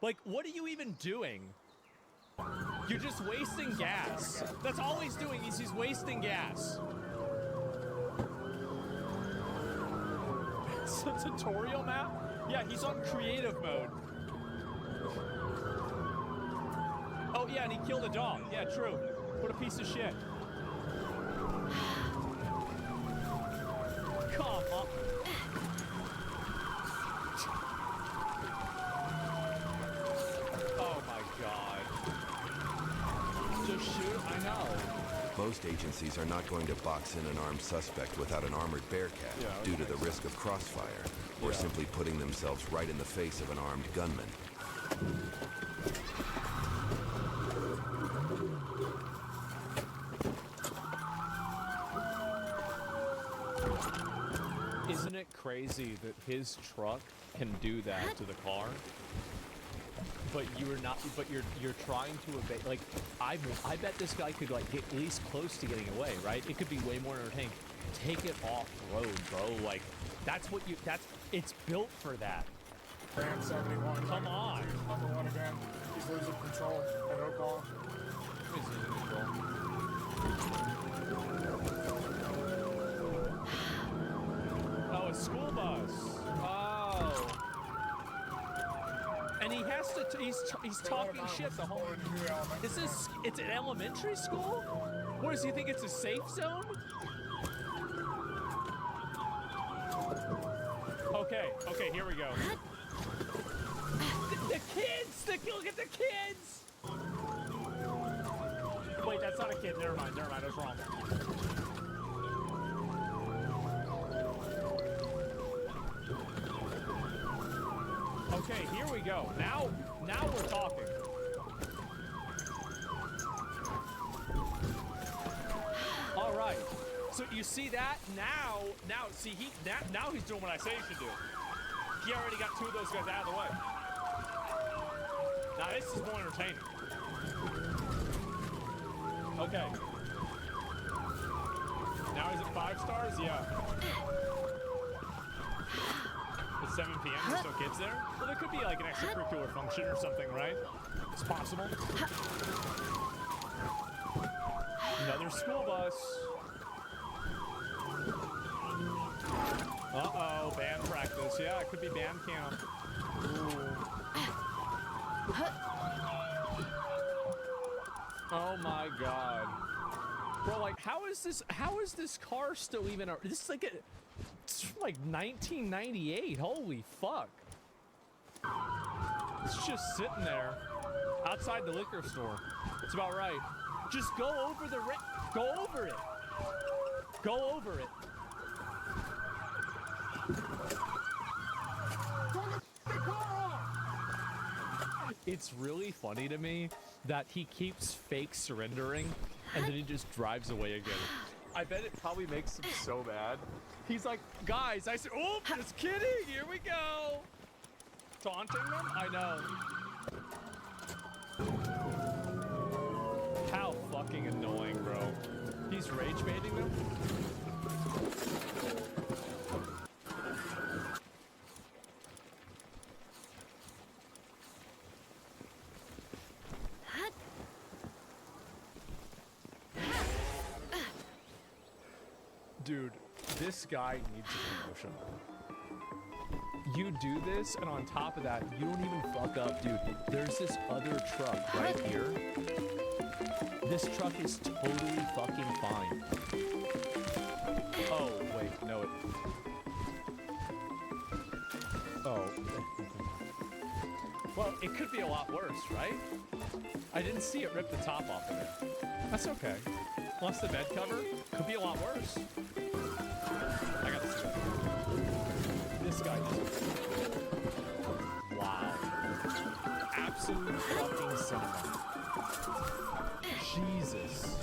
Like, what are you even doing? You're just wasting gas. That's all he's doing, he's wasting gas. It's a tutorial map? Yeah, he's on creative mode. Oh, yeah, and he killed a dog. Yeah, true. What a piece of shit. Come on. Oh, my God. Just shoot? I know. Most agencies are not going to box in an armed suspect without an armored bearcat due to the risk of crossfire or simply putting themselves right in the face of an armed gunman. Isn't it crazy that his truck can do that to the car? But you're not. But you're trying to evade. Like, I bet this guy could like get at least close to getting away, right? It could be way more entertaining. Take it off road, bro. Like, that's what you. It's built for that. Band 71. Come on. Number one again. He's losing control. And no call. He's losing control. Oh, a school bus. Oh. And he has to, he's talking shit the whole, it's an elementary school? What does he think, it's a safe zone? Okay, here we go. The kids, look at the kids! Wait, that's not a kid, never mind, I was wrong. Okay, here we go. Now we're talking. All right. So you see that? Now he's doing what I say he should do. He already got two of those guys out of the way. Now this is more entertaining. Okay. Now he's at 5 stars? Yeah. It's 7 p.m. There's no kids there? Well, there could be like an extracurricular function or something, right? It's possible. Another school bus. Uh-oh, band practice. Yeah, it could be band camp. Ooh. Oh my God. Bro, like, how is this car still even, this is like it's from like 1998, holy fuck. It's just sitting there, outside the liquor store. It's about right. Just go over go over it. Go over it. It's really funny to me that he keeps fake surrendering and then he just drives away again. I bet it probably makes him so mad. He's like, guys, I said, oh, just kidding, here we go. Taunting them? I know. How fucking annoying, bro. He's rage baiting them? Dude, this guy needs a promotion. You do this, and on top of that, you don't even fuck up, dude. There's this other truck right here. This truck is totally fucking fine. Oh, wait, no, it... Oh. Well, it could be a lot worse, right? I didn't see it rip the top off of it. That's okay. Plus the bed cover, could be a lot worse. I got this guy. This guy. Wow. Absolute fucking cinema. Jesus.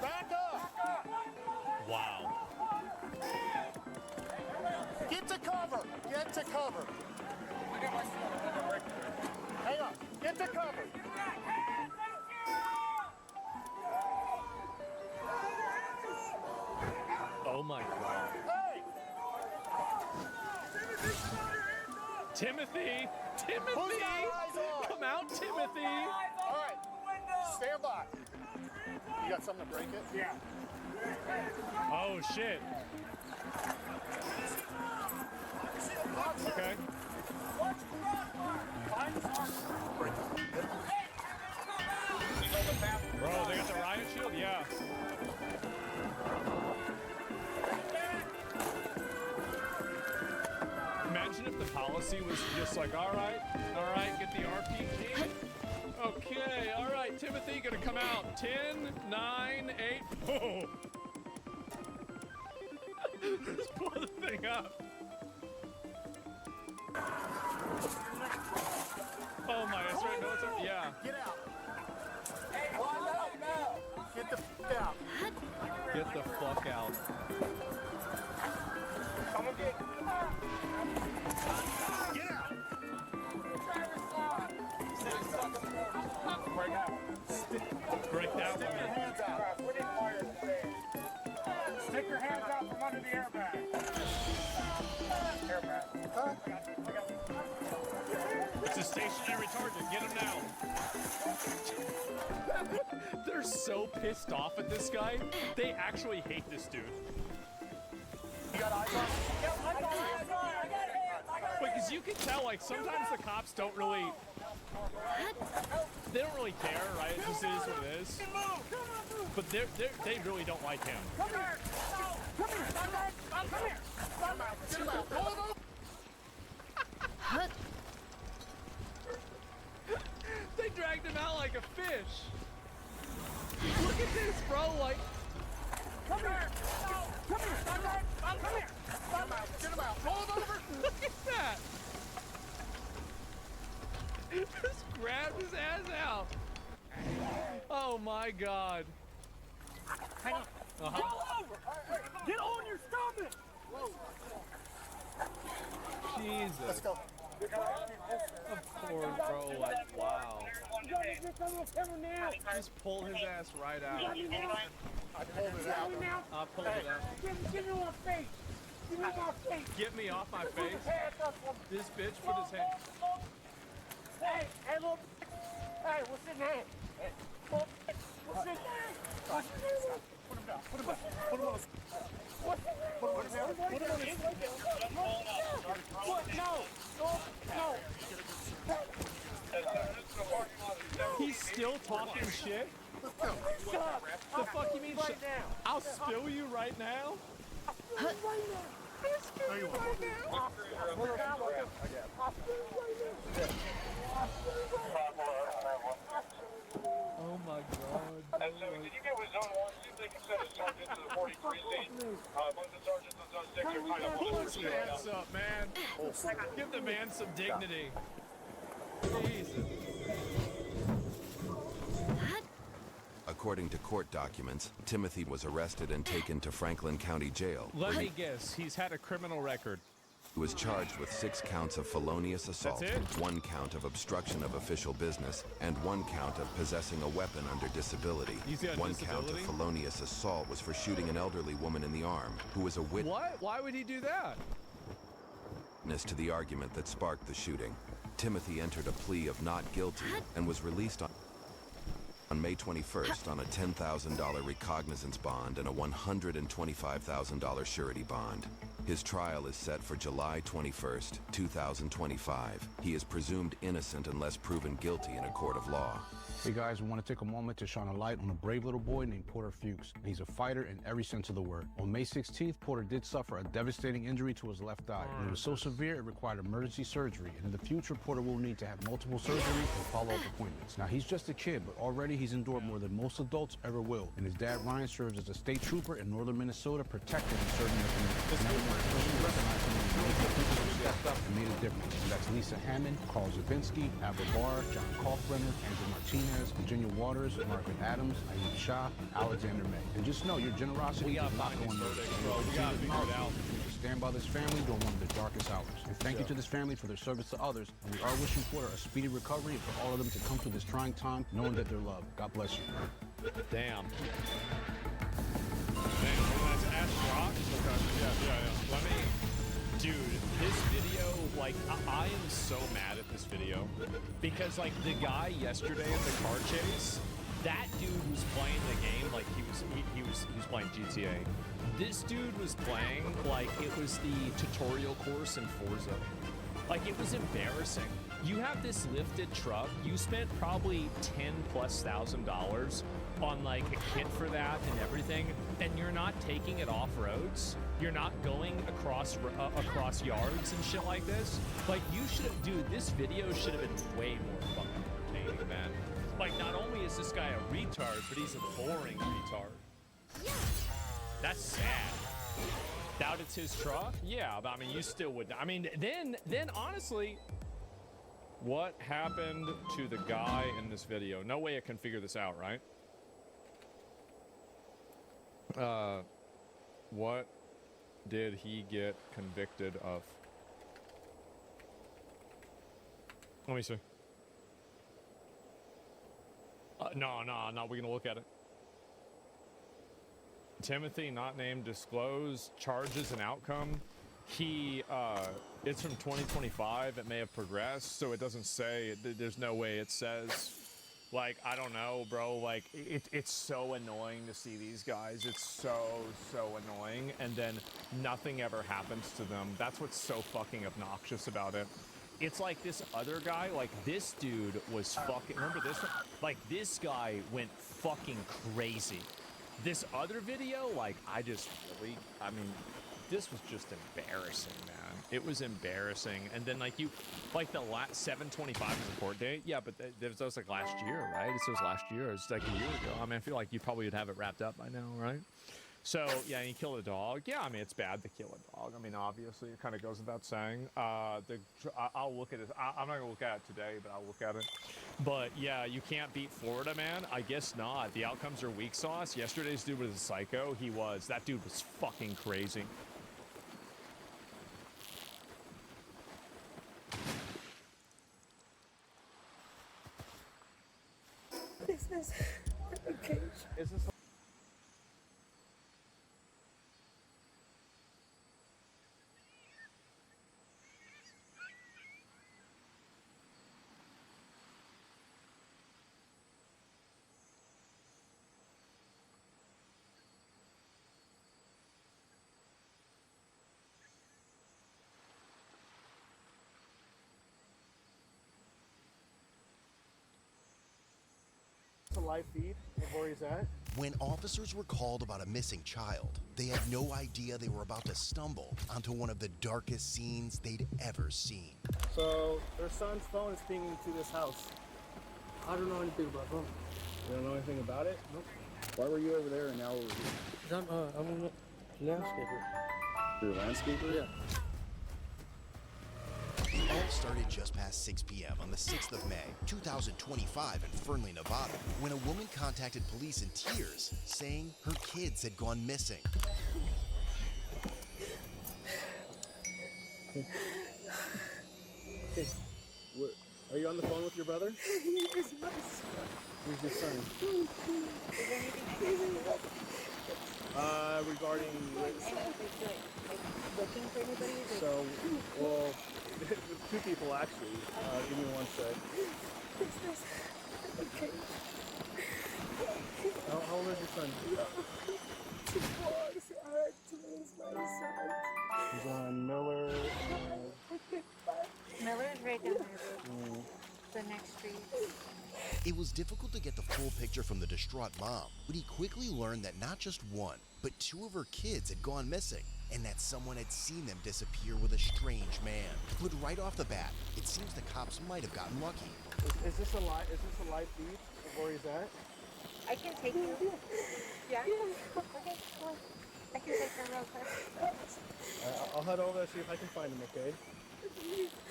Back up! Wow. Get to cover! Get to cover! Hang on! Get to cover! my God. Hey! Timothy! Timothy! Who's got eyes on? Come out, Timothy! All right. Stand by. You got something to break it? Yeah. Oh, shit. Okay. Bro, they got the riot shield? Yeah. Imagine if the policy was just like, all right, get the RPG. Okay, all right, Timothy, gonna come out. 10, 9, 8. Oh. Let's blow the thing up. Oh my, that's right. No, it's up. Yeah. Get out. Hey, get the f out. Get the fuck out. Come on, get out. Break out. Break that Stick your one. hands out. Stick your hands out from under the airbag. Airbag. Huh? It's a stationary target. Get him now. They're so pissed off at this guy. They actually hate this dude. You got eyes on? Because you can tell, like, sometimes the cops don't really... They don't really care, right? It just is what it is. But they really don't like him. Come here. Come here. Come here. Come out. Get him out. Hold on. They dragged him out like a fish. Look at this, bro. Like, Come here. Come here. Come here. Come out. Get him out. Roll him over. look at that. Just grabbed his ass out. Oh my God. Hang on. Uh-huh. Roll over. Get on your stomach. Jesus. Let's go. Of course, bro. Like, wow. Just pull his ass right out. I pulled it out. I'll pull it out. Give me my face. Give me my face. Get me off my face. Hands up. This bitch put his hand. Hey, little. Hey, what's his name? What's his name? What's his name? Put him down. Put him down. Put him on his... What's his name? Put him on his hand. Put him on his... What? No. He's still talking shit? Stop. The fuck you mean? Right now. I'll spill you right now? Right now. I'll spill you right now. Oh my God. And so, did you get with Zone 1? See if they can send a sergeant to the 43 seat. One of the sergeants on Zone 6 are kind of Pull his pants up, man. Give the man some dignity. Jesus. According to court documents, Timothy was arrested and taken to Franklin County Jail. Let me guess. He's had a criminal record. He was charged with 6 counts of felonious assault, That's it? 1 count of obstruction of official business, and 1 count of possessing a weapon under disability. He's got 1 count of disability? felonious assault was for shooting an elderly woman in the arm, who was a witness What? Why would he do that? to the argument that sparked the shooting. Timothy entered a plea of not guilty and was released on May 21st on a $10,000 recognizance bond and a $125,000 surety bond. His trial is set for July 21st, 2025. He is presumed innocent unless proven guilty in a court of law. Hey guys, we want to take a moment to shine a light on a brave little boy named Porter Fuchs. He's a fighter in every sense of the word. On May 16th, Porter did suffer a devastating injury to his left eye. And it was so severe it required emergency surgery. And in the future, Porter will need to have multiple surgeries and follow-up appointments. Now, he's just a kid, but already he's endured more than most adults ever will. And his dad, Ryan, serves as a state trooper in northern Minnesota, protecting and serving the community. And everyone personally recognized him as local people who stepped up and made a difference. And that's Lisa Hammond, Carl Zabinski, Abba Barr, John Kalkbrenner, Andrew Martinez, Virginia Waters, Margaret Adams, Ayub Shah, Alexander May. And just know your generosity is not going nowhere. We gotta figure it out. Stand by this family during one of the darkest hours. And thank you to this family for their service to others. And we are wishing Porter a speedy recovery and for all of them to come through this trying time knowing that they're loved. God bless you. Damn. Man, that's Ash Rock. Let me, dude, this video, like, I am so mad at this video because, like, the guy yesterday at the car chase, that dude was playing the game like he was playing GTA. This dude was playing like it was the tutorial course in Forza. Like, it was embarrassing. You have this lifted truck. You spent probably $10,000+ on like a kit for that and everything, and you're not taking it off roads. You're not going across yards and shit like this. Like, you should, dude. This video should have been way more fucking entertaining, man. Like, not only is this guy a retard, but he's a boring retard. That's sad. Doubt it's his truck? Yeah, but I mean, you still would. I mean, then honestly, what happened to the guy in this video? No way I can figure this out, right? What did he get convicted of? Let me see. No, we're gonna look at it. Timothy, not named, disclose charges and outcome. He, it's from 2025. It may have progressed, so it doesn't say. There's no way it says. Like, I don't know, bro. Like, it's so annoying to see these guys. It's so annoying, and then nothing ever happens to them. That's what's so fucking obnoxious about it. It's like this other guy, like this dude was fucking, remember this one? Like, this guy went fucking crazy. This other video, like, I mean, this was just embarrassing, man. It was embarrassing. And then, like, the last 7/25 is the court date. Yeah, but that was like last year, right? It was last year. It was like a year ago. I mean, I feel like you probably would have it wrapped up by now, right? So, yeah, you kill a dog. Yeah, I mean, it's bad to kill a dog. I mean, obviously, it kind of goes without saying. I'll look at it. I'm not going to look at it today, but I'll look at it. But, yeah, you can't beat Florida, man. I guess not. The outcomes are weak sauce. Yesterday's dude was a psycho. That dude was fucking crazy. Business. Okay. Is this... A live feed of where he's at. When officers were called about a missing child, they had no idea they were about to stumble onto one of the darkest scenes they'd ever seen. So their son's phone is pinging to this house. I don't know anything about phone. You don't know anything about it? Nope. Why were you over there and now over here? I'm a landscaper. You're a landscaper? Yeah. It all started just past 6 p.m. on the 6th of May, 2025 in Fernley, Nevada, when a woman contacted police in tears, saying her kids had gone missing. What, are you on the phone with your brother? He's my son. Who's your son? Is there anything I can do? Regarding... Looking for anybody? So, well, two people actually. Give me one sec. Business. Okay. How old is your son? 2 boys. I had to lose my son. He's on Miller. Miller's right down there, the next street. It was difficult to get the full picture from the distraught mom, but he quickly learned that not just one, but 2 of her kids had gone missing, and that someone had seen them disappear with a strange man. But right off the bat, it seems the cops might have gotten lucky. Is this a live feed of where he's at? I can take you. Yeah? Okay, come on. I can take her real quick. I'll head over there, see if I can find him, okay?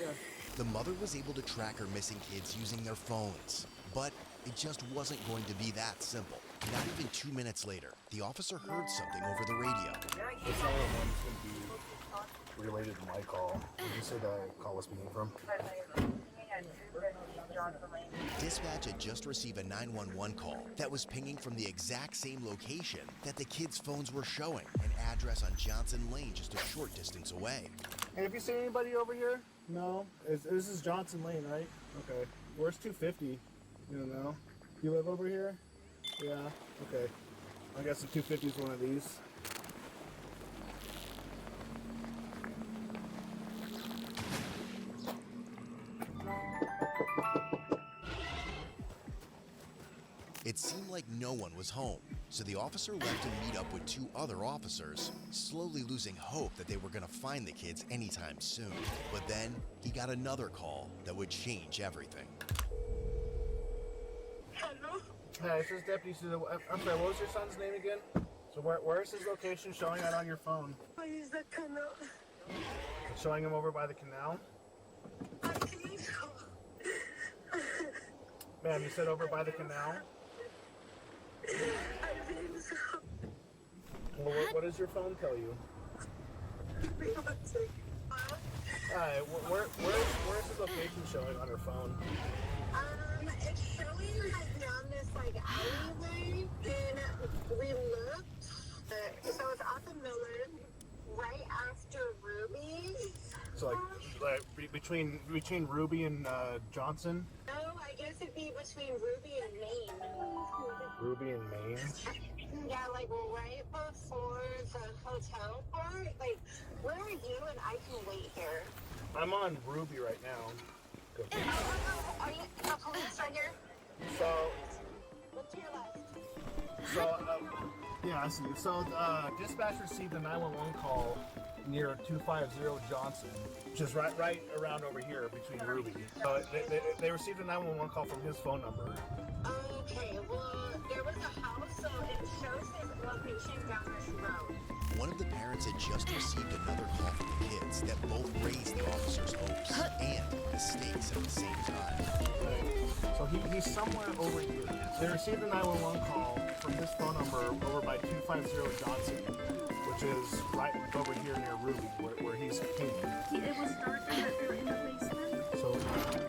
Yeah. The mother was able to track her missing kids using their phones, but it just wasn't going to be that simple. Not even 2 minutes later, the officer heard something over the radio. This hour one's going to be related to my call. Did you say the call was being from? Dispatch had just received a 911 call that was pinging from the exact same location that the kids' phones were showing, an address on Johnson Lane just a short distance away. Hey, have you seen anybody over here? No? This is Johnson Lane, right? Okay. Where's 250? You don't know? You live over here? Yeah, okay. I guess the 250 is one of these. It seemed like no one was home, so the officer left to meet up with two other officers, slowly losing hope that they were going to find the kids anytime soon. But then he got another call that would change everything. Hello? Hey, this is Deputy Susan. I'm sorry, what was your son's name again? So where is his location showing out on your phone? Please, the canal. Showing him over by the canal? I think so. Ma'am, you said over by the canal? I think so. Well, what does your phone tell you? Alright, where's his location showing on her phone? It's showing like down this like alleyway, and we looked. So it's off of Miller, right after Ruby. So like between Ruby and Johnson? No, I guess it'd be between Ruby and Maine. Ruby and Maine? Yeah, like right before the hotel part. Like, where are you? And I can wait here. I'm on Ruby right now. Go. Are you the police right here? So, Look to your left. yeah, I see. So, dispatch received a 911 call near 250 Johnson, which is right around over here between Ruby. They received a 911 call from his phone number. Okay, well, there was a house, so it shows his location down this road. One of the parents had just received another call from the kids that both raised the officer's hopes and the stakes at the same time. So he's somewhere over here. They received a 911 call from his phone number over by 250 Johnson, which is right over here near Ruby, where he's pinging. It was dark and they're in the basement. So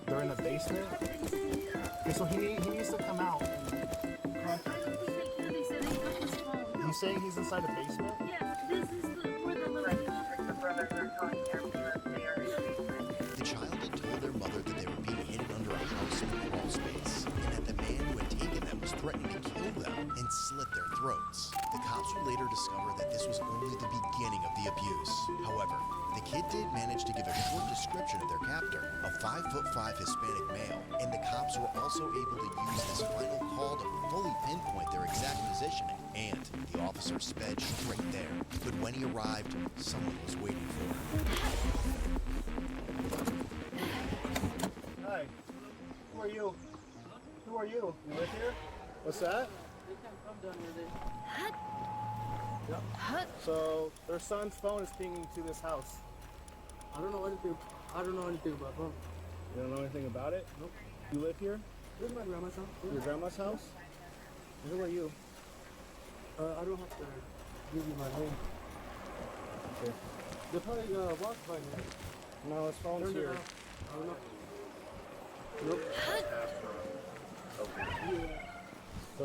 they're in the basement? Okay, so he needs to come out and contact us. They said they got his phone. He's saying he's inside a basement? Yeah, this is where the little The child had told their mother that they were being hidden under a house in a crawl space, and that the man who had taken them was threatening to kill them and slit their throats. The cops would later discover that this was only the beginning of the abuse. However, the kid did manage to give a short description of their captor, a 5'5" Hispanic male, and the cops were also able to use this final call to fully pinpoint their exact positioning, and the officer sped straight there. But when he arrived, someone was waiting for him. Hi. Who are you? Who are you? You live here? What's that? They can't come down here. Yep. So their son's phone is pinging to this house. I don't know anything about them. You don't know anything about it? Nope. You live here? This is my grandma's house. Your grandma's house? Who are you? I don't have to give you my name. Okay. They probably walked by me. No, his phone's Turn it here. off. I don't know. Nope. Yeah. So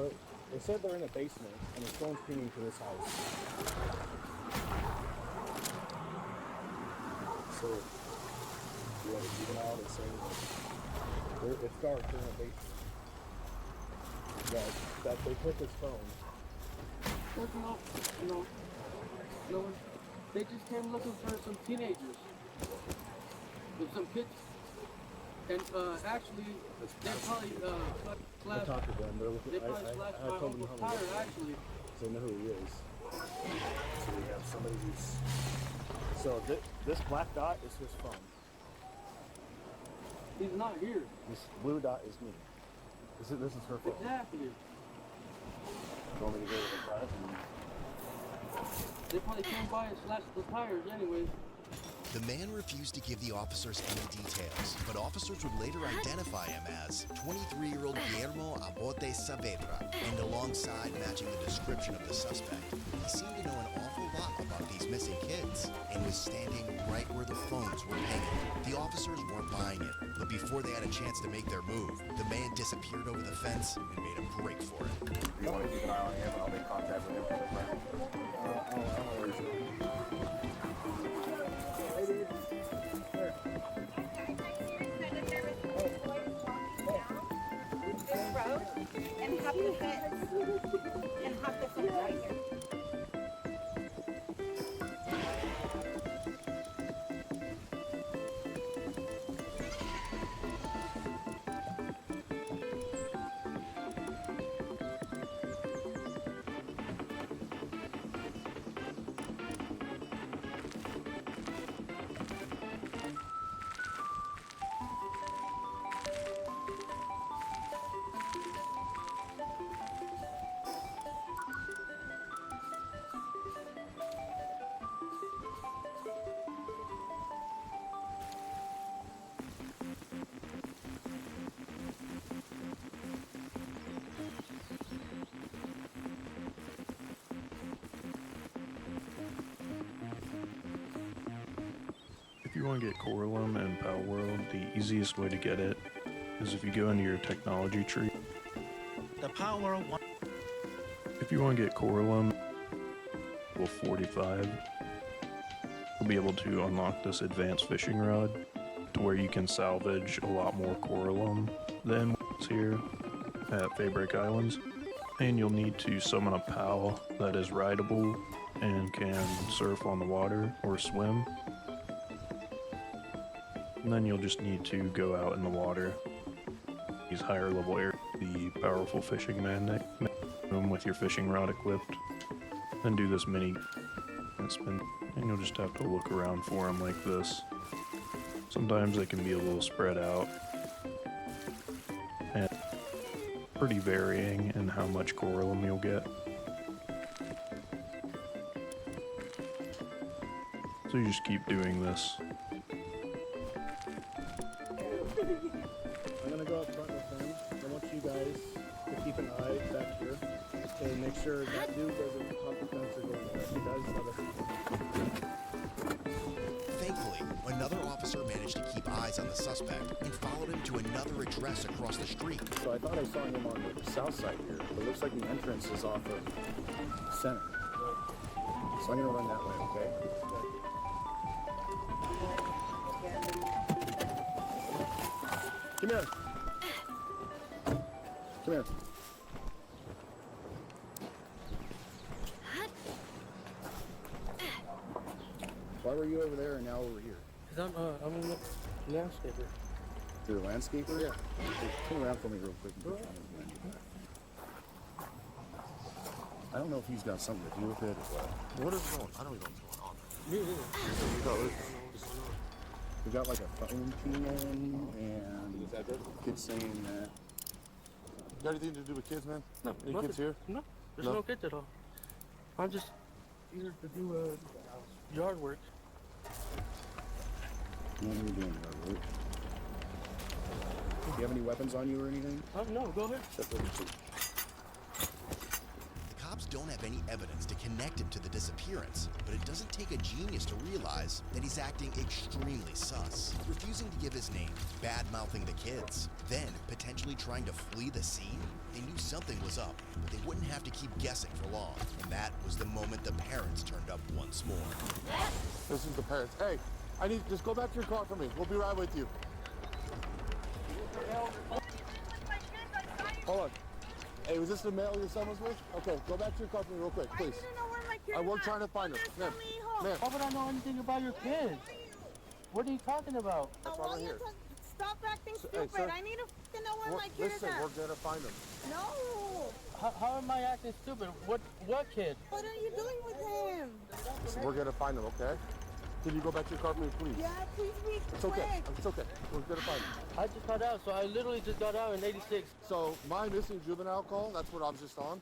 they said they're in a basement and his phone's pinging to this house. So you want to keep an eye out and say it's dark, they're in a basement. That they took his phone. There's no one. They just came looking for some teenagers. With some kids. And actually, they probably I flashed. talked to them. They probably flashed my told them Uncle how Tyler, many. actually. They know who he is. So we have somebody who's. So this black dot is his phone. He's not here. This blue dot is me. This is her phone. Exactly. You want me to go to the front? They probably came by and slashed the tires anyways. The man refused to give the officers any details, but officers would later identify him as 23-year-old Guillermo Abote Saavedra, and alongside matching the description of the suspect, he seemed to know an awful lot about these missing kids, and was standing right where the phones were hanging. The The officers weren't buying it, but before they had a chance to make their move, the man disappeared over the fence and made a break for it. You want to keep an eye on him, and I'll make contact with him from the front. And have the fence. And have the fence right here. If you want to get Coralum and Pal World, the easiest way to get it is if you go into your technology tree. The Pal World one. If you want to get Coralum, level 45, you'll be able to unlock this advanced fishing rod to where you can salvage a lot more Coralum than what's here at Fabric Islands. And you'll need to summon a pal that is rideable and can surf on the water or swim. And then you'll just need to go out in the water. These higher level areas, the powerful fishing mandate with your fishing rod equipped. Then do this mini spin, and you'll just have to look around for them like this. Sometimes they can be a little spread out and pretty varying in how much Coralum you'll get. So you just keep doing this. I'm gonna go up front with him. I want you guys to keep an eye back here and make sure that dude doesn't hop the fence or go in there. If he does, Thankfully, another officer managed to keep eyes on the suspect and followed him to another address across the street. So I thought I saw him on the south side here, but it looks like the entrance is off of Center. So I'm gonna run that way, okay? Come here. Come here. Why were you over there and now over here? Because I'm a landscaper. You're a landscaper? Yeah. Turn around for me real quick. I don't know if he's got something to do with it or what. What is going on? I don't even know what's going on. Me neither. We got like a phone team in, and kids saying that. Got anything to do with kids, man? No. Any kids here? No. There's no kids at all. I'm just here to do yard work. What are you doing, Robert? Do you have any weapons on you or anything? No, go ahead. Step over to. The cops don't have any evidence to connect him to the disappearance, but it doesn't take a genius to realize that he's acting extremely sus, refusing to give his name, bad-mouthing the kids, then potentially trying to flee the scene. They knew something was up, but they wouldn't have to keep guessing for long, and that was the moment the parents turned up once more. This is the parents. Hey, just go back to your car for me. We'll be right with you. Hold on. Hey, was this the male your son was with? Okay, go back to your car for me real quick, please. I didn't know where my kids We're trying to find them. Ma'am, ma'am. How would I know anything about your kids? What are you talking about? That's why we're here. Stop acting Hey, stupid. sir. I need to know where my kids Listen, are. we're gonna find them. No. How am I acting stupid? What kid? What are you doing with him? We're gonna find them, okay? Can you go back to your car for me, please? Yeah, please be It's okay. quick. It's okay. We're gonna find them. I just got out, so I literally just got out in 86. So my missing juvenile call, that's what I was just on.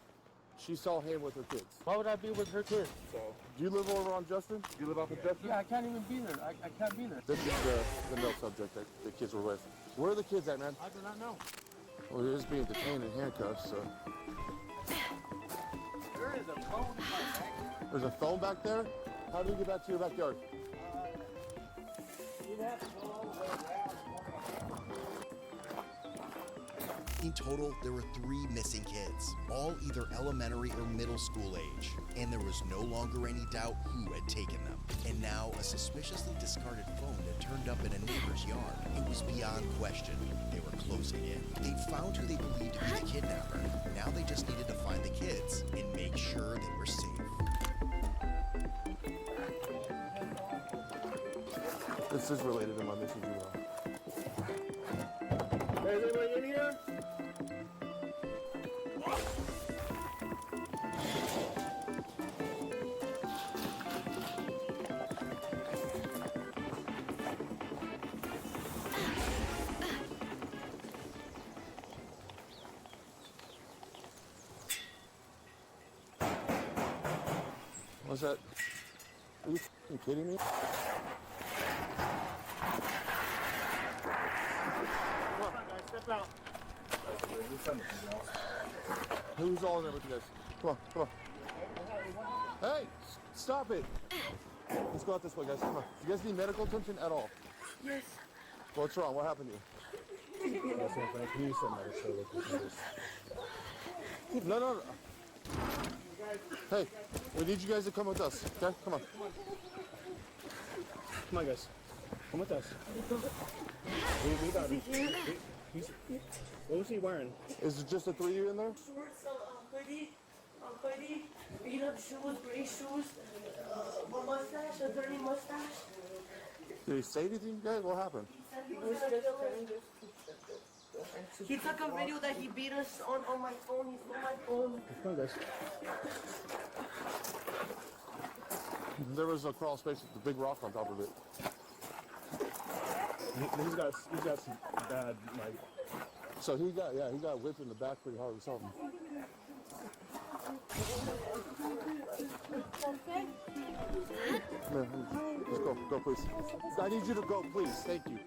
She saw him with her kids. Why would I be with her kids? So, do you live over on Justin? Do you live off of Justin? Yeah, I can't even be there. I can't be there. This is the male subject that the kids were with. Where are the kids at, man? I do not know. Well, they're just being detained in handcuffs, so. There is a phone in my back. There's a phone back there? How do you get back to your backyard? In total, there were 3 missing kids, all either elementary or middle school age, and there was no longer any doubt who had taken them. And now, a suspiciously discarded phone had turned up in a neighbor's yard. It was beyond question. They were closing in. They'd found who they believed to be the kidnapper. Now they just needed to find the kids and make sure they were safe. This is related to my mission, you know. Hey, is anybody in here? What's that? Are you f***ing kidding me? Come on, guys, step out. Who's all in there with you guys? Come on, come on. Hey, stop it. Let's go out this way, guys. Come on. You guys need medical attention at all? Yes. What's wrong? What happened to you? Can you send that show No, no, no. Hey, we need you guys to come with us, okay? Come on. Come on, guys. Come with us. We got him. What was he wearing? Is it just the 3 of you in there? Shorts, hoodie, beat up shoes, gray shoes, a mustache, a dirty mustache. Did he say anything, guys? What happened? He took a video that he beat us on my phone. He stole my phone. Come on, guys. There was a crawl space with the big rock on top of it. He's got some bad, like. So he got whipped in the back pretty hard or something. No, let's go, please. I need you to go, please. Thank you.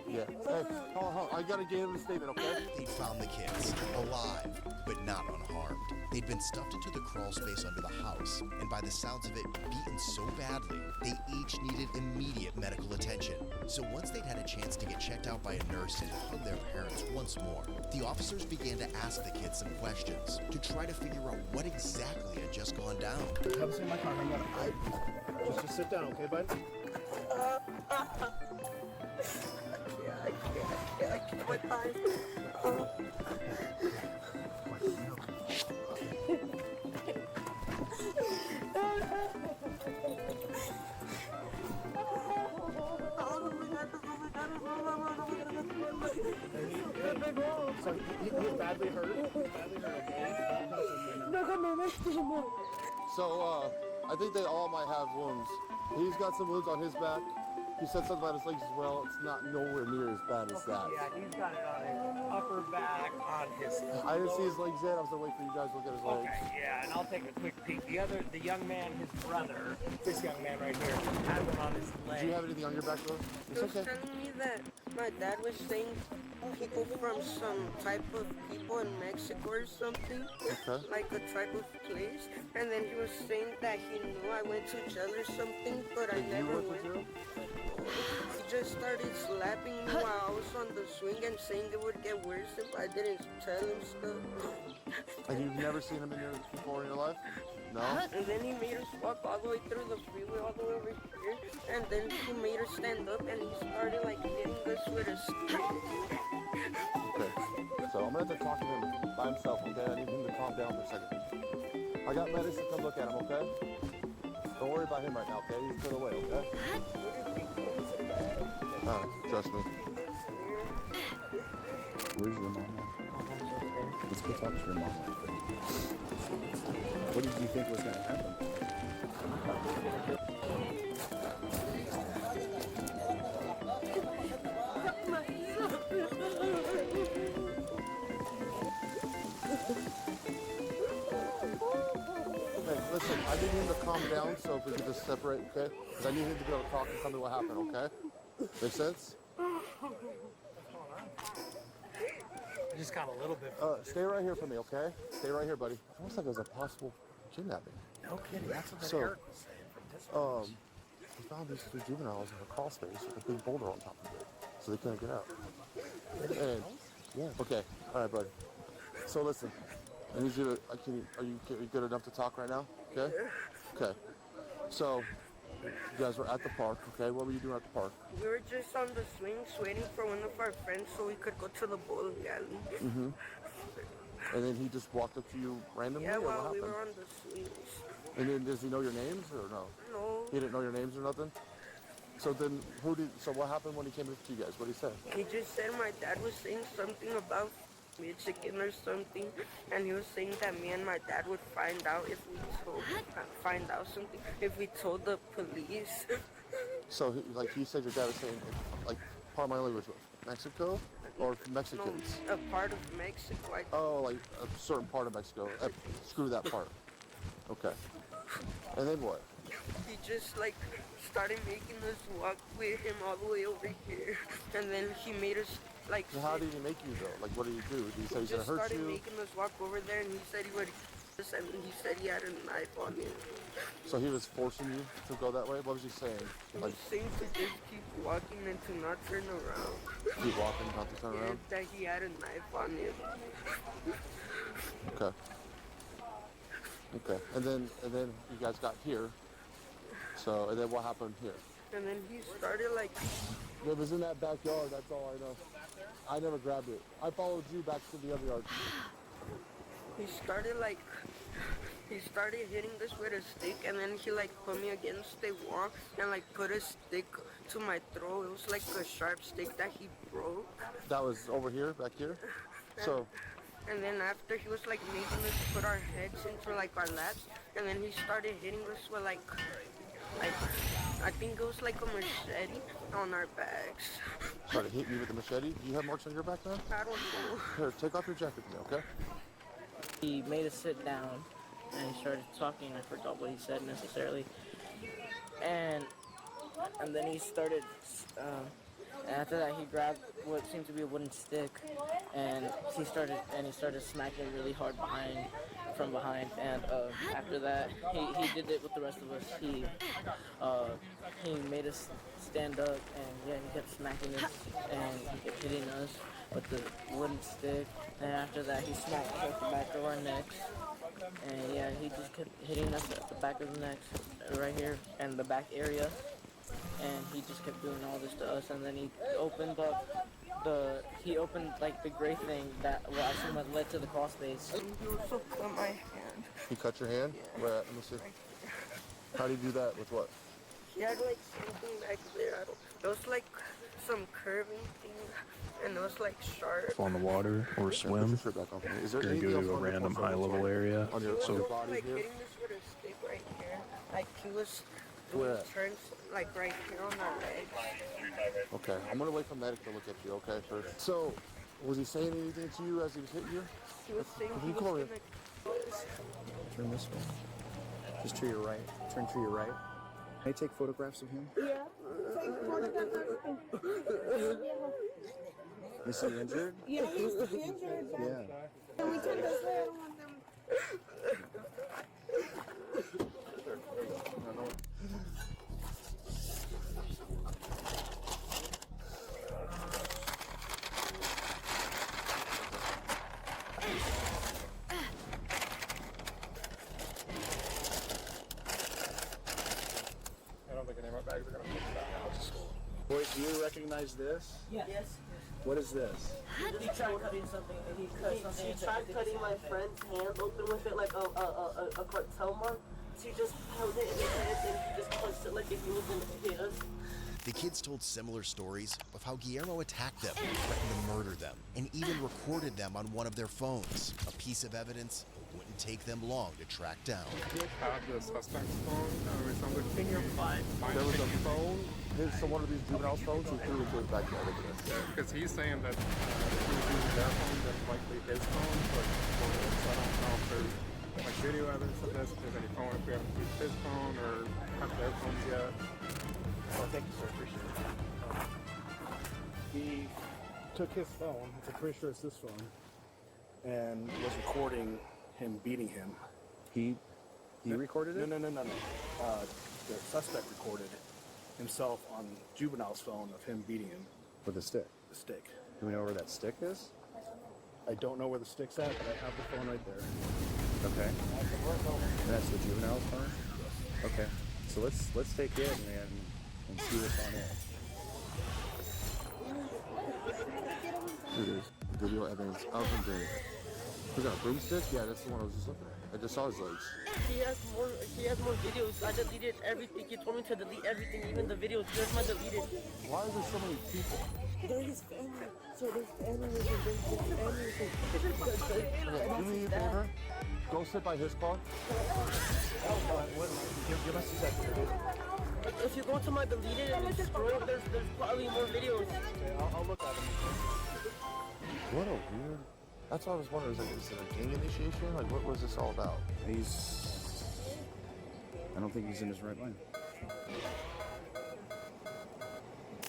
Yeah. Hey, hold on. I gotta get him a statement, okay? They'd found the kids, alive, but not unharmed. They'd been stuffed into the crawl space under the house, and by the sounds of it, beaten so badly, they each needed immediate medical attention. So once they'd had a chance to get checked out by a nurse and hug their parents once more, the officers began to ask the kids some questions to try to figure out what exactly had just gone down. Have a seat in my car. Just sit down, okay, bud? I can't. My thighs. So he's badly hurt? So, I think they all might have wounds. He's got some wounds on his back. He said something about his legs as well. It's not nowhere near as bad as that. Yeah, he's got it on his upper back, on his I didn't see his legs yet. I was gonna wait for you guys to look at his legs. Okay, yeah, and I'll take a quick peek. The young man, his brother, this young man right here, has it on his leg. Do you have anything on your back, though? It's okay. He was telling me that my dad was saying people from some type of people in Mexico or something, like a type of place, and then he was saying that he knew I went to jail or something, but I never went. He just started slapping me while I was on the swing and saying it would get worse if I didn't tell him stuff. And you've never seen him before in your life? No? And then he made us walk all the way through the freeway, all the way over here, and then he made us stand up and he started like hitting us with a stick. Okay, so I'm gonna have to talk to him by himself, okay? I need him to calm down for a second. I got medics to come look at him, okay? Don't worry about him right now, okay? He's put away, okay? Trust me. Where's your mom? Let's go talk to your mom. What did you think was gonna happen? Listen, I need him to calm down, so if we could just separate, okay? Because I need him to be able to talk and tell me what happened, okay? Make sense? Just got a little bit. Stay right here for me, okay? Stay right here, buddy. Almost like there's a possible kidnapping. No kidding. That's what So, Eric was saying from this. he found these two juveniles in a crawl space with a big boulder on top of it, so they couldn't get out. And yeah, okay, all right, buddy. So listen, I need you to. Are you good enough to talk right now? Okay. Okay. So, you guys were at the park. Okay, what were you doing at the park? We were just on the swings waiting for one of our friends so we could go to the bowling alley. Mm-hmm. And then he just walked up to you randomly, Yeah, or what while happened? we were on the swings. And then does he know your names or no? No. He didn't know your names or nothing? So then so what happened when he came up to you guys? What did he say? He just said my dad was saying something about Michigan or something, and he was saying that me and my dad would find out if we told the police. So he said your dad was saying, like, pardon my language, Mexico or Mexicans? No, a part of Mexico. Oh, like a certain part of Mexico. Screw that part. Okay. And then what? He just started making us walk with him all the way over here, and then he made us So how did he make you though? Like, what did he do? Did he say he's gonna hurt started you? making us walk over there, and he said he would, and he said he had a knife on him. So he was forcing you to go that way? What was he saying? He was saying to just keep walking and to not turn around. Keep walking, not to turn around? That he had a knife on him. Okay. Okay. And then you guys got here. So, and then what happened here? And then he started It was in that backyard, that's all I know. I never grabbed it. I followed you back to the other yard. He started hitting this with a stick, and then he put me against the wall and put a stick to my throat. It was like a sharp stick that he broke. That was over here, back here? So, and then after he was making us put our heads into our laps, and then he started hitting us with I think it was a machete on our backs. started hitting you with a machete? Do you have marks on your back now? I don't know. Here, take off your jacket for me, okay? He made us sit down and he started talking. I forgot what he said necessarily. And then he started, after that he grabbed what seemed to be a wooden stick and he started smacking really hard from behind. And after that, he did it with the rest of us. He made us stand up and he kept smacking us and he kept hitting us with the wooden stick. And after that, he smacked us at the back of our necks. And he just kept hitting us at the back of the necks, right here, and the back area. And he just kept doing all this to us. And then he opened the gray thing that I assume that led to the crawl space. He also cut my hand. He cut your hand? Yeah. Where at? Let me see. How do you do that? With what? He had something back there. It was some curving thing, and it was sharp. On the water or swim. Is there You're gonna go to a random high-level area. On your body hitting here? this with a stick right here. He was Where doing at? turns right here on our legs. Okay, I'm gonna wait for medic to look at you, okay, first. So, was he saying anything to you as he was hitting you? He was saying Can he you was come over gonna here? Turn this way. Just to your right. Turn to your right. Can I take photographs of him? Yeah. Is he injured? Yeah, he's injured. Yeah. Can we turn this way? I don't want them. I don't think any of my bags are going to fit that. Boys, do you recognize this? Yes. What is this? He tried cutting something. He cut something. She tried cutting my friend's hand open with it like a cartel mark. She just held it in his hand and he just punched it like if he was going to hit us. The kids told similar stories of how Guillermo attacked them, threatened to murder them, and even recorded them on one of their phones. A piece of evidence it wouldn't take them long to track down. He had the suspect's phone with something. Finger 5. There was a phone, so one of these juveniles' phones, he threw it into his backyard over there. Yeah, because he's saying that he was using their phone, that's likely his phone, but so I don't know if there's video evidence of this, if there's any phone, if we haven't used his phone or have their phones yet. Oh, thank you, sir. Appreciate it. He took his phone, I'm pretty sure it's this phone, and was recording him beating him. He He recorded it? No. The suspect recorded himself on juvenile's phone of him beating him. With a stick? The stick. Do we know where that stick is? I don't know where the stick's at, but I have the phone right there. Okay. And that's the juvenile's phone? Okay. So let's take it and see what's on it. Here it is. Video evidence of him doing it. Was that a broomstick? Yeah, that's the one I was just looking at. I just saw his legs. He has more videos. I deleted everything. He told me to delete everything, even the videos. There's my deleted. Why are there so many people? They're his family. So there's family with him. There's family with him. Do me a favor. Go sit by his car. Give us a second. If you go to my deleted and you scroll, there's probably more videos. Okay, I'll look at them. What a weird. That's what I was wondering. Is it a gang initiation? Like, what was this all about? I don't think he's in his right mind.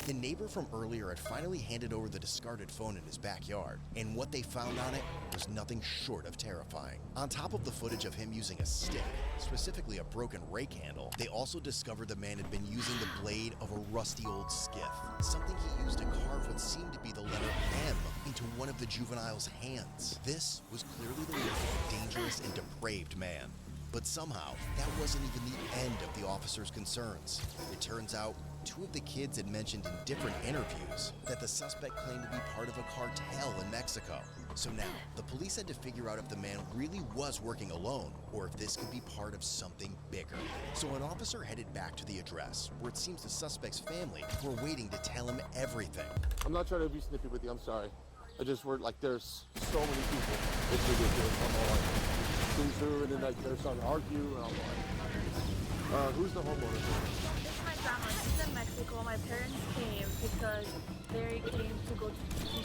The neighbor from earlier had finally handed over the discarded phone in his backyard, and what they found on it was nothing short of terrifying. On top of the footage of him using a stick, specifically a broken rake handle, they also discovered the man had been using the blade of a rusty old skiff, something he used to carve what seemed to be the letter M into one of the juvenile's hands. This was clearly the work of a dangerous and depraved man. But somehow, that wasn't even the end of the officer's concerns. It turns out, two of the kids had mentioned in different interviews that the suspect claimed to be part of a cartel in Mexico. So now, the police had to figure out if the man really was working alone, or if this could be part of something bigger. So an officer headed back to the address, where it seems the suspect's family were waiting to tell him everything. I'm not trying to be snippy with you. I'm sorry. I just word like there's so many people. It's ridiculous. I'm all like, seems through, and then like they're starting to argue, and I'm like, who's the homeowner? This is my grandma. She's in Mexico. My parents came because they came to go to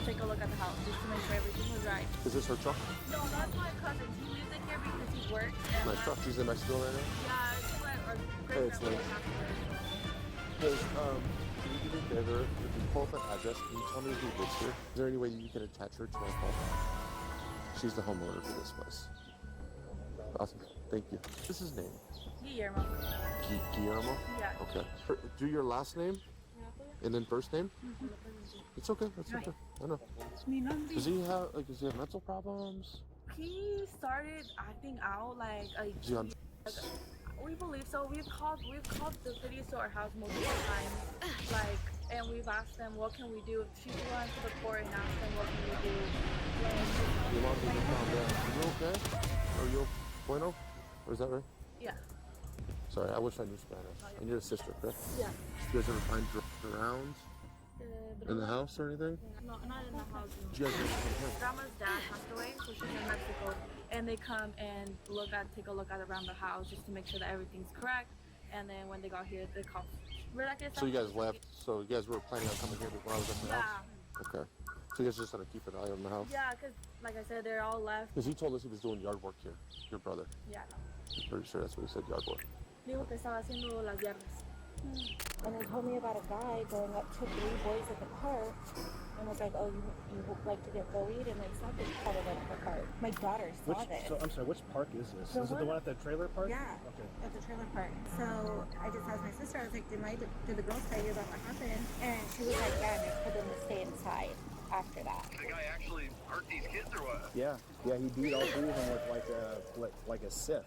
take a look at the house just to make sure everything was right. Is this her truck? No, that's my cousin. He lives in here because he works. And Nice truck. She's in Mexico right now. yeah, it's like our Hey, it's great Lynn. grandma. Hey, can you do me a favor? If you pull up an address, can you tell me who lives here? Is there any way you can attach her to my phone? She's the homeowner for this place. Awesome. Thank you. What's his name? Guillermo. Guillermo? Yeah. Okay. Do your last name and then first name? It's okay. That's okay. I know. Does he have mental problems? He started acting out like Is he on we believe so. We've called the police to our house multiple times, and we've asked them what can we do. She's gone to the court and asked them what can we do. Your mom needs to calm down. Are you okay? Are you bueno? Or is that right? Yeah. Sorry, I wish I knew Spanish. And you're a sister, correct? Yeah. You guys ever find drugs around in the house or anything? No, not in the house. No. Did you guys ever come here? Grandma's dad passed away, so she's in Mexico, and they come and take a look at around the house just to make sure that everything's correct. And then when they got here, they called. So you guys left. So you guys were planning on coming here when I was at the house? Okay. So you guys just had to keep an eye on the house? Yeah, because like I said, they're all left. Because he told us he was doing yard work here, your brother. Yeah. I'm pretty sure that's what he said, yard work. Dijo que estaba haciendo las yardas. And they told me about a guy going up to 3 boys at the park and was like, oh, you like to get bullied? And it's not this part of the park. My daughter saw this. So I'm sorry, which park is this? Is it the one at the trailer park? Yeah, Okay. at the trailer park. So I just asked my sister, I was like, did the girls tell you about what happened? And she was like, yeah, and they told them to stay inside after that. The guy actually hurt these kids or what? Yeah, he beat all 3 of them with like a sieve.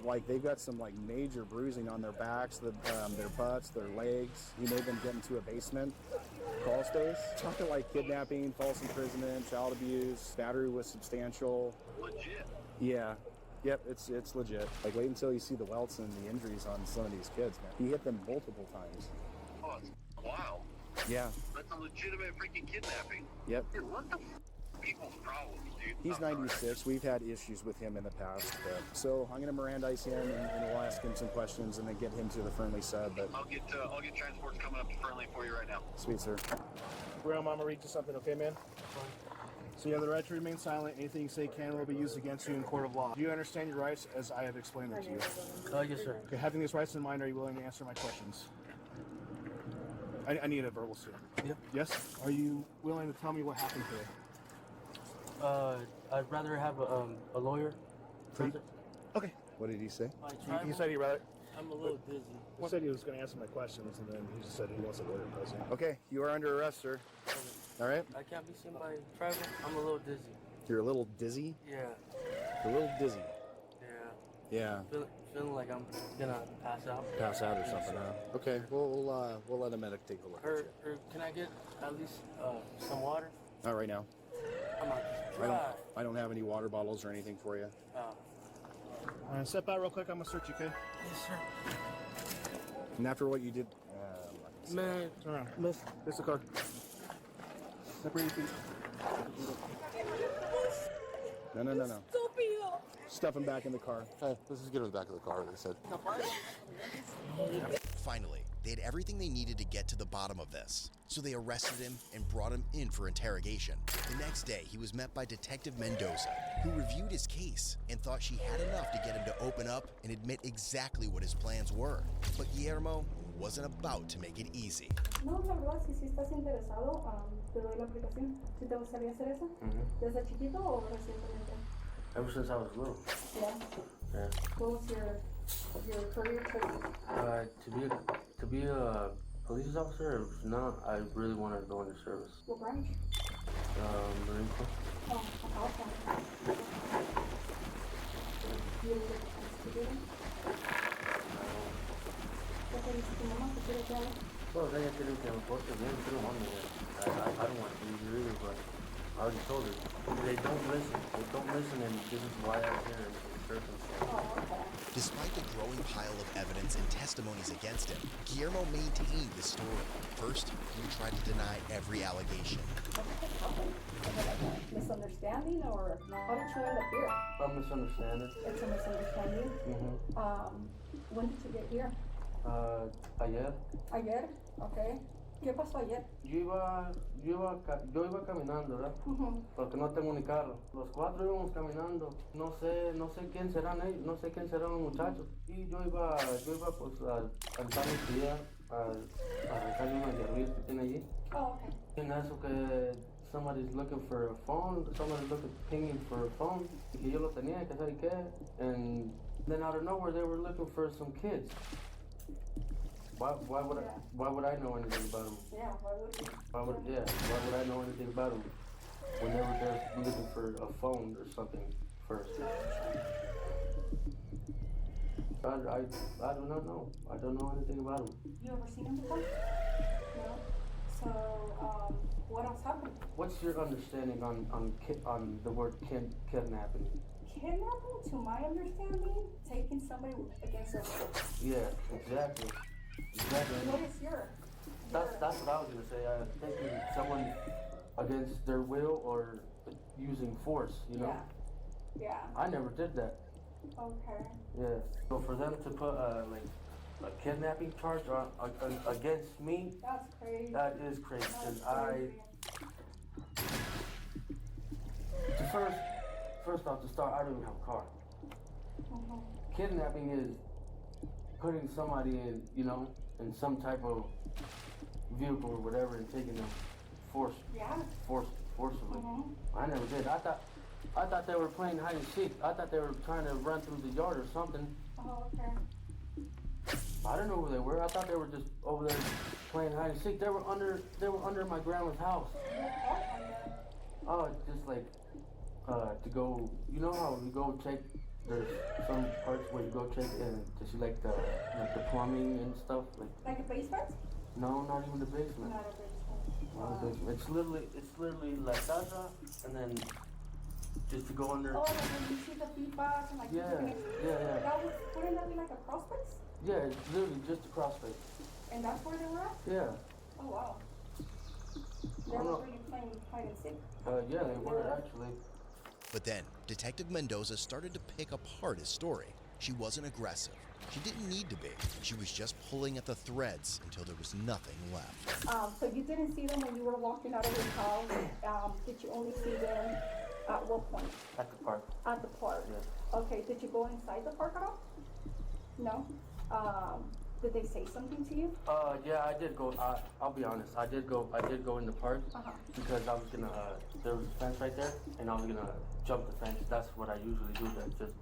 Like they've got some like major bruising on their backs, their butts, their legs. He made them get into a basement crawl space. Talking like kidnapping, false imprisonment, child abuse, battery was substantial. Legit. Yeah. Yep, it's legit. Like wait until you see the welts and the injuries on some of these kids, man. He hit them multiple times. Oh, it's wild. Yeah. That's a legitimate freaking kidnapping. Yep. Dude, what the people's problems, dude? He's 96. We've had issues with him in the past. So I'm going to Mirandize him and we'll ask him some questions and then get him to the friendly side. But I'll get transports coming up to Friendly for you right now. Sweet, sir. Grandma, I'm going to read you something, okay, man? So you have the right to remain silent. Anything you say can and will be used against you in court of law. Do you understand your rights as I have explained them to you? Yes, sir. Okay, having these rights in mind, are you willing to answer my questions? I need a verbal suit. Yep. Yes? Are you willing to tell me what happened today? I'd rather have a lawyer present. Okay. What did he say? He said he rather. I'm a little dizzy. He said he was going to answer my questions, and then he just said he wants a lawyer present. Okay, you are under arrest, sir. All right? I can't be seen by private. I'm a little dizzy. You're a little dizzy? Yeah. You're a little dizzy. Yeah. Yeah. Feeling like I'm gonna pass out. Pass out or something, huh? Okay, we'll let a medic take a look at you. Or can I get at least some water? Not right now. I'm not. I don't have any water bottles or anything for you. Step out real quick. I'm going to search you, okay? Yes, sir. And after what you did... Man. Turn around. Miss. This the car. Separate your feet. No. Stuff him back in the car. Hey, let's just get him in the back of the car, they said. Finally, they had everything they needed to get to the bottom of this. So they arrested him and brought him in for interrogation. The next day, he was met by Detective Mendoza, who reviewed his case and thought she had enough to get him to open up and admit exactly what his plans were. But Guillermo wasn't about to make it easy. No, la verdad, si estás interesado, te doy la aplicación. Si te gustaría hacer eso, ¿desde chiquito o recientemente? Ever since I was little. Yeah. Yeah. What was your career choice? To be a police officer, if not, I really wanted to go into service. What branch? Marine Corps. Oh, okay. You didn't get the chance to do it? ¿Qué te dice tu mamá? ¿Qué quiere que haga? Well, they had to do them both of them. They don't want me here. I don't want to be here either, but I already told her. They don't listen. They don't listen, and this is why I'm here in circumstance. Despite the growing pile of evidence and testimonies against him, Guillermo maintained his story. First, he tried to deny every allegation. Misunderstanding, or how did you end up here? A misunderstanding. It's a misunderstanding. When did you get here? Ayer. Ayer, okay. ¿Qué pasó ayer? Yo iba caminando, ¿verdad? Porque no tengo ni carro. Los cuatro íbamos caminando. No sé quién serán ellos, no sé quién serán los muchachos. Y yo iba pues a entrar mi tía, a arrancarle unas hierbillas que tiene allí. Oh, okay. En eso que somebody's looking for a phone, somebody's pinging for a phone. Y que yo lo tenía, que sabe qué. And then out of nowhere they were looking for some kids. Why would I know anything about them? Yeah, why would you? Why would I know anything about them when they were there looking for a phone or something first? I do not know. I don't know anything about them. You ever seen him before? No. So, what else happened? What's your understanding on the word kidnapping? Kidnapping, to my understanding, taking somebody against their will. Yeah, exactly. What is your? That's what I was gonna say. Taking someone against their will or using force, you know? Yeah. I never did that. Okay. Yeah. So for them to put like a kidnapping charge against me, that's crazy. That is crazy. That's And first off, to start, I don't even have a car. Kidnapping is putting somebody in, in some type of vehicle or whatever and taking them forcibly. I never did. I thought they were playing hide and seek. I thought they were trying to run through the yard or something. Oh, okay. I didn't know who they were. I thought they were just over there playing hide and seek. They were under my grandma's house. Oh, just like to go. You know how we go check. There's some parts where you go check and to see like the plumbing and stuff. Like a basement? No, not even the basement. Not a basement. Not a basement. It's literally la casa, and then just to go under. Oh, like when you see the pipas and like. Yeah. Wouldn't that be like a crawl space? Yeah, it's literally just a cross space. And that's where they were at? Yeah. Oh wow. They were really playing hide and seek. Yeah, they were actually. But then, Detective Mendoza started to pick apart his story. She wasn't aggressive. She didn't need to be. She was just pulling at the threads until there was nothing left. So you didn't see them when you were walking out of your house. Did you only see them at what point? At the park. At the park. Yeah. Okay, did you go inside the park at all? No? Did they say something to you? Yeah, I did go. I'll be honest. I did go in the park because I was gonna. There was a fence right there, and I was gonna jump the fence. That's what I usually do. That's just.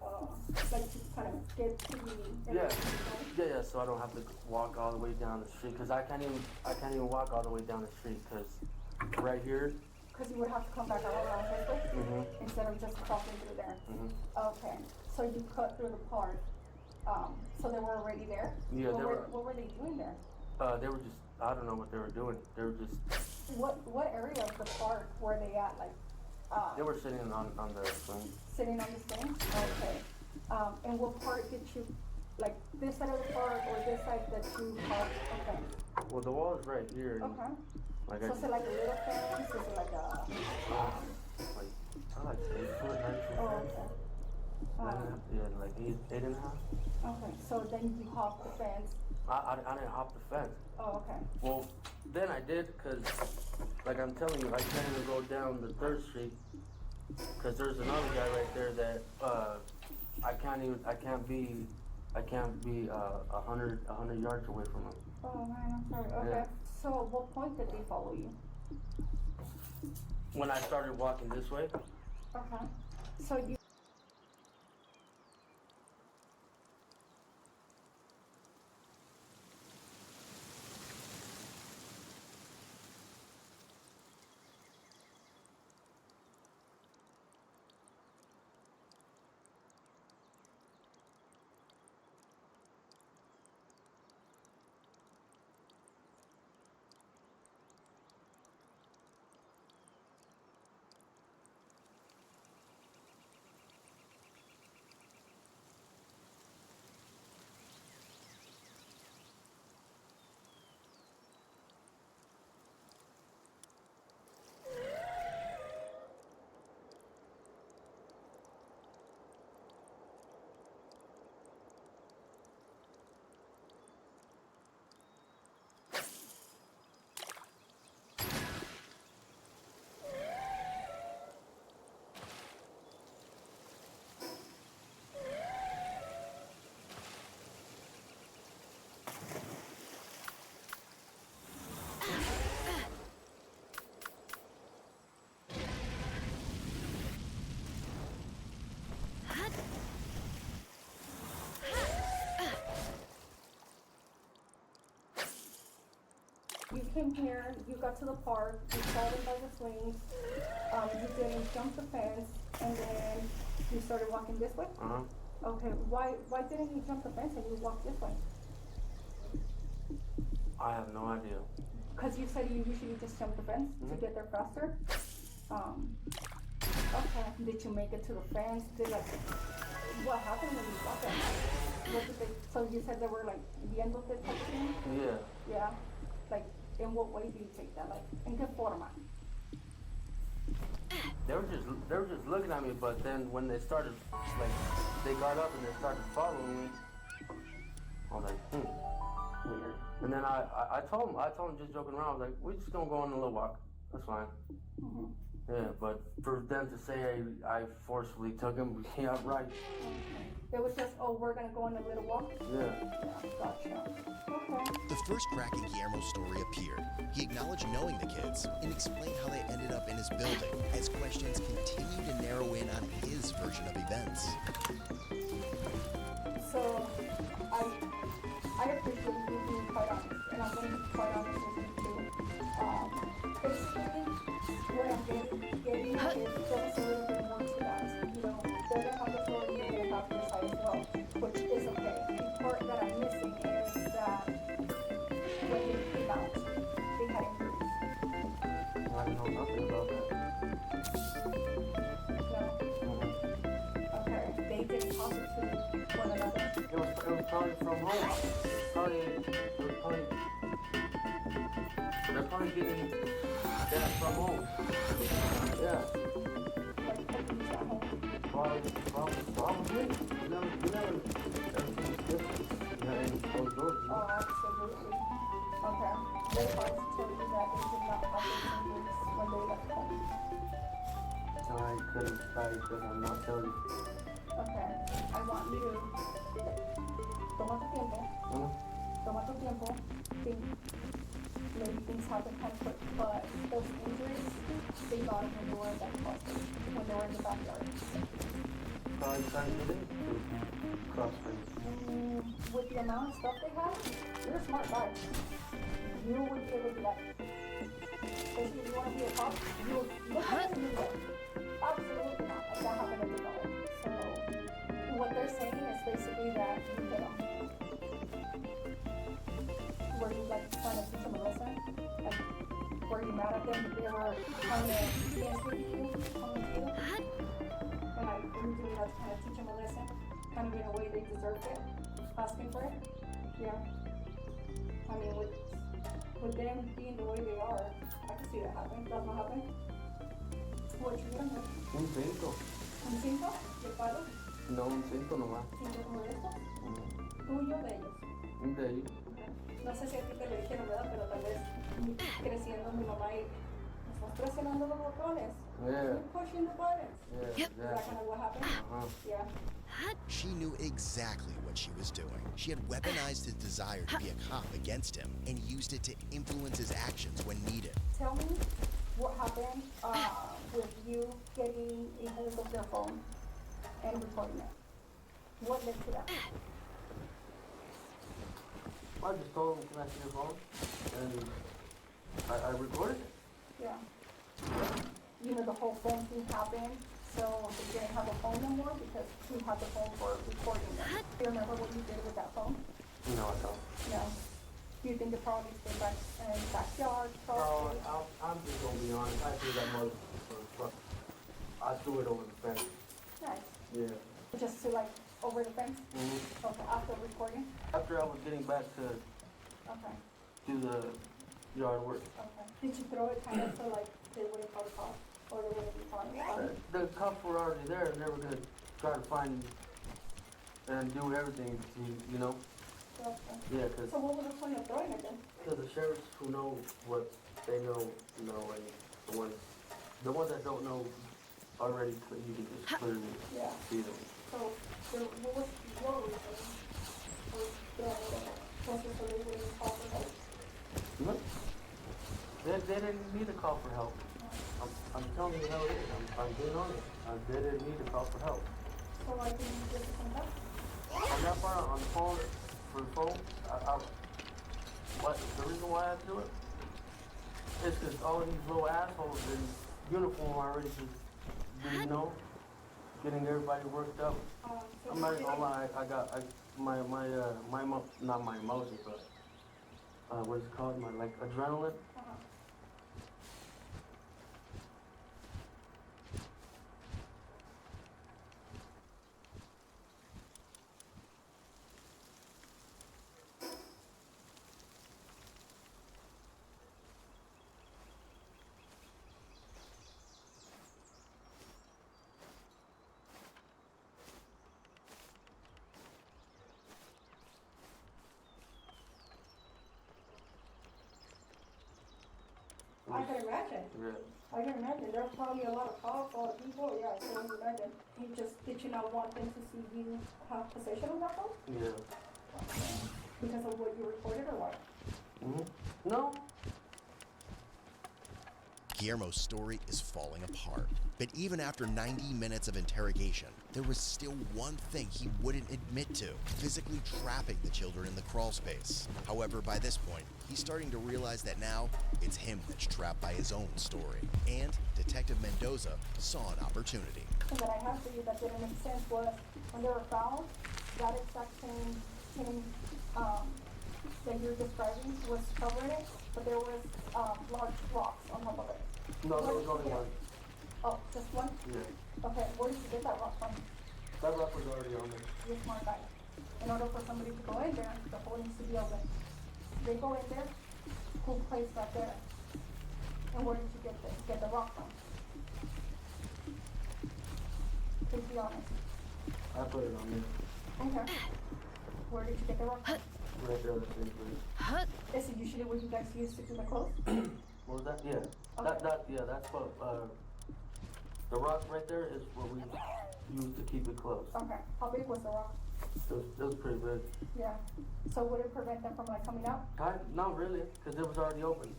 Like to kind of get to the. Yeah. So I don't have to walk all the way down the street because I can't even walk all the way down the street because right here. Because you would have to come back around this way instead of just crossing through there. Okay. So you cut through the park. So they were already there? Yeah, what were they doing there? They were just, I don't know what they were doing. They were just... What area of the park were they at? Like, they were sitting on the swing. Sitting on the swing? Okay. And what part did you, like this side of the park or this side that you parked? Okay. Well, the wall is right here. Okay. Like so is it like a little fence? Is it like a... I like 8 foot, 9 foot. Oh, okay. Yeah, like 8.5. Okay, so then you hop the fence. I didn't hop the fence. Oh, okay. Well, then I did because, like I'm telling you, I can't even go down the 3rd Street because there's another guy right there that I can't be 100 yards away from him. Oh man, I'm sorry. Okay. Yeah. So at what point did they follow you? When I started walking this way. Okay. So you. You came here, you got to the park, you saw them by the swings, you didn't jump the fence, and then you started walking this way? Okay, why didn't you jump the fence and you walked this way? I have no idea. Because you said you usually just jump the fence to get there faster? Okay, did you make it to the fence? What happened when you got there? So you said they were like viéndote type of thing? Yeah. Yeah? Like, in what way do you take that? Like, ¿en qué forma? They were just looking at me, but then when they started, like, they got up and they started following me, I was like, weird. And then I told them just joking around, I was like, we're just gonna go on a little walk. That's fine. Yeah, but for them to say I forcefully took him, yeah, right. It was just, oh, we're gonna go on a little walk? Yeah. Gotcha. Okay. The first crack in Guillermo's story appeared. He acknowledged knowing the kids and explained how they ended up in his building as questions continued to narrow in on his version of events. So, I appreciate you being quite honest, and I'm going to be quite honest with you too. Basically, what I'm getting at is just a little bit more to that. You know, they're going to have authority, they're going to have your side as well, which is okay. The part that I'm missing is that when they came out, they had injuries. I know nothing about that. No? Okay. They didn't talk to one another. It was probably from home. They're probably getting that from home. Yeah. Probably. You never, everything's different. You know, and closed doors. You know? Oh, absolutely. Okay. They tried to tell you that they did not have those injuries when they left home. I'm not telling you. Okay. I want you to toma tu tiempo. toma tu tiempo, think, maybe things happen kind of quick, but those injuries, they got when they were in that cross street, when they were in the backyard. Probably trying to get into cross street. With the amount of stuff they have, you're a smart guy. You would be able to do that. Especially if you want to be a cop, you would look at it and do that. Absolutely not. Like that happened at the bar. So what they're saying is basically that you hit them. Were you like trying to teach them a lesson? Like, were you mad at them that they were trying to dance with you, coming to you? And like, were you doing that to kind of teach them a lesson? Kind of in a way they deserved it? Asking for it? Yeah. I mean, with them being the way they are, I can see that happening. That's not happening. What you doing? Un cinco. ¿Un 5? ¿De palo? No, un cinco nomás. ¿5 como de estos? ¿Tuyo de ellos? Un de ellos. No sé si a ti te lo dijeron, ¿verdad? Pero tal vez creciendo mi mamá y estás presionando los botones. Yeah. You're pushing the buttons. Yeah, Is exactly. that kind of what happened? Yeah. She knew exactly what she was doing. She had weaponized his desire to be a cop against him and used it to influence his actions when needed. Tell me what happened with you getting a hold of their phone and recording it. What led to that? I just told him, can I see your phone? And I recorded it. Yeah. You know, the whole phone thing happened, so they didn't have a phone no more because he had the phone for recording them. Do you remember what you did with that phone? No, I don't. No. Do you think they probably stayed back in the backyard? No, I'm just gonna be honest. I threw that mother. I threw it over the fence. Nice. Yeah. Just to like over the fence? Mm-hmm. Okay, after recording? After I was getting back to Okay. do the yard work. Okay. Did you throw it kind of so like they wouldn't call the cops? Or they wouldn't be calling the cops? The cops were already there and they were gonna try to find and do everything, you know? Okay. Yeah, cause. So what was the point of throwing it then? Because the sheriffs who know what they know, and the ones that don't know already, you can just clearly see them. So what was your reason for throwing it? Was it so they wouldn't call for help? No. They didn't need to call for help. I'm telling you how it is. I'm being honest. They didn't need to call for help. So why didn't you give them help? On that part, on the phone, for the phone, the reason why I do it is because all these little assholes in uniform already just, you know, getting everybody worked up. I'm not even gonna lie, not my emotions, but what is it called? My like adrenaline. I can imagine. Yeah. I can imagine. There are probably a lot of calls, a lot of people. Yeah, I can imagine. Did you not want them to see you have possession of that phone? Yeah. Because of what you recorded or what? Mm-hmm. No. Guillermo's story is falling apart. But even after 90 minutes of interrogation, there was still one thing he wouldn't admit to: physically trapping the children in the crawl space. However, by this point, he's starting to realize that now it's him that's trapped by his own story. And Detective Mendoza saw an opportunity. And that I have for you that didn't make sense was when they were found, that exact same that you're describing was covering it, but there was large rocks on top of it. No, there was only one. Oh, just one? Yeah. Okay, where did you get that rock from? That rock was already on there. You're a smart guy. In order for somebody to go in there, the hole needs to be open. They go in there, who placed that there? And where did you get the rock from? Please be honest. I put it on there. Okay. Where did you get the rock from? Right there, the same place. Is it usually what you guys use to do the clothes? What was that? Yeah. Okay. That's what, the rock right there is what we use to keep it closed. Okay. How big was the rock? It was pretty big. Yeah. So would it prevent them from like coming out? Not really, because it was already open.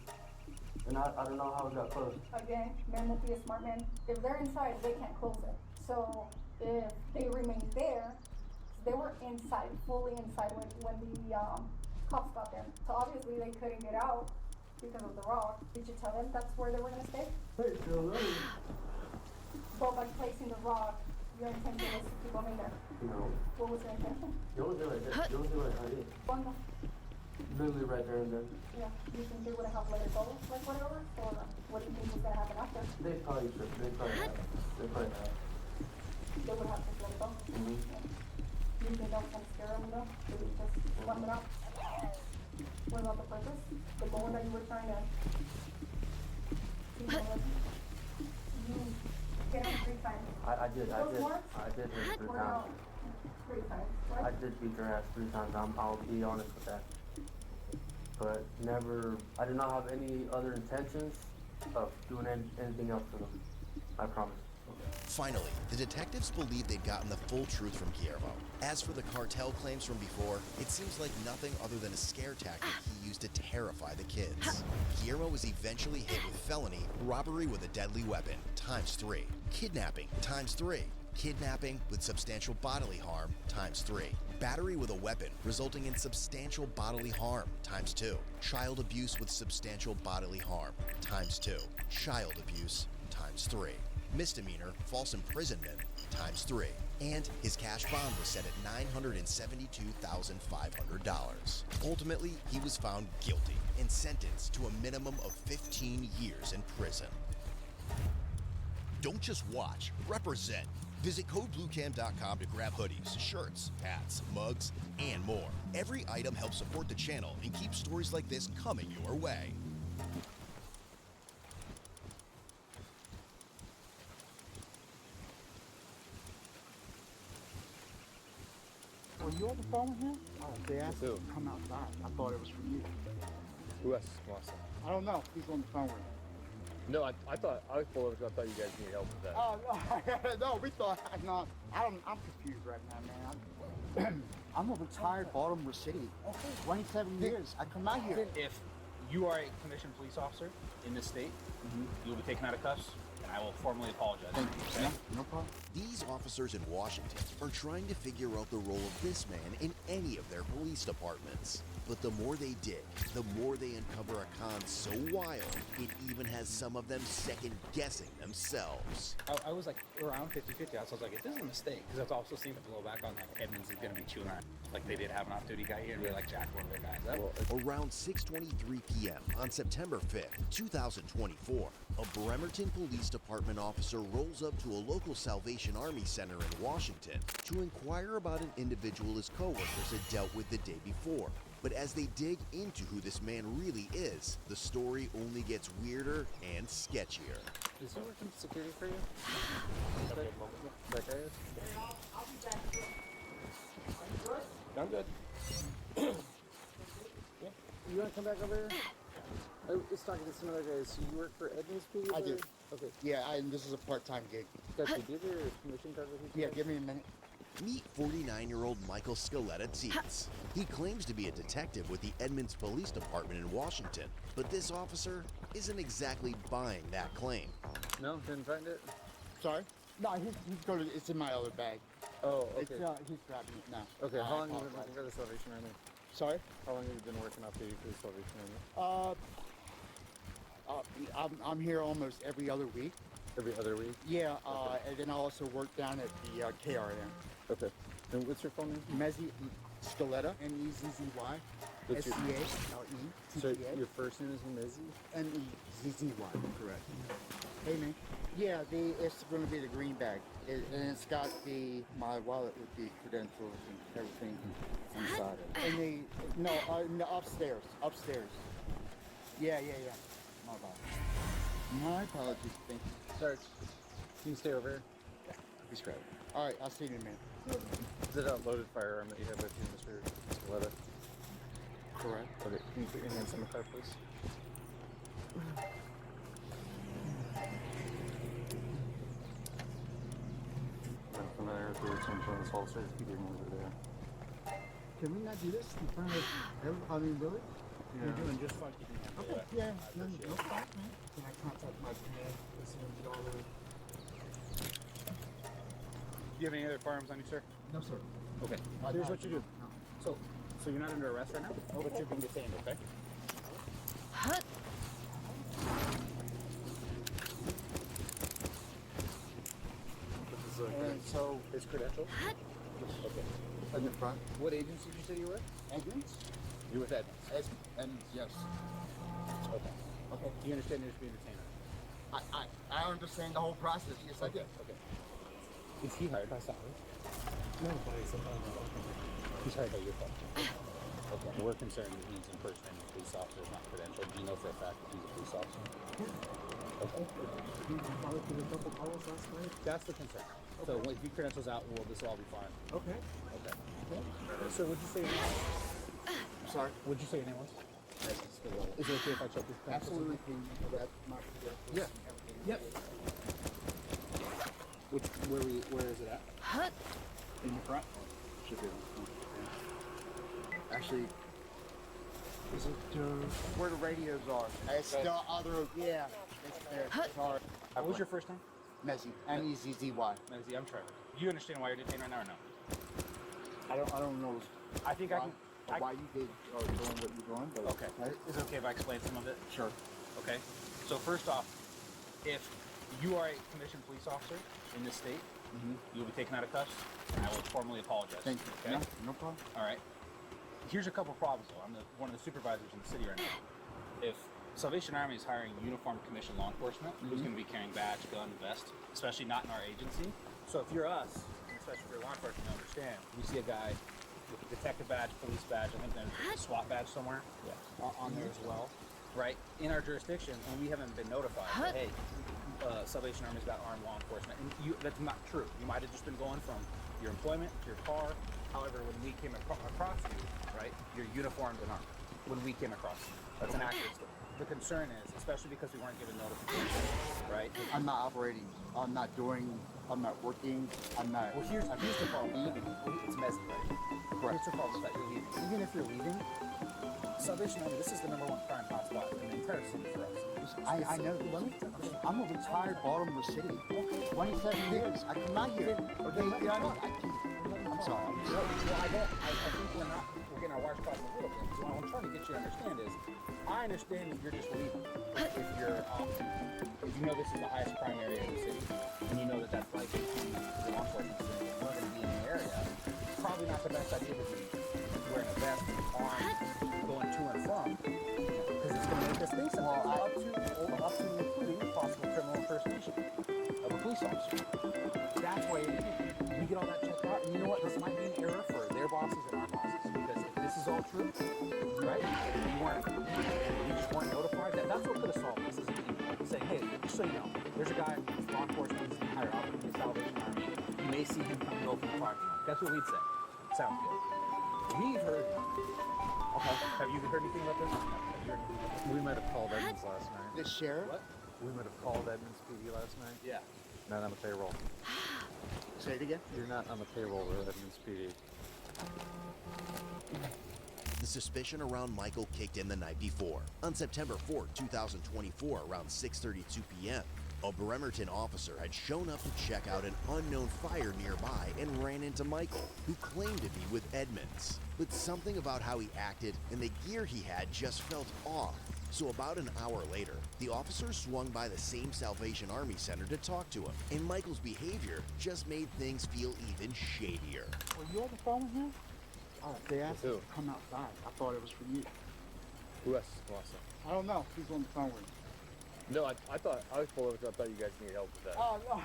And I don't know how it got closed. Again, men will be a smart man. If they're inside, they can't close it. So if they remain there, they were inside, fully inside when the cops got there. So obviously they couldn't get out because of the rock. Did you tell them that's where they were gonna stay? But by placing the rock, your intention was to keep them in there. No. What was your intention? It was right there. It was right here. Cuando? Literally right there and then. Yeah. You think they would have let it go, like whatever? Or what do you think was gonna happen after? They probably have. They probably have. They would have just let it go. Mm-hmm. You think that was gonna scare them enough? They would just let it out? What about the purpose? The goal that you were trying to keep them with? You get them 3 times. I did hit Those marks? I did hit 3 Were times. out 3 times, right? I did beat their ass 3 times. I'll be honest with that. But never, I did not have any other intentions of doing anything else to them. I promise. Finally, the detectives believed they'd gotten the full truth from Guillermo. As for the cartel claims from before, it seems like nothing other than a scare tactic he used to terrify the kids. Guillermo was eventually hit with felony, robbery with a deadly weapon, ×3, kidnapping, ×3, kidnapping with substantial bodily harm, ×3, battery with a weapon resulting in substantial bodily harm, ×2, child abuse with substantial bodily harm, ×2, child abuse, ×3. Misdemeanor, false imprisonment, ×3. And his cash bond was set at $972,500. Ultimately, he was found guilty and sentenced to a minimum of 15 years in prison. Don't just watch, represent. Visit codebluecam.com to grab hoodies, shirts, hats, mugs, and more. Every item helps support the channel and keep stories like this coming your way. Were you on the phone with him? Oh, they asked him to come outside. I thought it was from you. Who else wants that? I don't know. He's on the phone with him. No, I thought you guys needed help with that. Oh, no, no, we thought, no, I'm confused right now, man. I'm a retired Baltimore City. 27 years. I come out here. If you are a commissioned police officer in this state, you will be taken out of cuffs, and I will formally apologize. Thank you. Yeah, no problem. These officers in Washington are trying to figure out the role of this man in any of their police departments. But the more they dig, the more they uncover a con so wild, it even has some of them second-guessing themselves. I was like around 50-50. I was like, if this is a mistake, because I've also seen the blowback on that Edmonds is going to be chewing on. Like they did have an off-duty guy here and they like jacked one of their guys up. Around 6:23 p.m. on September 5th, 2024, a Bremerton Police Department officer rolls up to a local Salvation Army center in Washington to inquire about an individual his coworkers had dealt with the day before. But as they dig into who this man really is, the story only gets weirder and sketchier. Is he working security for you? That guy is? I'll be back. I'm good. Yeah. You want to come back over here? I was talking to some other guys. So you work for Edmonds PD? I do. Okay. Yeah, and this is a part-time gig. Gotcha. Do you have your commission card with you? Yeah, give me a minute. Meet 49-year-old Michael Scaletta-Tietz. He claims to be a detective with the Edmonds Police Department in Washington, but this officer isn't exactly buying that claim. No, didn't find it? Sorry? No, it's in my other bag. Oh, okay. He's grabbing it now. Okay, how long have you been working for the Salvation Army? Sorry? How long have you been working off duty for the Salvation Army? I'm here almost every other week. Every other week? Yeah, and then I also work down at the KRM. Okay. And what's your phone name? Mezzi Scaletta, M-E-Z-Z-Y, S-C-A-L-E-T-T-A. So your first name is Mezzi? M-E-Z-Z-Y, correct. Hey, man. Yeah, it's going to be the green bag. And it's got my wallet with the credentials and everything inside it. And no, upstairs. Yeah. My bad. My apologies. Thank you. Sarge, you can stay over here. Yeah, he's great. All right, I'll see you in a minute. Is it a loaded firearm that you have with you, Mr. Scaletta? Correct. Okay, can you put your hands on the car, please? I'm familiar with the return from this holster. Keep your hands over there. can we not do this in front of I mean, really? You're doing just fine keeping your hand. Okay, yeah, no problem, man. Can I contact my parent? Listen to all the... Do you have any other firearms on you, sir? No, sir. Okay. Here's what you do. So you're not under arrest right now, but you're being detained, okay? And so, his credentials? Okay. In the front. What agency did you say you were? Edmonds? You're with Edmonds. Edmonds, yes. Okay. Okay. You understand you're just being detained? I understand the whole process. Yes, I do. Okay. Is he hired by Salary? No, but it's He's hired by your company. Okay. We're concerned that he's impersonating a police officer, not credentialed. Do you know for a fact that he's a police officer? Okay. That's the concern. Okay. So if he credentials out, this will all be fine. Okay. Okay. Sir, would you say your name was? I'm sorry? Would you say your name was? Is it okay if I check your credentials? Absolutely. Yeah. Yep. Where is it at? In the front? Should be. Actually, is it where the radios are? It's the other, yeah. It's there. Sorry. What was your first name? Mezzy. M-E-Z-Z-Y. Mezzy, I'm Trevor. Do you understand why you're detained right now or no? I don't know. I think why, why you did doing what you're doing, but okay. Is it okay if I explain some of it? Sure. Okay. So first off, if you are a commissioned police officer in this state, you'll be taken out of cuffs, and I will formally apologize. Thank you. Okay? No problem. All right. Here's a couple problems, though. I'm one of the supervisors in the city right now. If Salvation Army is hiring uniformed commissioned law enforcement, who's going to be carrying badge, gun, vest, especially not in our agency. So if you're us, and especially if you're law enforcement, you understand, we see a guy with a detective badge, police badge, I think there's a SWAT badge somewhere on there as well, right? In our jurisdiction, and we haven't been notified that, hey, Salvation Army's got armed law enforcement. And that's not true. You might have just been going from your employment to your car. However, when we came across you, right, you're uniformed and armed. When we came across you. That's an accurate statement. The concern is, especially because we weren't given notification, right? I'm not operating. I'm not working. I'm not. Well, here's the problem. It's messy, right? Correct. Here's the problem that you're leaving. Even if you're leaving, Salvation Army, this is the #1 crime hotspot in the entire city for us. I know. I'm a retired Baltimore City. 27 years. I come out here. Okay, I'm sorry. Well, I think we're getting our wires crossed a little bit. So what I'm trying to get you to understand is, I understand that you're just leaving. If you know this is the highest crime area in the city, and you know that that's likely to the law enforcement system, we're going to be in the area, it's probably not the best idea to be wearing a vest, armed, going to and from, because it's going to make us think something up to and including possible criminal impersonation of a police officer. That's why we get all that checked out. And you know what? This might be an error for their bosses and our bosses, because if this is all true, right? And we just weren't notified. That's what could have solved this. Is saying, hey, just so you know, there's a guy in law enforcement who's higher up in the Salvation Army. You may see him come go from the parking lot. That's what we'd say. Sounds good. We've heard. Okay. Have you heard anything about this? We might have called Edmonds last night. The sheriff? What? We might have called Edmonds PD last night. Yeah. Not on the payroll. Say it again? You're not on the payroll with Edmonds PD. The suspicion around Michael kicked in the night before. On September 4, 2024, around 6:32 p.m., a Bremerton officer had shown up to check out an unknown fire nearby and ran into Michael, who claimed to be with Edmonds. But something about how he acted and the gear he had just felt off. So about an hour later, the officer swung by the same Salvation Army Center to talk to him, and Michael's behavior just made things feel even shadier. Were you on the phone with him? They asked us to come outside. I thought it was for you. Who else is awesome? I don't know. He's on the phone with me. No, I thought I was pulled over because I thought you guys needed help with that. Oh no,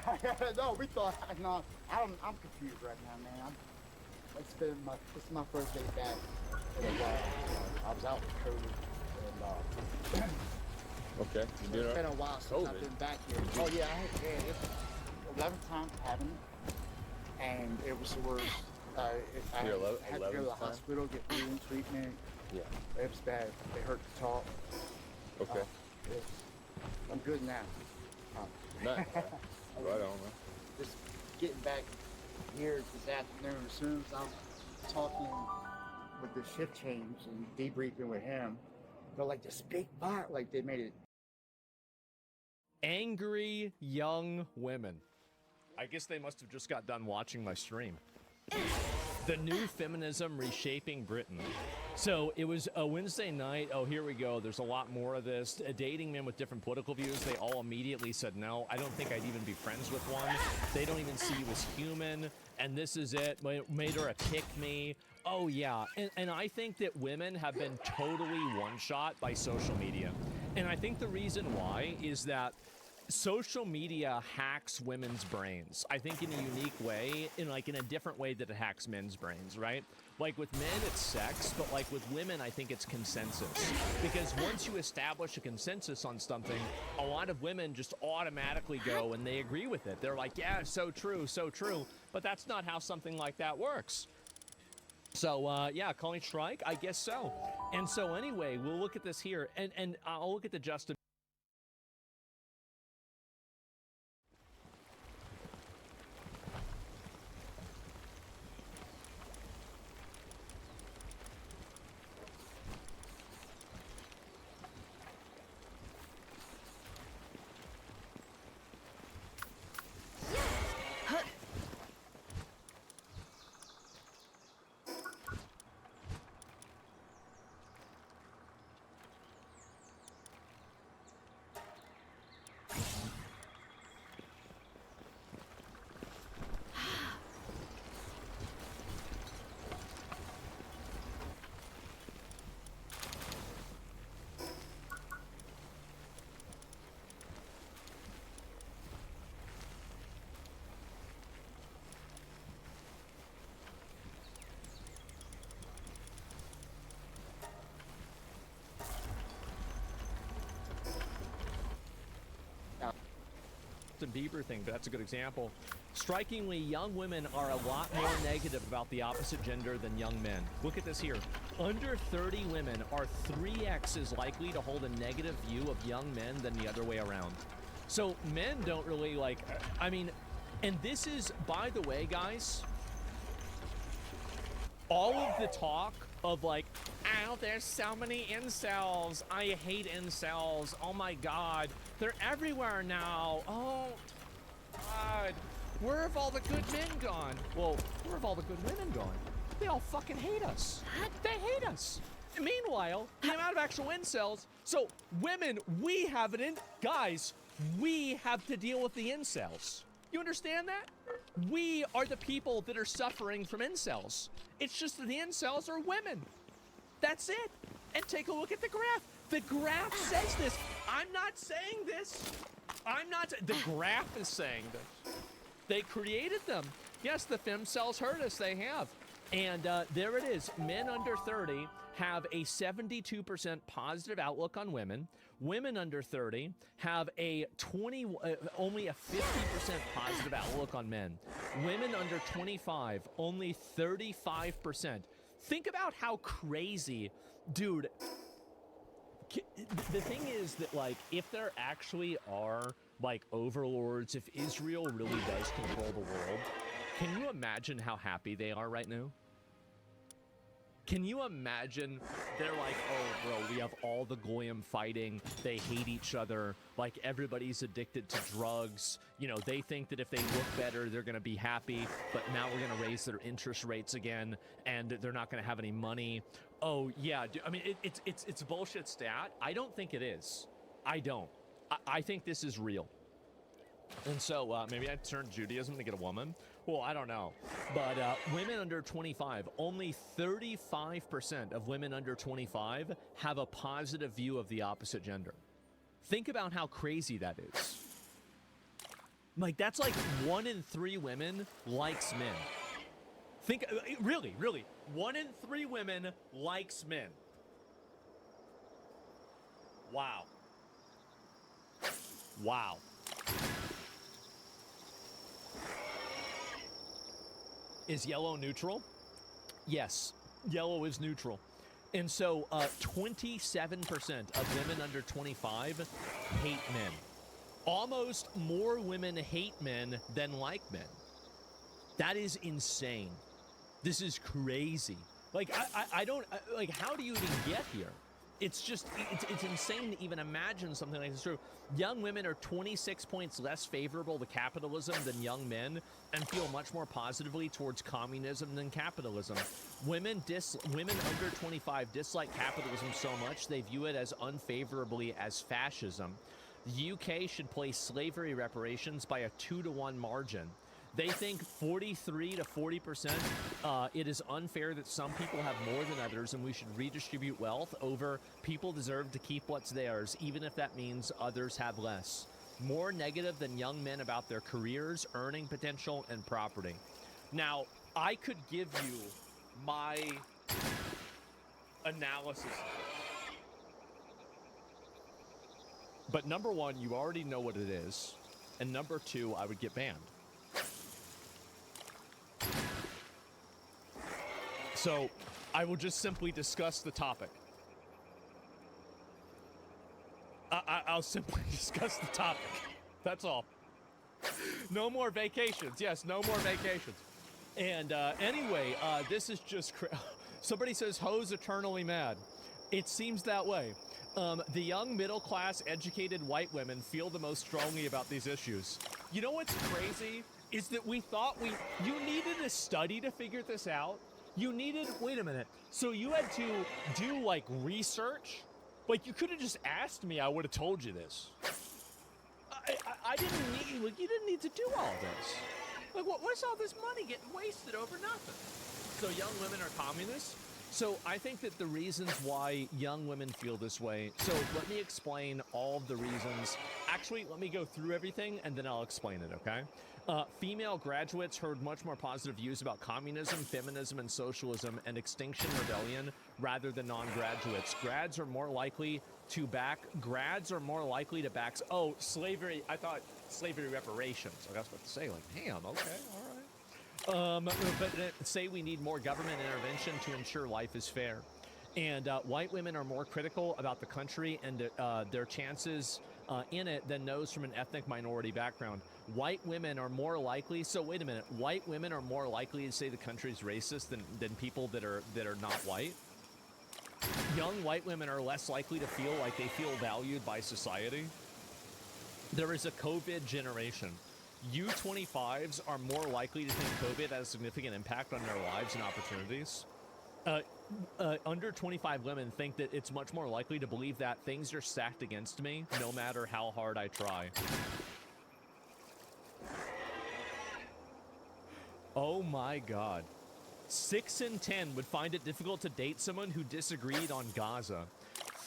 no, we thought no. I'm confused right now, man. This is my first day back. And, I was out with COVID, and Okay, you doing it's all been a right? while since I've been back here. Oh yeah, it's 11th time having it, and it was the worst. I had to go to the hospital, get healing treatment. Yeah. It was bad. It hurt to talk. Okay. I'm good now. Nice. Right on, man. Just getting back here this afternoon, as soon as I was talking with the shift change and debriefing with him, they're like, this big bot, like they made it. Angry young women. I guess they must have just got done watching my stream. The new feminism reshaping Britain. So it was a Wednesday night. Oh, here we go. There's a lot more of this. Dating men with different political views. They all immediately said, no, I don't think I'd even be friends with one. They don't even see you as human. And this is it. Made her a pick-me. Oh, yeah. And I think that women have been totally one-shot by social media. And I think the reason why is that social media hacks women's brains. I think in a unique way, in a different way that it hacks men's brains, right? Like with men, it's sex, but like with women, I think it's consensus. Because once you establish a consensus on something, a lot of women just automatically go and they agree with it. They're like, yeah, so true, so true. But that's not how something like that works. So, yeah, calling strike? I guess so. And so anyway, we'll look at this here, and I'll look at the Justin. Bieber thing, but that's a good example. Strikingly, young women are a lot more negative about the opposite gender than young men. Look at this here. Under 30 women are 3x as likely to hold a negative view of young men than the other way around. So men don't really like, I mean, and this is, by the way, guys, all of the talk of like, ow, there's so many incels. I hate incels. Oh my God. They're everywhere now. Oh, God. Where have all the good men gone? Well, where have all the good women gone? They all fucking hate us. They hate us. Meanwhile, the amount of actual incels. So, women, we have it in. Guys, we have to deal with the incels. You understand that? We are the people that are suffering from incels. It's just that the incels are women. That's it. And take a look at the graph. The graph says this. I'm not saying this. The graph is saying this. They created them. Yes, the femcells hurt us. They have. And there it is. Men under 30 have a 72% positive outlook on women. Women under 30 have a only a 50% positive outlook on men. Women under 25, only 35%. Think about how crazy, dude. The thing is that, like, if there actually are, like, overlords, if Israel really does control the world, can you imagine how happy they are right now? Can you imagine they're like, oh, bro, we have all the goyim fighting. They hate each other. Like, everybody's addicted to drugs. You know, they think that if they look better, they're going to be happy. But now we're going to raise their interest rates again, and they're not going to have any money. Oh, yeah. I mean, it's a bullshit stat. I don't think it is. I don't. I think this is real. And so maybe I'd turn Judaism to get a woman. Well, I don't know. But women under 25, only 35% of women under 25 have a positive view of the opposite gender. Think about how crazy that is. Like, that's like 1 in 3 women likes men. Think, really, 1 in 3 women likes men. Wow. Wow. Is yellow neutral? Yes, yellow is neutral. And so 27% of women under 25 hate men. Almost more women hate men than like men. That is insane. This is crazy. Like, I don't, like, how do you even get here? It's just, it's insane to even imagine something like this true. Young women are 26 points less favorable to capitalism than young men and feel much more positively towards communism than capitalism. Women under 25 dislike capitalism so much they view it as unfavorably as fascism. The UK should place slavery reparations by a 2-to-1 margin. They think 43 to 40%, it is unfair that some people have more than others and we should redistribute wealth over people deserve to keep what's theirs, even if that means others have less. More negative than young men about their careers, earning potential, and property. Now, I could give you my analysis of this. But number one, you already know what it is. And number two, I would get banned. So, I will just simply discuss the topic. I'll simply discuss the topic. That's all. No more vacations. Yes, no more vacations. And anyway, this is just... Somebody says, hoes eternally mad. It seems that way. The young, middle-class, educated white women feel the most strongly about these issues. You know what's crazy? Is that we thought you needed a study to figure this out. You needed, wait a minute, so you had to do, like, research? Like, you could have just asked me, I would have told you this. I didn't need, like, you didn't need to do all this. Like, what's all this money getting wasted over nothing? So young women are communists? So I think that the reasons why young women feel this way, so let me explain all of the reasons. Actually, let me go through everything and then I'll explain it, okay? Female graduates heard much more positive views about communism, feminism, and socialism and Extinction Rebellion rather than non-graduates. Grads are more likely to back, oh, slavery, I thought slavery reparations. I was about to say, like, damn, okay, all right. But say we need more government intervention to ensure life is fair. And white women are more critical about the country and their chances in it than those from an ethnic minority background. White women are more likely, so wait a minute, white women are more likely to say the country's racist than people that are not white. Young white women are less likely to feel like they feel valued by society. There is a COVID generation. U-25s are more likely to think COVID has a significant impact on their lives and opportunities. Under 25 women think that it's much more likely to believe that things are stacked against me no matter how hard I try. Oh my God. 6 in 10 would find it difficult to date someone who disagreed on Gaza.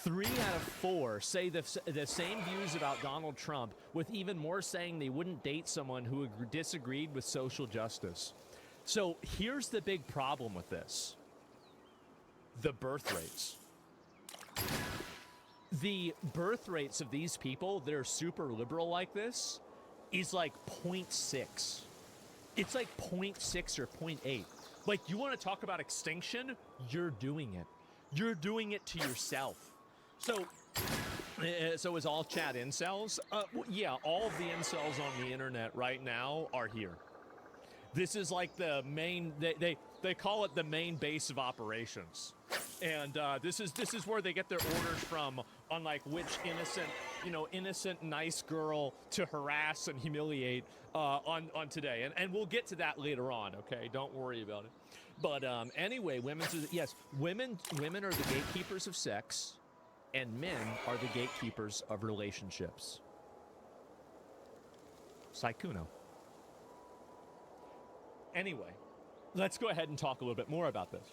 3 out of 4 say the same views about Donald Trump, with even more saying they wouldn't date someone who disagreed with social justice. So here's the big problem with this. The birth rates. The birth rates of these people that are super liberal like this is like 0.6. It's like 0.6 or 0.8. Like, you want to talk about extinction? You're doing it. You're doing it to yourself. So is all chat incels? Yeah, all of the incels on the internet right now are here. This is like the main, they call it the main base of operations. And this is where they get their orders from on like which innocent nice girl to harass and humiliate on today. And we'll get to that later on, okay? Don't worry about it. But anyway, women are the gatekeepers of sex, and men are the gatekeepers of relationships. Saikuno. Anyway, let's go ahead and talk a little bit more about this.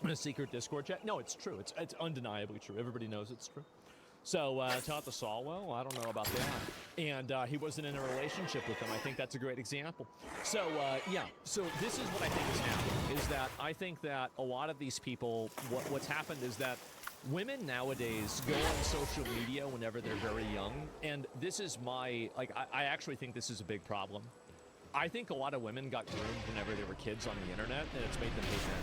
In a secret Discord chat? No, it's true. It's undeniably true. Everybody knows it's true. So, tell it to Solwell. I don't know about that. And he wasn't in a relationship with them. I think that's a great example. So, yeah. So this is what I think is happening, is that I think that a lot of these people, what's happened is that women nowadays go on social media whenever they're very young. And this is I actually think this is a big problem. I think a lot of women got groomed whenever they were kids on the internet, and it's made them hate men.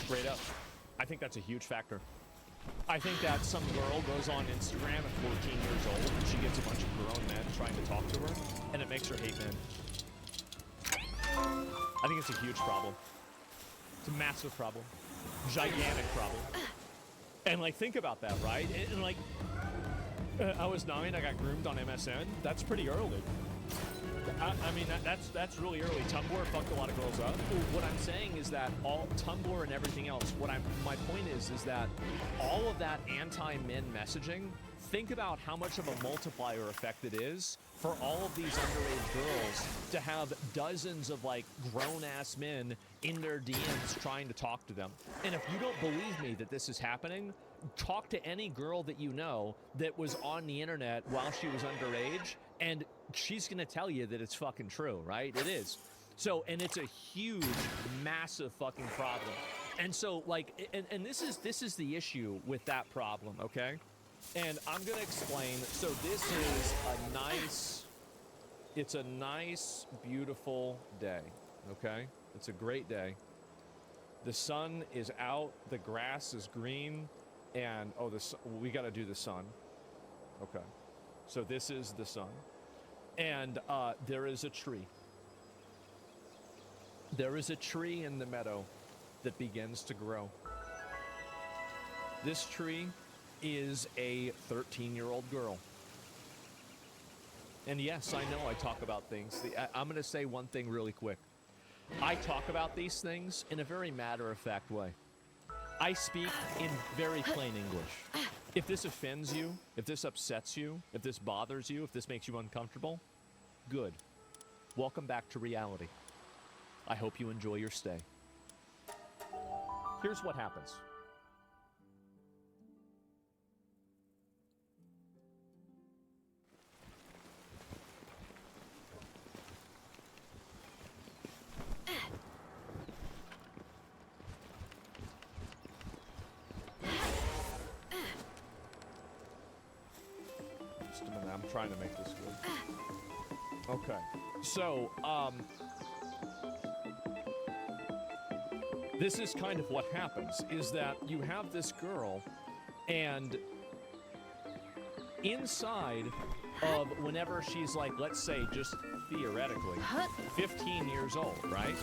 Straight up. I think that's a huge factor. I think that some girl goes on Instagram at 14 years old and she gets a bunch of grown men trying to talk to her, and it makes her hate men. I think it's a huge problem. It's a massive problem. Gigantic problem. And, like, think about that, right? And like, I was 9, I got groomed on MSN. That's pretty early. I mean, that's really early. Tumblr fucked a lot of girls up. What I'm saying is that all Tumblr and everything else, my point is that all of that anti-men messaging, think about how much of a multiplier effect it is for all of these underage girls to have dozens of, like, grown-ass men in their DMs trying to talk to them. And if you don't believe me that this is happening, talk to any girl that you know that was on the internet while she was underage, and she's gonna tell you that it's fucking true, right? It is. So, and it's a huge, massive fucking problem. And so, like, and this is the issue with that problem, okay? And I'm gonna explain. So this is it's a nice, beautiful day, okay? It's a great day. The sun is out, the grass is green, and, oh, we gotta do the sun. Okay. So this is the sun. And there is a tree. There is a tree in the meadow that begins to grow. This tree is a 13-year-old girl. And yes, I know I talk about things. I'm going to say one thing really quick. I talk about these things in a very matter-of-fact way. I speak in very plain English. If this offends you, if this upsets you, if this bothers you, if this makes you uncomfortable, good. Welcome back to reality. I hope you enjoy your stay. Here's what happens. Just a minute, I'm trying to make this good. Okay, so, this is kind of what happens, is that you have this girl, and inside of whenever she's like, let's say, just theoretically, 15 years old, right?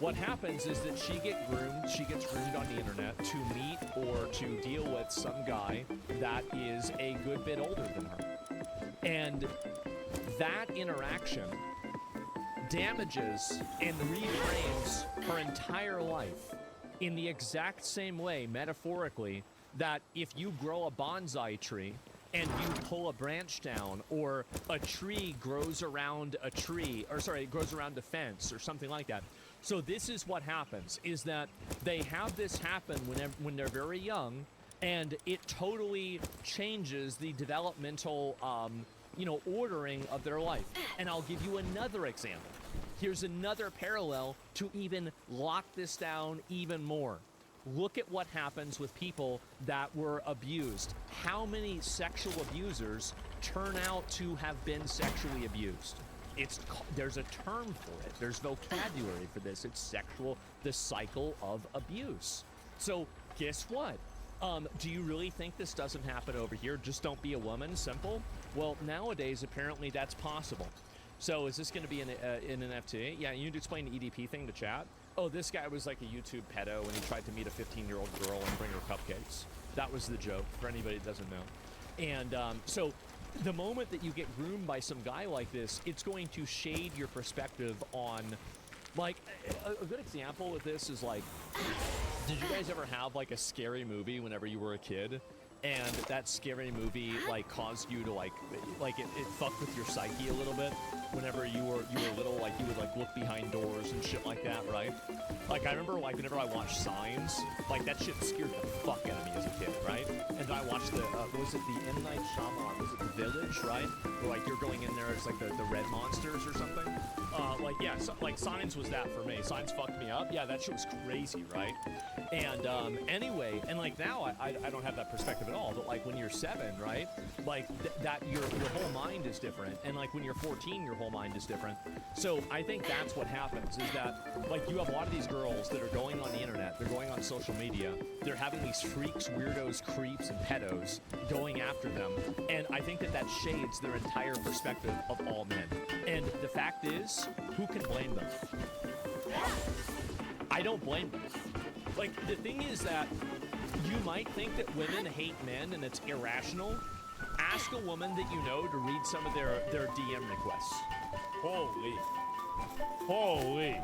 What happens is that she gets groomed on the internet to meet or to deal with some guy that is a good bit older than her. And that interaction damages and reframes her entire life in the exact same way, metaphorically, that if you grow a bonsai tree and you pull a branch down, or a tree grows around a tree, or sorry, it grows around a fence or something like that. So this is what happens, is that they have this happen when they're very young, and it totally changes the developmental, ordering of their life. And I'll give you another example. Here's another parallel to even lock this down even more. Look at what happens with people that were abused. How many sexual abusers turn out to have been sexually abused? There's a term for it. There's vocabulary for this. It's the cycle of abuse. So guess what? Do you really think this doesn't happen over here? Just don't be a woman, simple? Well, nowadays, apparently that's possible. So is this going to be an NFT? Yeah, you need to explain the EDP thing to chat. Oh, this guy was like a YouTube pedo and he tried to meet a 15-year-old girl and bring her cupcakes. That was the joke, for anybody that doesn't know. And so the moment that you get groomed by some guy like this, it's going to shade your perspective on, like, a good example of this is like, did you guys ever have like a scary movie whenever you were a kid? And that scary movie like caused you to like it fucked with your psyche a little bit whenever you were little, like you would like look behind doors and shit like that, right? Like I remember like whenever I watched Signs, like that shit scared the fuck out of me as a kid, right? And I watched was it the M. Night Shyamalan, was it The Village, right? Where like you're going in there, it's like the red monsters or something. Like yeah, so, like Signs was that for me. Signs fucked me up. Yeah, that shit was crazy, right? And anyway, and like now I don't have that perspective at all, but like when you're 7, right? Like that your whole mind is different, and like when you're 14, your whole mind is different. So I think that's what happens, is that like you have a lot of these girls that are going on the internet, they're going on social media, they're having these freaks, weirdos, creeps, and pedos going after them, and I think that shades their entire perspective of all men. And the fact is, who can blame them? I don't blame them. Like, the thing is that you might think that women hate men and it's irrational. Ask a woman that you know to read some of their DM requests. Holy. Holy.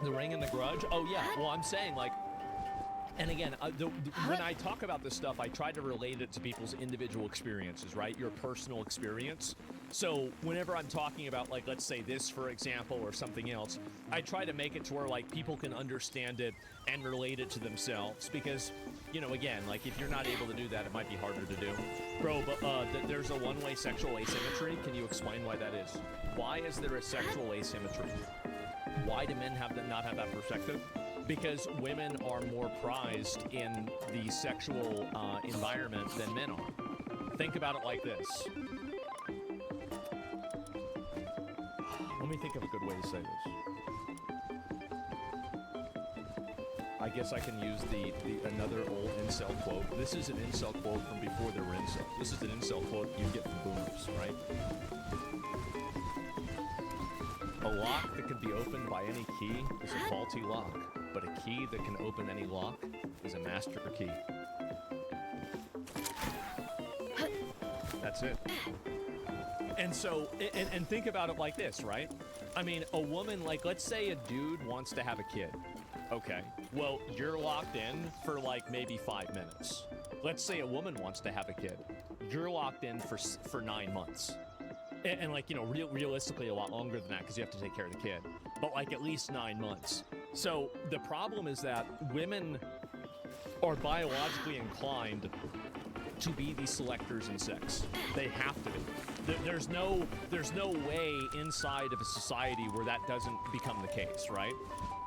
The Ring and the Grudge? Oh, yeah. Well, I'm saying, like, and again, when I talk about this stuff, I try to relate it to people's individual experiences, right? Your personal experience. So whenever I'm talking about, like, let's say this, for example, or something else, I try to make it to where, like, people can understand it and relate it to themselves. Because, you know, again, like, if you're not able to do that, it might be harder to do. Bro, but there's a one-way sexual asymmetry. Can you explain why that is? Why is there a sexual asymmetry? Why do men not have that perspective? Because women are more prized in the sexual environment than men are. Think about it like this. Let me think of a good way to say this. I guess I can use another old incel quote. This is an incel quote from before there were incels. This is an incel quote you get from boomers, right? A lock that can be opened by any key is a faulty lock, but a key that can open any lock is a master key. That's it. And so, and think about it like this, right? I mean, a woman, like, let's say a dude wants to have a kid. Okay, well, you're locked in for, like, maybe 5 minutes. Let's say a woman wants to have a kid. You're locked in for 9 months. And like, you know, realistically a lot longer than that because you have to take care of the kid. But like at least 9 months. So the problem is that women are biologically inclined to be the selectors in sex. They have to be. There's no way inside of a society where that doesn't become the case, right?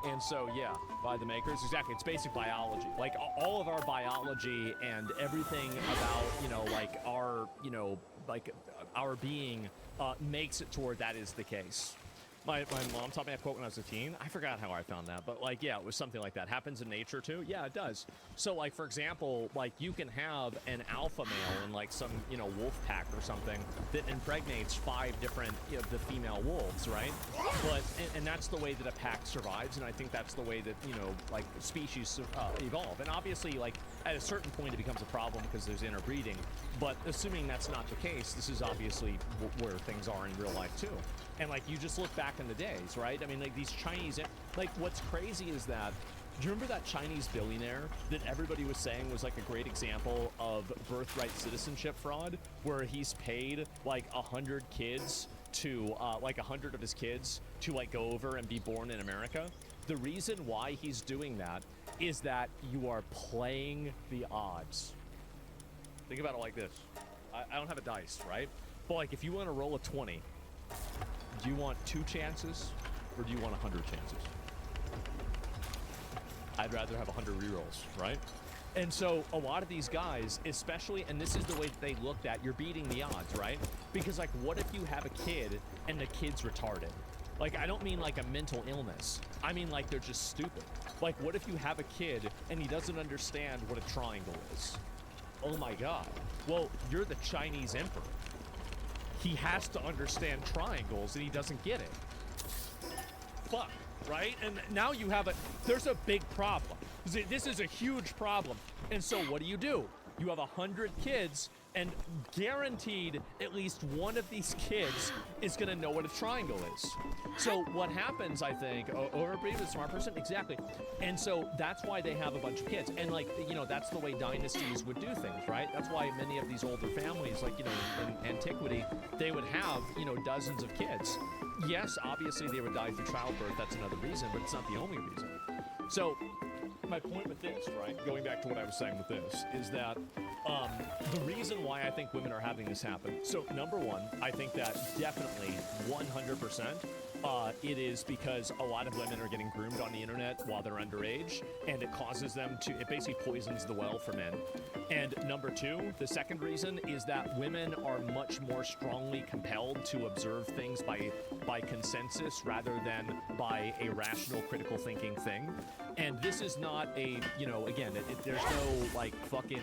And so, yeah, by the makers, exactly. It's basic biology. Like all of our biology and everything about, you know, like our, you know, like our being makes it toward that is the case. My mom taught me that quote when I was a teen. I forgot how I found that, but like, yeah, it was something like that. Happens in nature too? Yeah, it does. So like, for example, like you can have an alpha male in like some, you know, wolf pack or something that impregnates 5 different of the female wolves, right? But, and that's the way that a pack survives. And I think that's the way that, you know, like species evolve. And obviously like at a certain point it becomes a problem because there's interbreeding. But assuming that's not the case, this is obviously where things are in real life too. And like you just look back in the days, right? I mean, like these Chinese, like what's crazy is that, do you remember that Chinese billionaire that everybody was saying was like a great example of birthright citizenship fraud, where he's paid like 100 kids to, like 100 of his kids to like go over and be born in America? The reason why he's doing that is that you are playing the odds. Think about it like this. I don't have a dice, right? But like if you want to roll a 20, do you want 2 chances or do you want 100 chances? I'd rather have 100 rerolls, right? And so a lot of these guys, especially, and this is the way that they looked at, you're beating the odds, right? Because like, what if you have a kid and the kid's retarded? Like, I don't mean like a mental illness. I mean like they're just stupid. Like, what if you have a kid and he doesn't understand what a triangle is? Oh my God. Well, you're the Chinese emperor. He has to understand triangles and he doesn't get it. Fuck, right? And now you have there's a big problem. This is a huge problem. And so what do? You have 100 kids and guaranteed at least one of these kids is gonna know what a triangle is. So what happens, I think, overbreed with a smart person, exactly. And so that's why they have a bunch of kids. And like, you know, that's the way dynasties would do things, right? That's why many of these older families, like, you know, in antiquity, they would have, you know, dozens of kids. Yes, obviously they would die through childbirth, that's another reason, but it's not the only reason. So my point with this, right, going back to what I was saying with this, is that the reason why I think women are having this happen. So number one, I think that definitely 100%, it is because a lot of women are getting groomed on the internet while they're underage, and it causes them to, it basically poisons the well for men. And number two, the second reason is that women are much more strongly compelled to observe things by consensus rather than by a rational critical thinking thing. And this is not a, you know, again, there's no like fucking,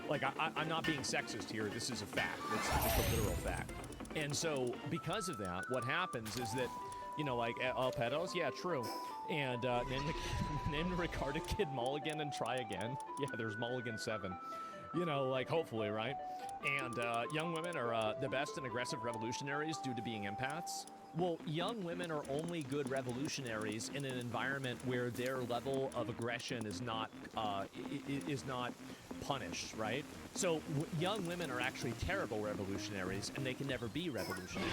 like I'm not being sexist here. This is a fact. It's just a literal fact. And so because of that, what happens is that, you know, like, all pedos? Yeah, true. And name the retarded kid Mulligan and try again. Yeah, there's Mulligan 7. You know, like, hopefully, right? And young women are the best and aggressive revolutionaries due to being empaths. Well, young women are only good revolutionaries in an environment where their level of aggression is not punished, right? So young women are actually terrible revolutionaries, and they can never be revolutionaries.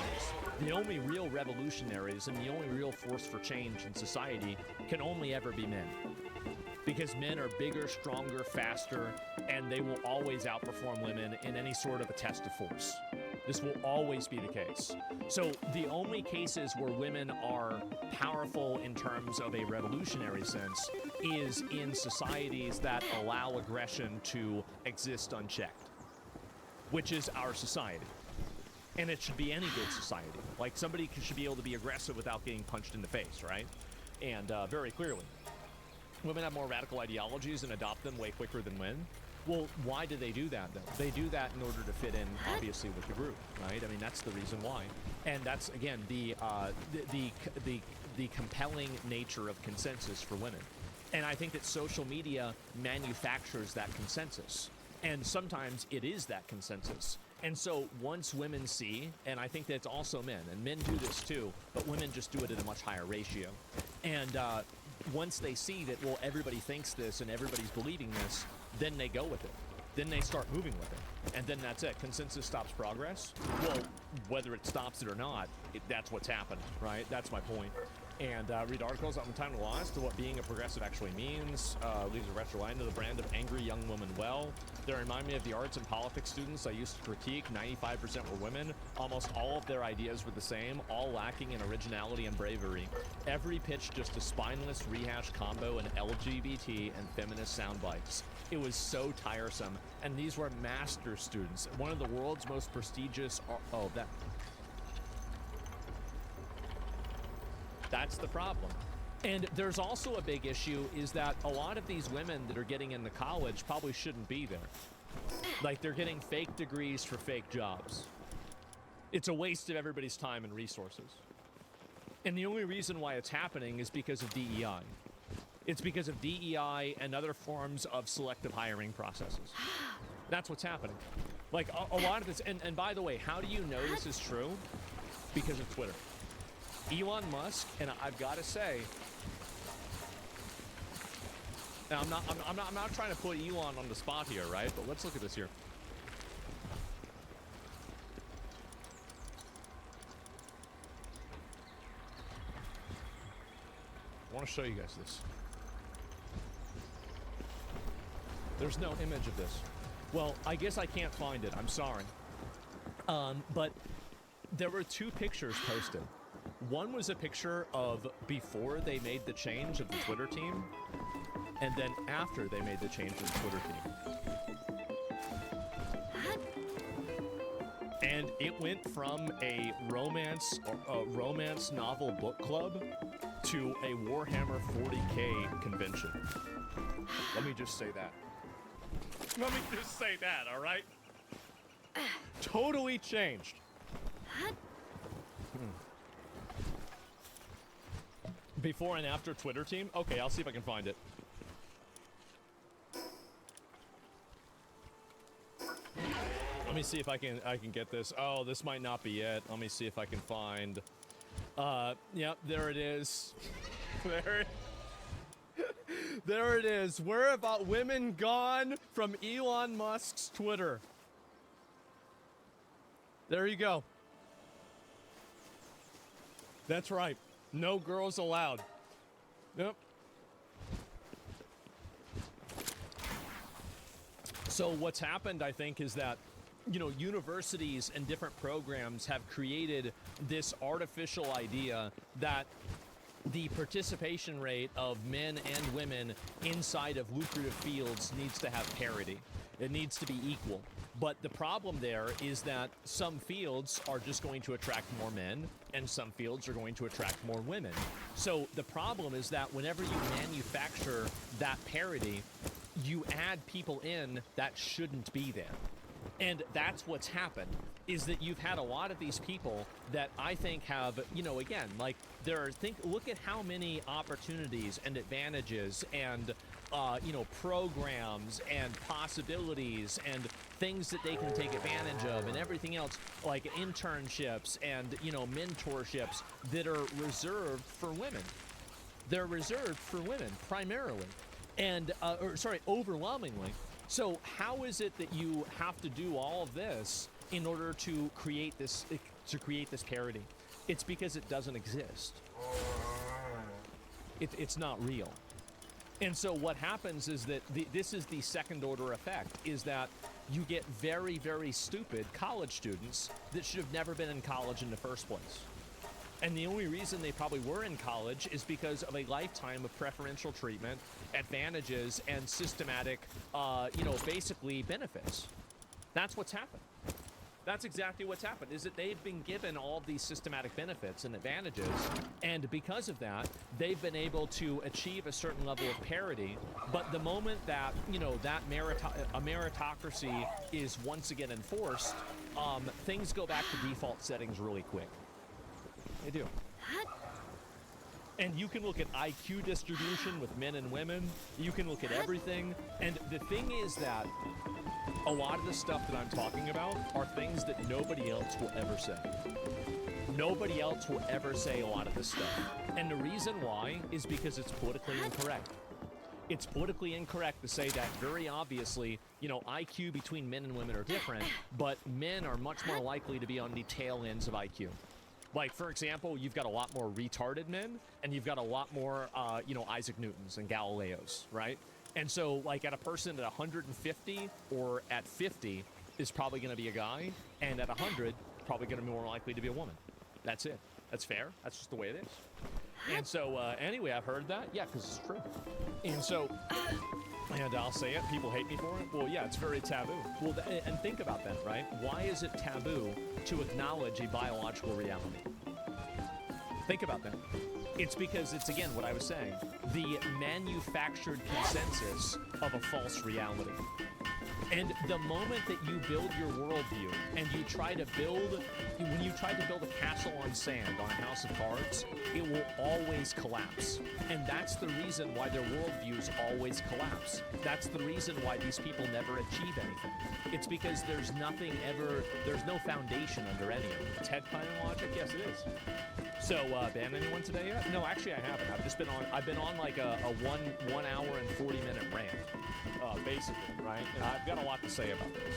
The only real revolutionaries and the only real force for change in society can only ever be men. Because men are bigger, stronger, faster, and they will always outperform women in any sort of a test of force. This will always be the case. So the only cases where women are powerful in terms of a revolutionary sense is in societies that allow aggression to exist unchecked, which is our society. And it should be any good society. Like, somebody should be able to be aggressive without getting punched in the face, right? And very clearly. Women have more radical ideologies and adopt them way quicker than men. Well, why do they do that, though? They do that in order to fit in, obviously, with the group, right? I mean, that's the reason why. And that's, again, the compelling nature of consensus for women. And I think that social media manufactures that consensus. And sometimes it is that consensus. And so once women see, and I think that's also men, and men do this too, but women just do it at a much higher ratio. And once they see that, well, everybody thinks this and everybody's believing this, then they go with it. Then they start moving with it. And then that's it. Consensus stops progress. Well, whether it stops it or not, that's what's happened, right? That's my point. And read articles on Time to Lost to what being a progressive actually means. Leaves a retro line to the brand of angry young woman well. They remind me of the arts and politics students I used to critique. 95% were women. Almost all of their ideas were the same, all lacking in originality and bravery. Every pitch just a spineless rehash combo in LGBT and feminist sound bites. It was so tiresome. And these were master students. One of the world's most prestigious... That's the problem. And there's also a big issue is that a lot of these women that are getting into college probably shouldn't be there. Like, they're getting fake degrees for fake jobs. It's a waste of everybody's time and resources. And the only reason why it's happening is because of DEI. It's because of DEI and other forms of selective hiring processes. That's what's happening. Like, a lot of this, and by the way, how do you know this is true? Because of Twitter. Elon Musk, and I've got to say, now I'm not trying to put Elon on the spot here, right? But let's look at this here. I want to show you guys this. There's no image of this. Well, I guess I can't find it. I'm sorry. But there were two pictures posted. One was a picture of before they made the change of the Twitter team, and then after they made the change of the Twitter team. And it went from a romance novel book club to a Warhammer 40K convention. Let me just say that. Let me just say that, all right? Totally changed. Before and after Twitter team? Okay, I'll see if I can find it. Let me see if I can get this. Oh, this might not be it. Let me see if I can find. Yep, there it is. There it is. Where about women gone from Elon Musk's Twitter? There you go. That's right. No girls allowed. Nope. So what's happened, I think, is that, you know, universities and different programs have created this artificial idea that the participation rate of men and women inside of lucrative fields needs to have parity. It needs to be equal. But the problem there is that some fields are just going to attract more men, and some fields are going to attract more women. So the problem is that whenever you manufacture that parity, you add people in that shouldn't be there. And that's what's happened, is that you've had a lot of these people that I think have, you know, again, like look at how many opportunities and advantages and, you know, programs and possibilities and things that they can take advantage of and everything else, like internships and, you know, mentorships that are reserved for women. They're reserved for women primarily, and, overwhelmingly. So how is it that you have to do all of this in order to create this parity? It's because it doesn't exist. It's not real. And so what happens is that this is the second order effect, is that you get very, very stupid college students that should have never been in college in the first place. And the only reason they probably were in college is because of a lifetime of preferential treatment, advantages, and systematic, basically benefits. That's what's happened. That's exactly what's happened, is that they've been given all of these systematic benefits and advantages, and because of that, they've been able to achieve a certain level of parity. But the moment that, you know, that a meritocracy is once again enforced, things go back to default settings really quick. They do. And you can look at IQ distribution with men and women. You can look at everything. And the thing is that a lot of the stuff that I'm talking about are things that nobody else will ever say. Nobody else will ever say a lot of this stuff. And the reason why is because it's politically incorrect. It's politically incorrect to say that very obviously, you know, IQ between men and women are different, but men are much more likely to be on the tail ends of IQ. Like, for example, you've got a lot more retarded men, and you've got a lot more, Isaac Newtons and Galileos, right? And so, like, at a person at 150 or at 50 is probably going to be a guy, and at 100, probably going to be more likely to be a woman. That's it. That's fair. That's just the way it is. And so, anyway, I've heard that. Yeah, because it's true. And so, and I'll say it, people hate me for it. Well, yeah, it's very taboo. Well, and think about that, right? Why is it taboo to acknowledge a biological reality? Think about that. It's because it's, again, what I was saying, the manufactured consensus of a false reality. And the moment that you build your worldview and you try to build, when you try to build a castle on sand, on a house of cards, it will always collapse. And that's the reason why their worldviews always collapse. That's the reason why these people never achieve anything. It's because there's no foundation under any of it. It's head kind of logic? Yes, it is. So, banned anyone today yet? No, actually I haven't. I've been on like a 1 hour and 40 minute rant, basically, right? And I've got a lot to say about this.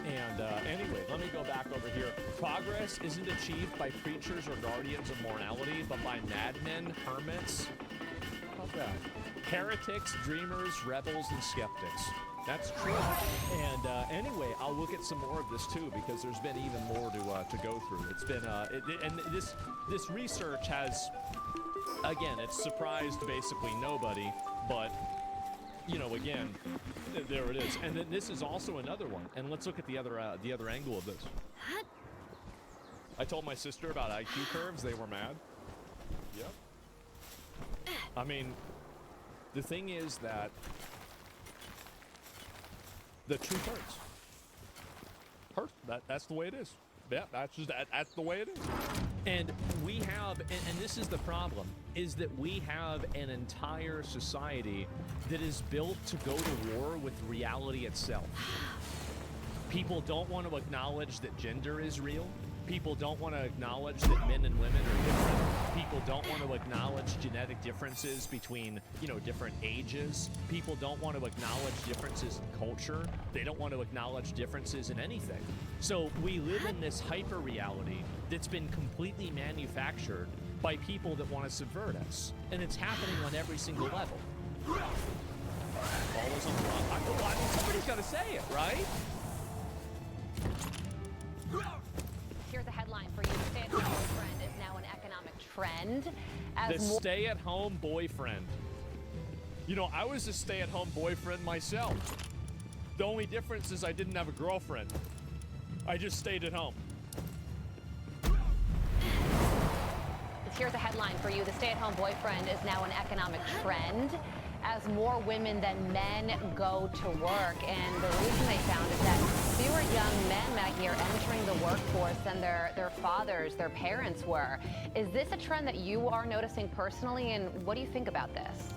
And anyway, let me go back over here. Progress isn't achieved by preachers or guardians of morality, but by madmen, hermits. How about that? Heretics, dreamers, rebels, and skeptics. That's true. And anyway, I'll look at some more of this too, because there's been even more to go through. It's been and this research has, again, it's surprised basically nobody, but you know, again, there it is. And then this is also another one. And let's look at the other angle of this. I told my sister about IQ curves. They were mad. Yep. I mean, the thing is that the truth hurts. That's the way it is. Yeah, that's the way it is. And we have, and this is the problem, is that we have an entire society that is built to go to war with reality itself. People don't want to acknowledge that gender is real. People don't want to acknowledge that men and women are different. People don't want to acknowledge genetic differences between, you know, different ages. People don't want to acknowledge differences in culture. They don't want to acknowledge differences in anything. So we live in this hyper reality that's been completely manufactured by people that want to subvert us. And it's happening on every single level. Always on the run. I mean, somebody's got to say it, right? Here's a headline for you. The stay-at-home boyfriend is now an economic trend. The stay-at-home boyfriend. You know, I was a stay-at-home boyfriend myself. The only difference is I didn't have a girlfriend. I just stayed at home. Here's a headline for you. The stay-at-home boyfriend is now an economic trend as more women than men go to work. And the reason they found is that Fewer young men, Maggie, are entering the workforce than their fathers, their parents were. Is this a trend that you are noticing personally, and what do you think about this?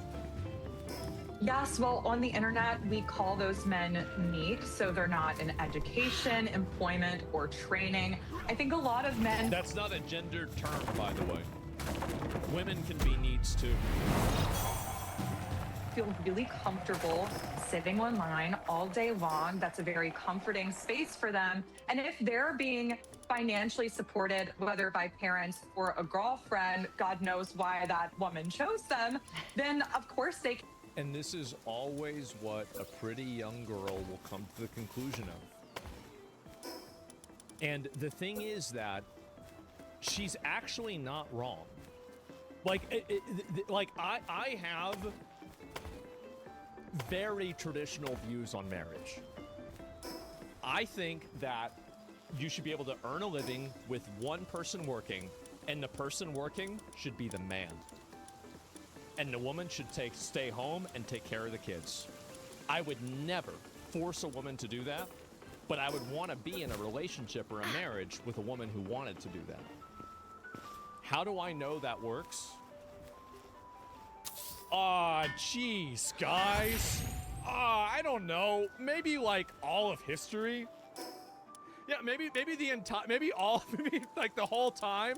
Yes, well, on the internet, we call those men NEET, so they're not in education, employment, or training. I think a lot of men... That's not a gendered term, by the way. Women can be needs too. Feel really comfortable sitting online all day long. That's a very comforting space for them. And if they're being financially supported, whether by parents or a girlfriend, God knows why that woman chose them, then of course they can. And this is always what a pretty young girl will come to the conclusion of. And the thing is that she's actually not wrong. Like, I have very traditional views on marriage. I think that you should be able to earn a living with one person working, and the person working should be the man. And the woman should stay home and take care of the kids. I would never force a woman to do that, but I would want to be in a relationship or a marriage with a woman who wanted to do that. How do I know that works? Jeez, guys. I don't know. Maybe like all of history. Yeah, maybe the entire, maybe like the whole time.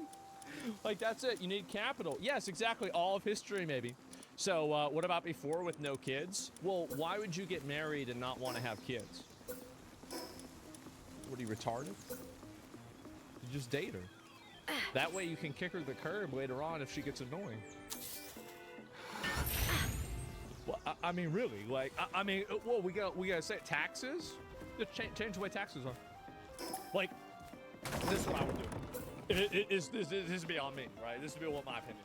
Like, that's it. You need capital. Yes, exactly. All of history, maybe. So, what about before with no kids? Well, why would you get married and not want to have kids? What, are you retarded? You just date her. That way you can kick her to the curb later on if she gets annoying. Well, I mean, really, like, I mean, well, we gotta say taxes? Just change the way taxes are. Like, this is what I would do. This would be on me, right? This would be what my opinion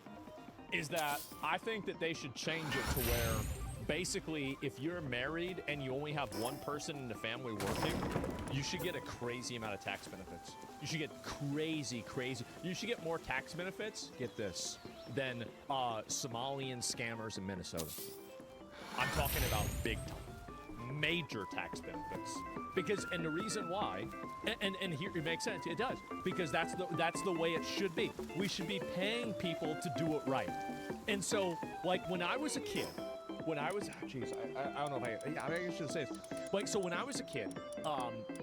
is, that I think that they should change it to where basically if you're married and you only have one person in the family working, you should get a crazy amount of tax benefits. You should get crazy. You should get more tax benefits, get this, than Somalian scammers in Minnesota. I'm talking about big time. Major tax benefits, because, and the reason why, and here it makes sense, it does, because that's the way it should be. We should be paying people to do it right. And so, like, when I was a kid, I don't know if I should say this. Like, so when I was a kid,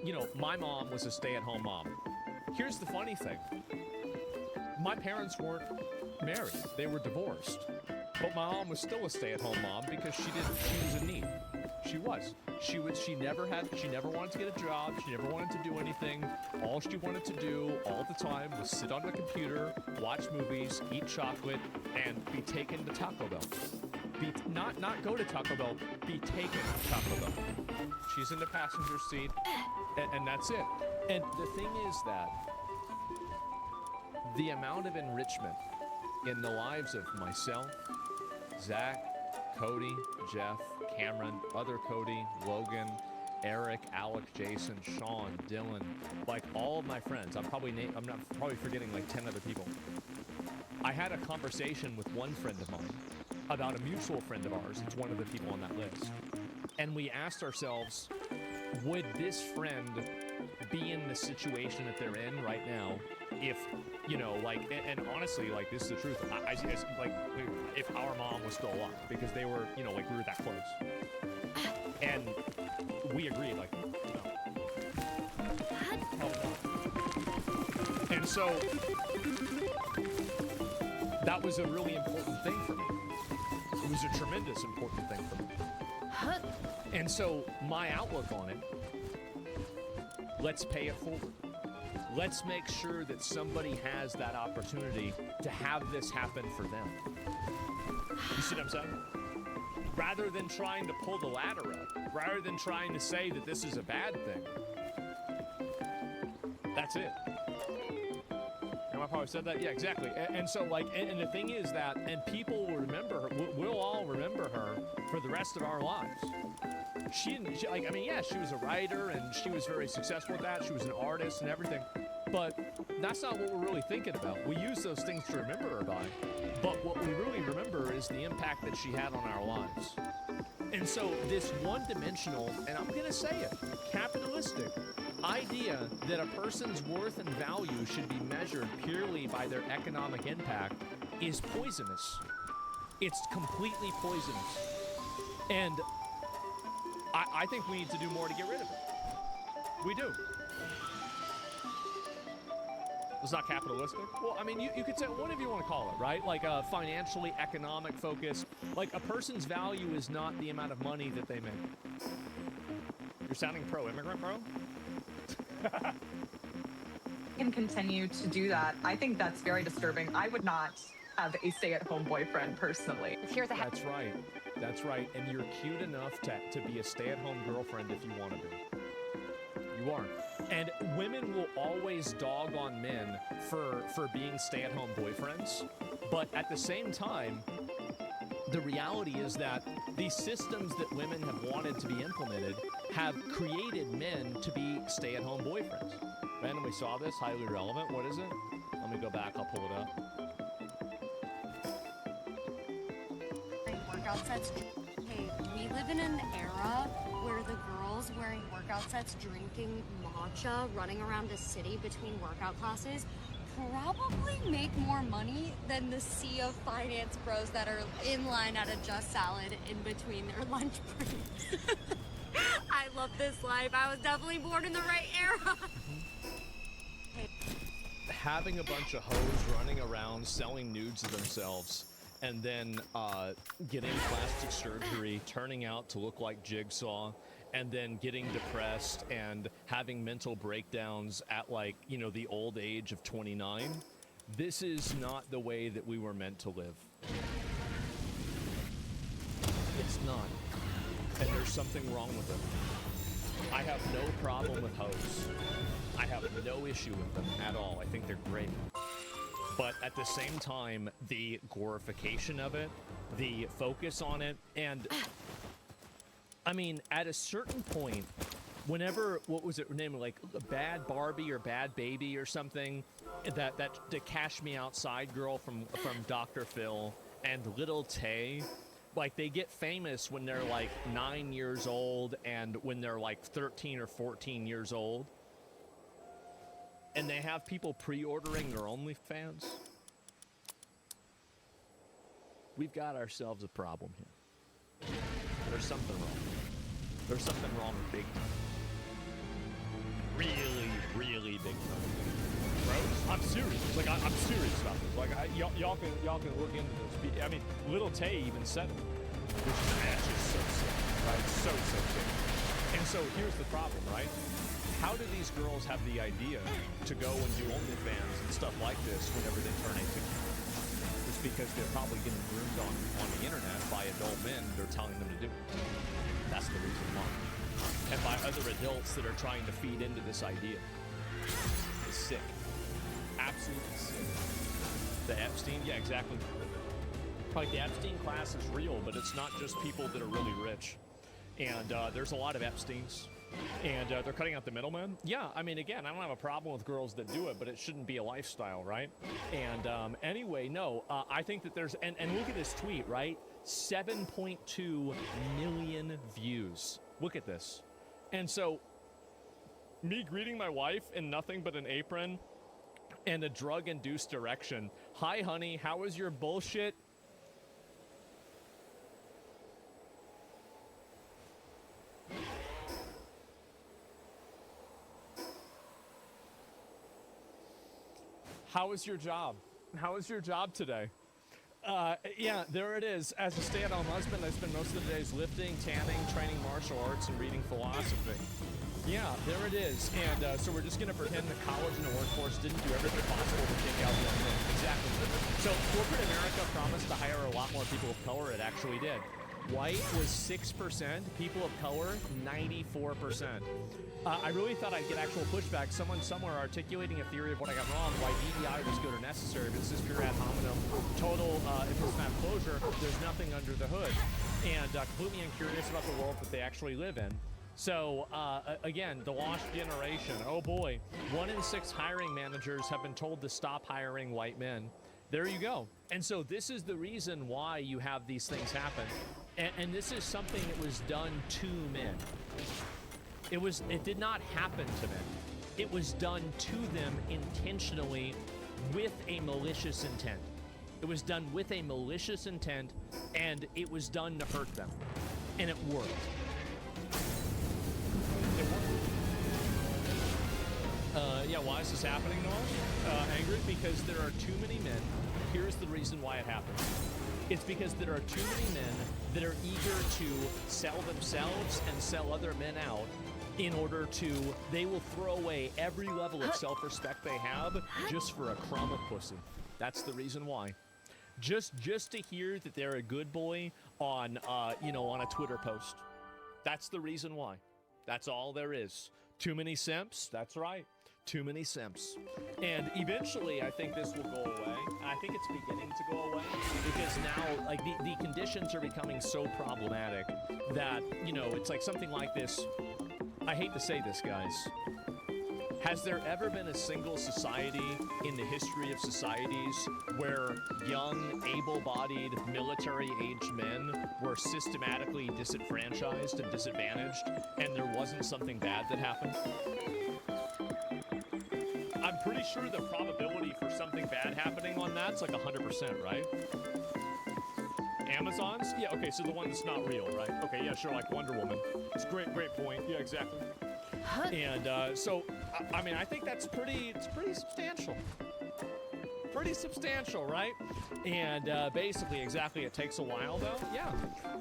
you know, my mom was a stay-at-home mom. Here's the funny thing: my parents weren't married; they were divorced. But my mom was still a stay-at-home mom because she was in need. She never wanted to get a job. She never wanted to do anything. All she wanted to do all the time was sit on the computer, watch movies, eat chocolate, and be taken to Taco Bell. Not go to Taco Bell, be taken to Taco Bell. She's in the passenger seat, and that's it. And the thing is that the amount of enrichment in the lives of myself, Zach, Cody, Jeff, Cameron, other Cody, Logan, Eric, Alec, Jason, Sean, Dylan, like all of my friends. I'm probably forgetting like 10 other people. I had a conversation with one friend of mine about a mutual friend of ours. It's one of the people on that list. And we asked ourselves, would this friend be in the situation that they're in right now if, you know, like, and honestly, like, this is the truth. I like, if our mom was still alive, because they were, you know, like, we were that close. And we agreed, like, no. And so that was a really important thing for me. It was a tremendous important thing for me. And so my outlook on it, let's pay it forward. Let's make sure that somebody has that opportunity to have this happen for them. You see what I'm saying? Rather than trying to pull the ladder up, rather than trying to say that this is a bad thing. That's it. Am I probably said that? Yeah, exactly. And so, like, and the thing is that, and people will remember her, we'll all remember her for the rest of our lives. She like, I mean, yeah, she was a writer and she was very successful at that. She was an artist and everything. But that's not what we're really thinking about. We use those things to remember her by. But what we really remember is the impact that she had on our lives. And so this one-dimensional, and I'm going to say it, capitalistic idea that a person's worth and value should be measured purely by their economic impact is poisonous. It's completely poisonous. And I think we need to do more to get rid of it. We do. It's not capitalistic. Well, I mean, you could say whatever you want to call it, right? Like a financially economic focus. Like a person's value is not the amount of money that they make. You're sounding pro-immigrant, bro? Can continue to do that. I think that's very disturbing. I would not have a stay-at-home boyfriend personally. That's right. That's right. And you're cute enough to be a stay-at-home girlfriend if you want to be. You are. And women will always dog on men for being stay-at-home boyfriends. But at the same time, the reality is that these systems that women have wanted to be implemented have created men to be stay-at-home boyfriends. Man, we saw this, highly relevant. What is it? Let me go back, I'll pull it up. Workout sets. Hey, we live in an era where the girls wearing workout sets, drinking matcha, running around a city between workout classes probably make more money than the sea of finance bros that are in line at a Just Salad in between their lunch breaks. I love this life. I was definitely born in the right era. Having a bunch of hoes running around selling nudes of themselves and then getting plastic surgery, turning out to look like Jigsaw, and then getting depressed and having mental breakdowns at, like, you know, the old age of 29. This is not the way that we were meant to live. It's not. And there's something wrong with it. I have no problem with hoes. I have no issue with them at all. I think they're great. But at the same time, the glorification of it, the focus on it, and I mean, at a certain point, whenever, what was it named, like Bad Barbie or Bad Baby or something, that the Cash Me Outside girl from Dr. Phil and Little Tay, like they get famous when they're like 9 years old and when they're like 13 or 14 years old. And they have people pre-ordering their OnlyFans. We've got ourselves a problem here. There's something wrong. There's something wrong big time. Really, really big time. Bro, I'm serious. Like, I'm serious about this. Like, y'all can look into this. I mean, Little Tay even said it. Which is just so sick, right? So sick. And so here's the problem, right? How do these girls have the idea to go and do OnlyFans and stuff like this whenever they turn 18? It's because they're probably getting groomed on the internet by adult men that are telling them to do it. That's the reason why. And by other adults that are trying to feed into this idea. It's sick. Absolutely sick. The Epstein, yeah, exactly. Like, the Epstein class is real, but it's not just people that are really rich. And there's a lot of Epsteins. And they're cutting out the middleman. Yeah, I mean, again, I don't have a problem with girls that do it, but it shouldn't be a lifestyle, right? And anyway, no, I think that there's, and look at this tweet, right? 7.2 million views. Look at this. And so, me greeting my wife in nothing but an apron and a drug-induced erection. Hi, honey, how was your bullshit? How was your job? How was your job today? Yeah, there it is. As a stay-at-home husband, I spend most of the days lifting, tanning, training martial arts, and reading philosophy. Yeah, there it is. And so we're just going to pretend that college and the workforce didn't do everything possible to kick out young men. Exactly. So corporate America promised to hire a lot more people of color. It actually did. White was 6%, people of color, 94%. I really thought I'd get actual pushback. Someone somewhere articulating a theory of what I got wrong, why DEI was good or necessary, but this is pure ad hominem. Total, if it's not closure, there's nothing under the hood. And completely uncurious about the world that they actually live in. So, again, the lost generation. Oh boy, 1 in 6 hiring managers have been told to stop hiring white men. There you go. And so this is the reason why you have these things happen. And this is something that was done to men. It did not happen to them. It was done to them intentionally with a malicious intent. It was done with a malicious intent, and it was done to hurt them. And it worked. It worked. Yeah, why is this happening to us? Angry? Because there are too many men. Here's the reason why it happens. It's because there are too many men that are eager to sell themselves and sell other men out in order to, they will throw away every level of self-respect they have just for a crumb of pussy. That's the reason why. Just to hear that they're a good boy on, on a Twitter post. That's the reason why. That's all there is. Too many simps? That's right. Too many simps. And eventually, I think this will go away. I think it's beginning to go away because now, like, the conditions are becoming so problematic that, it's like something like this. I hate to say this, guys. Has there ever been a single society in the history of societies where young, able-bodied, military-aged men were systematically disenfranchised and disadvantaged, and there wasn't something bad that happened? I'm pretty sure the probability for something bad happening on that's like 100%, right? Amazons? Yeah, okay, so the one that's not real, right? Okay, yeah, sure, like Wonder Woman. It's a great point. Yeah, exactly. And so, I mean, I think it's pretty substantial. Pretty substantial, right? And basically, exactly, it takes a while, though. Yeah.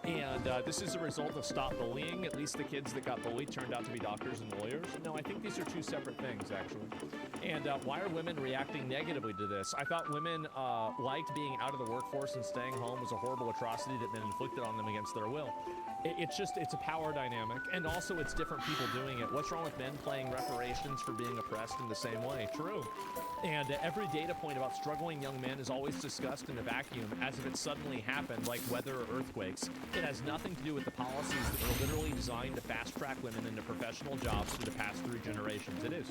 And this is a result of stop bullying. At least the kids that got bullied turned out to be doctors and lawyers. No, I think these are two separate things, actually. And why are women reacting negatively to this? I thought women liked being out of the workforce and staying home was a horrible atrocity that been inflicted on them against their will. It's a power dynamic, and also it's different people doing it. What's wrong with men playing reparations for being oppressed in the same way? True. And every data point about struggling young men is always discussed in a vacuum as if it suddenly happened, like weather or earthquakes. It has nothing to do with the policies that were literally designed to fast-track women into professional jobs for the past 3 generations. It is.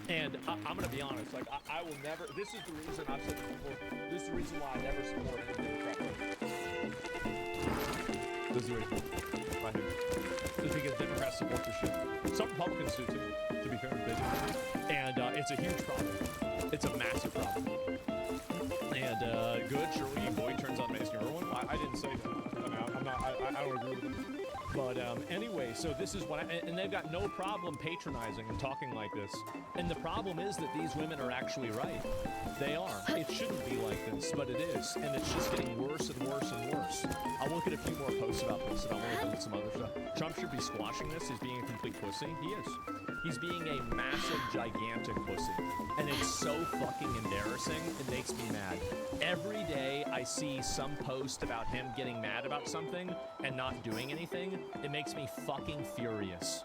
And I'm going to be honest, like, I will never, this is the reason I've said this before, this is the reason why I never support anything Democrat. This is the reason. Right here. It's because Democrats support this shit. Some Republicans do too, to be fair. They do. And it's a huge problem. It's a massive problem. And good, Shirley Boy turns on Mason Irwin. I didn't say that. I don't agree with them. But anyway, so this is what and they've got no problem patronizing and talking like this. And the problem is that these women are actually right. They are. It shouldn't be like this, but it is. And it's just getting worse and worse and worse. I'll look at a few more posts about this, and I'll look at some other stuff. Trump should be squashing this. He's being a complete pussy. He is. He's being a massive, gigantic pussy. And it's so fucking embarrassing, it makes me mad. Every day I see some post about him getting mad about something and not doing anything, it makes me fucking furious.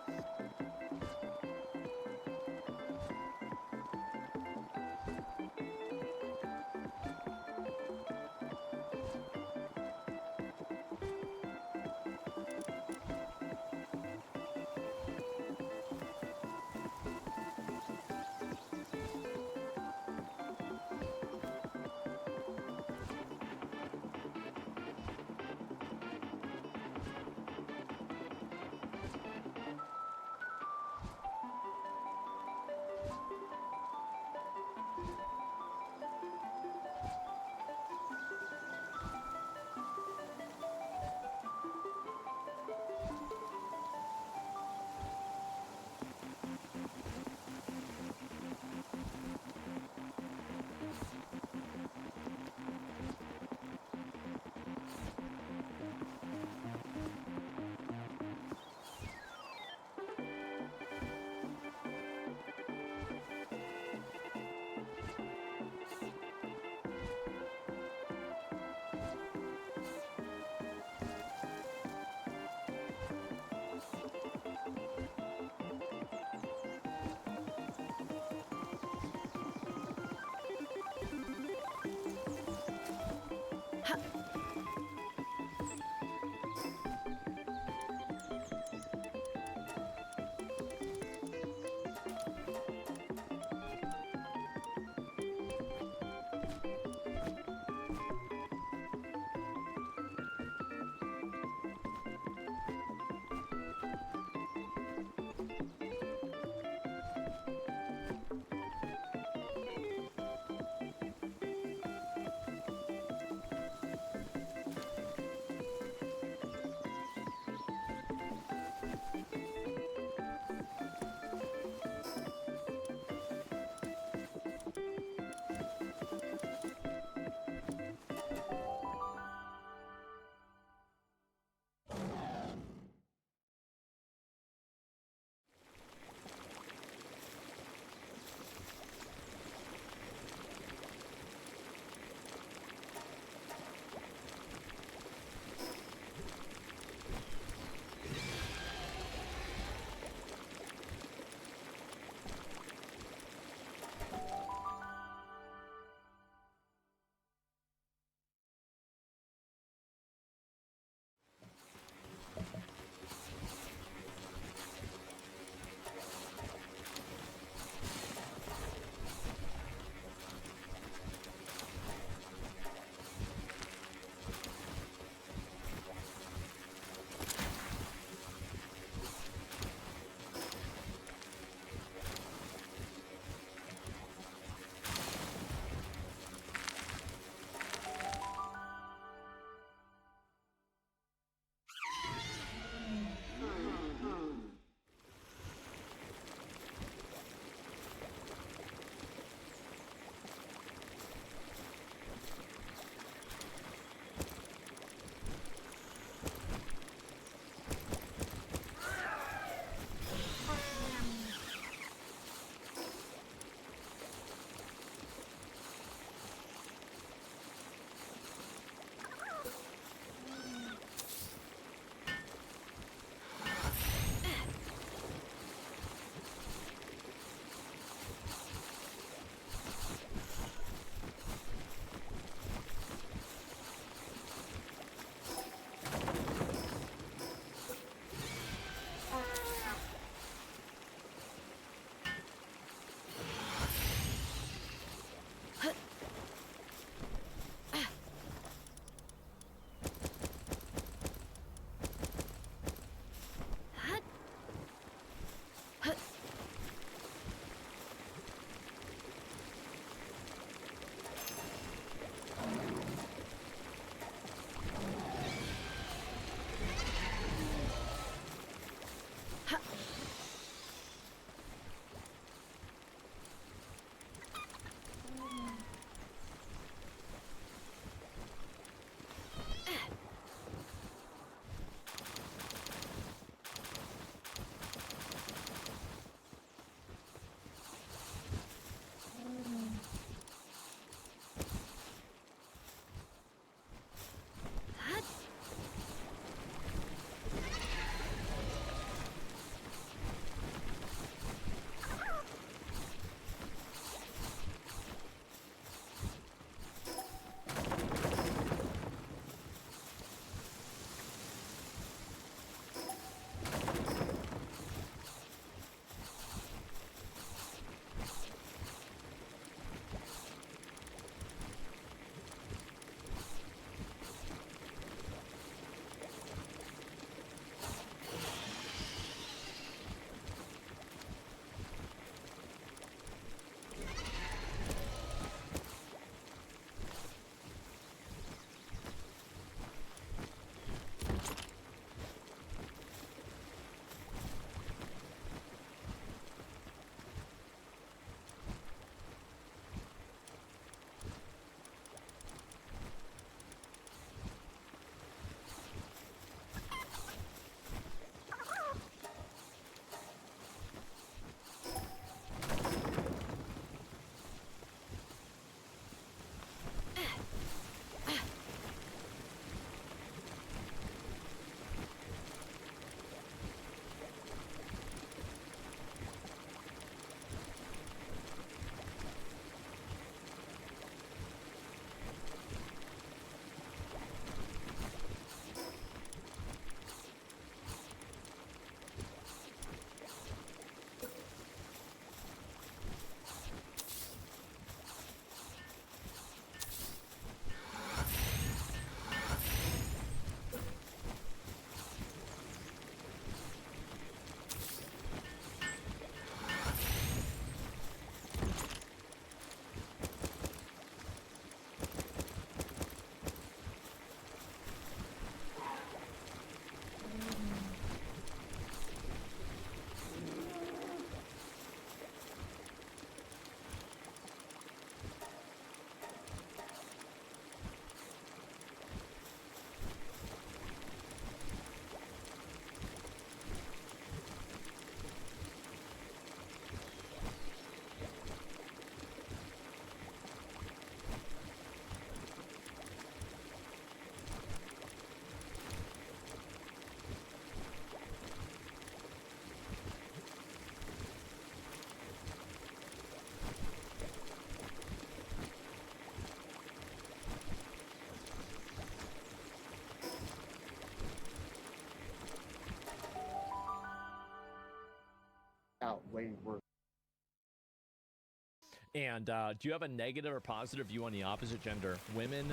And do you have a negative or positive view on the opposite gender? Women,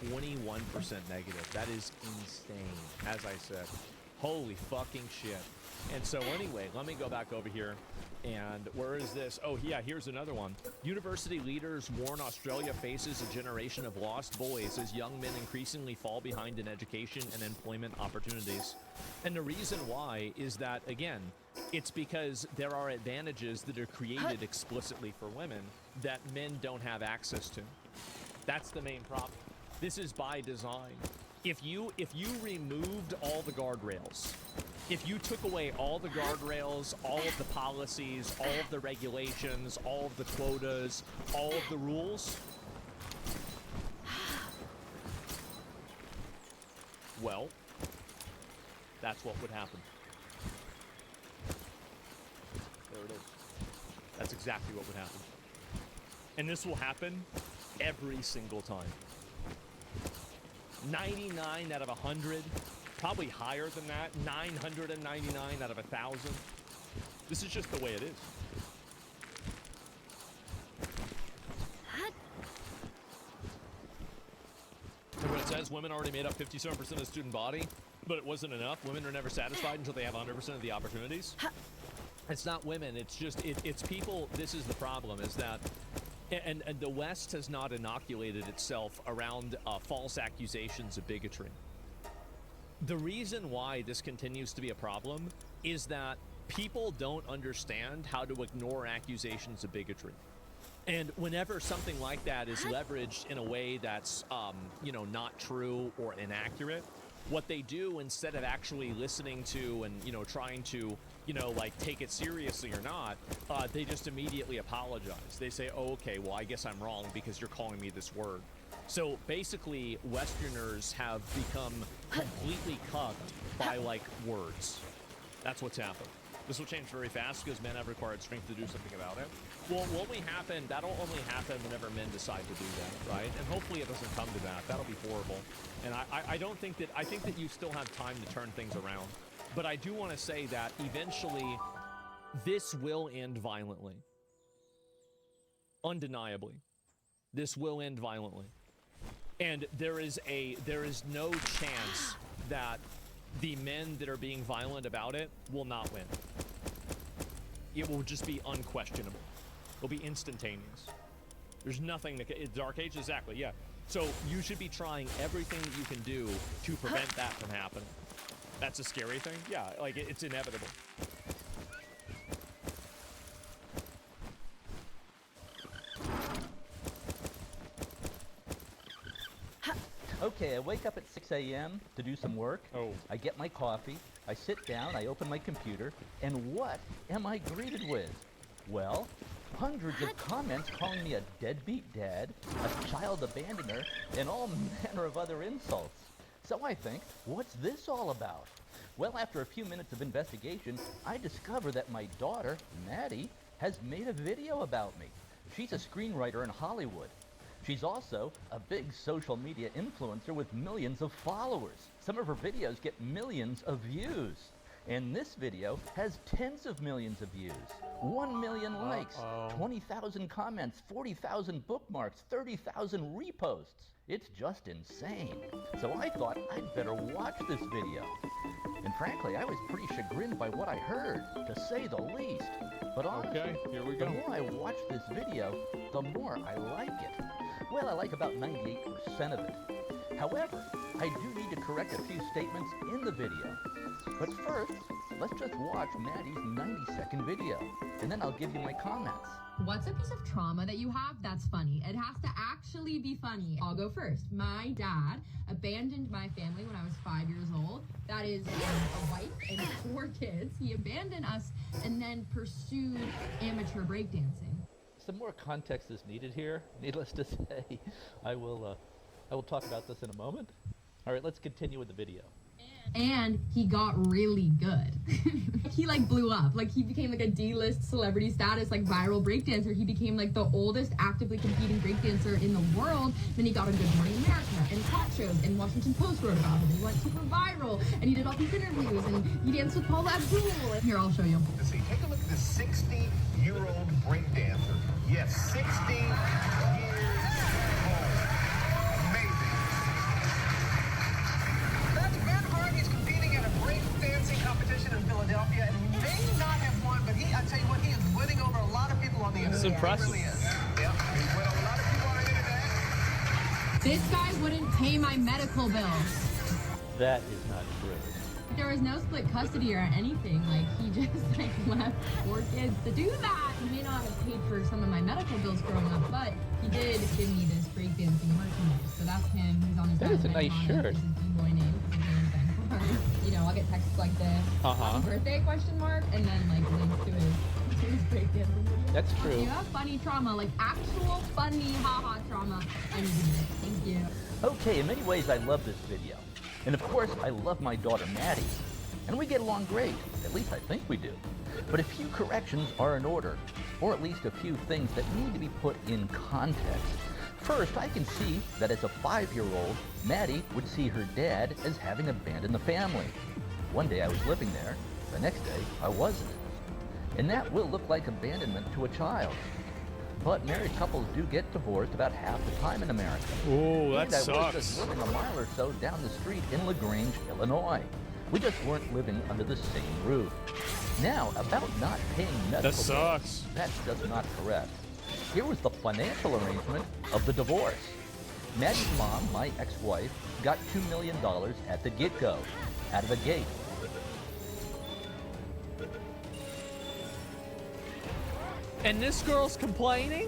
21% negative. That is insane, as I said. Holy fucking shit. And so anyway, let me go back over here. And where is this? Oh, yeah, here's another one. University leaders warn Australia faces a generation of lost boys as young men increasingly fall behind in education and employment opportunities. And the reason why is that, again, it's because there are advantages that are created explicitly for women that men don't have access to. That's the main problem. This is by design. If you removed all the guardrails, if you took away all the guardrails, all of the policies, all of the regulations, all of the quotas, all of the rules, well, that's what would happen. There it is. That's exactly what would happen. And this will happen every single time. 99 out of 100, probably higher than that, 999 out of 1,000. This is just the way it is. And when it says women already made up 57% of the student body, but it wasn't enough, women are never satisfied until they have 100% of the opportunities. It's not women, it's just, it's people. This is the problem, is that and the West has not inoculated itself around false accusations of bigotry. The reason why this continues to be a problem is that people don't understand how to ignore accusations of bigotry. And whenever something like that is leveraged in a way that's, not true or inaccurate, what they do, instead of actually listening to and, trying to, take it seriously or not, they just immediately apologize. They say, oh, okay, well, I guess I'm wrong because you're calling me this word. So basically, Westerners have become completely cucked by, words. That's what's happened. This will change very fast because men have required strength to do something about it. Well, that'll only happen whenever men decide to do that, right? And hopefully it doesn't come to that. That'll be horrible. And I think that you still have time to turn things around. But I do want to say that eventually this will end violently. Undeniably. This will end violently. And there is no chance that the men that are being violent about it will not win. It will just be unquestionable. It'll be instantaneous. There's nothing that Dark Age, exactly, yeah. So you should be trying everything that you can do to prevent that from happening. That's a scary thing? Yeah, it's inevitable. Okay, I wake up at 6 a.m. to do some work. Oh. I get my coffee, I sit down, I open my computer, and what am I greeted with? Well, hundreds of comments calling me a deadbeat dad, a child abandoner, and all manner of other insults. So I think, what's this all about? Well, after a few minutes of investigation, I discover that my daughter, Maddie, has made a video about me. She's a screenwriter in Hollywood. She's also a big social media influencer with millions of followers. Some of her videos get millions of views. And this video has tens of millions of views. 1 million likes, 20,000 comments, 40,000 bookmarks, 30,000 reposts. It's just insane. So I thought I'd better watch this video. And frankly, I was pretty chagrined by what I heard, to say the least. But honestly, okay, here we go. The more I watch this video, the more I like it. Well, I like about 98% of it. However, I do need to correct a few statements in the video. But first, let's just watch Maddie's 90-second video, and then I'll give you my comments. What's a piece of trauma that you have that's funny? It has to actually be funny. I'll go first. My dad abandoned my family when I was 5 years old. That is a wife and 4 kids. He abandoned us and then pursued amateur breakdancing. Some more context is needed here. Needless to say, I will talk about this in a moment. All right, let's continue with the video. and he got really good. He like blew up. Like he became like a D-list celebrity status, like viral breakdancer. He became like the oldest actively competing breakdancer in the world. Then he got on Good Morning America and talk shows, and Washington Post wrote about him. And he went super viral, and he did all these interviews, and he danced with Paula Abdul. And here, I'll show you. Let's see, take a look at this 60-year-old breakdancer. Yes, 60 years old. Amazing. That's Ben Hart. He's competing at a breakdancing competition in Philadelphia, and he may not have won, but I tell you what, he is winning over a lot of people on the internet. That's impressive. He really is. Yep, he's winning over a lot of people on the internet. This guy wouldn't pay my medical bills. That is not true. There was no split custody or anything. Like, he just, like, left 4 kids to do that. He may not have paid for some of my medical bills growing up, but he did give me this breakdancing merchandise. So that's him. He's on his That is a nice shirt. His B-boy name. You know, I'll get texts like this. Happy birthday, question mark, and then, like, links to his breakdancing video. That's true. If you have funny trauma, like actual funny haha trauma, I need to do it. Thank you. Okay, in many ways I love this video. And of course, I love my daughter Maddie. And we get along great, at least I think we do. But a few corrections are in order, or at least a few things that need to be put in context. First, I can see that as a 5-year-old, Maddie would see her dad as having abandoned the family. One day I was living there, the next day I wasn't. And that will look like abandonment to a child. But married couples do get divorced about half the time in America. Oh, that and I sucks. was just living a mile or so down the street in LaGrange, Illinois. We just weren't living under the same roof. Now, about not paying medical That sucks. bills, that's just not correct. Here was the financial arrangement of the divorce. Maddie's mom, my ex-wife, got $2 million at the get-go, out of the gate. And this girl's complaining?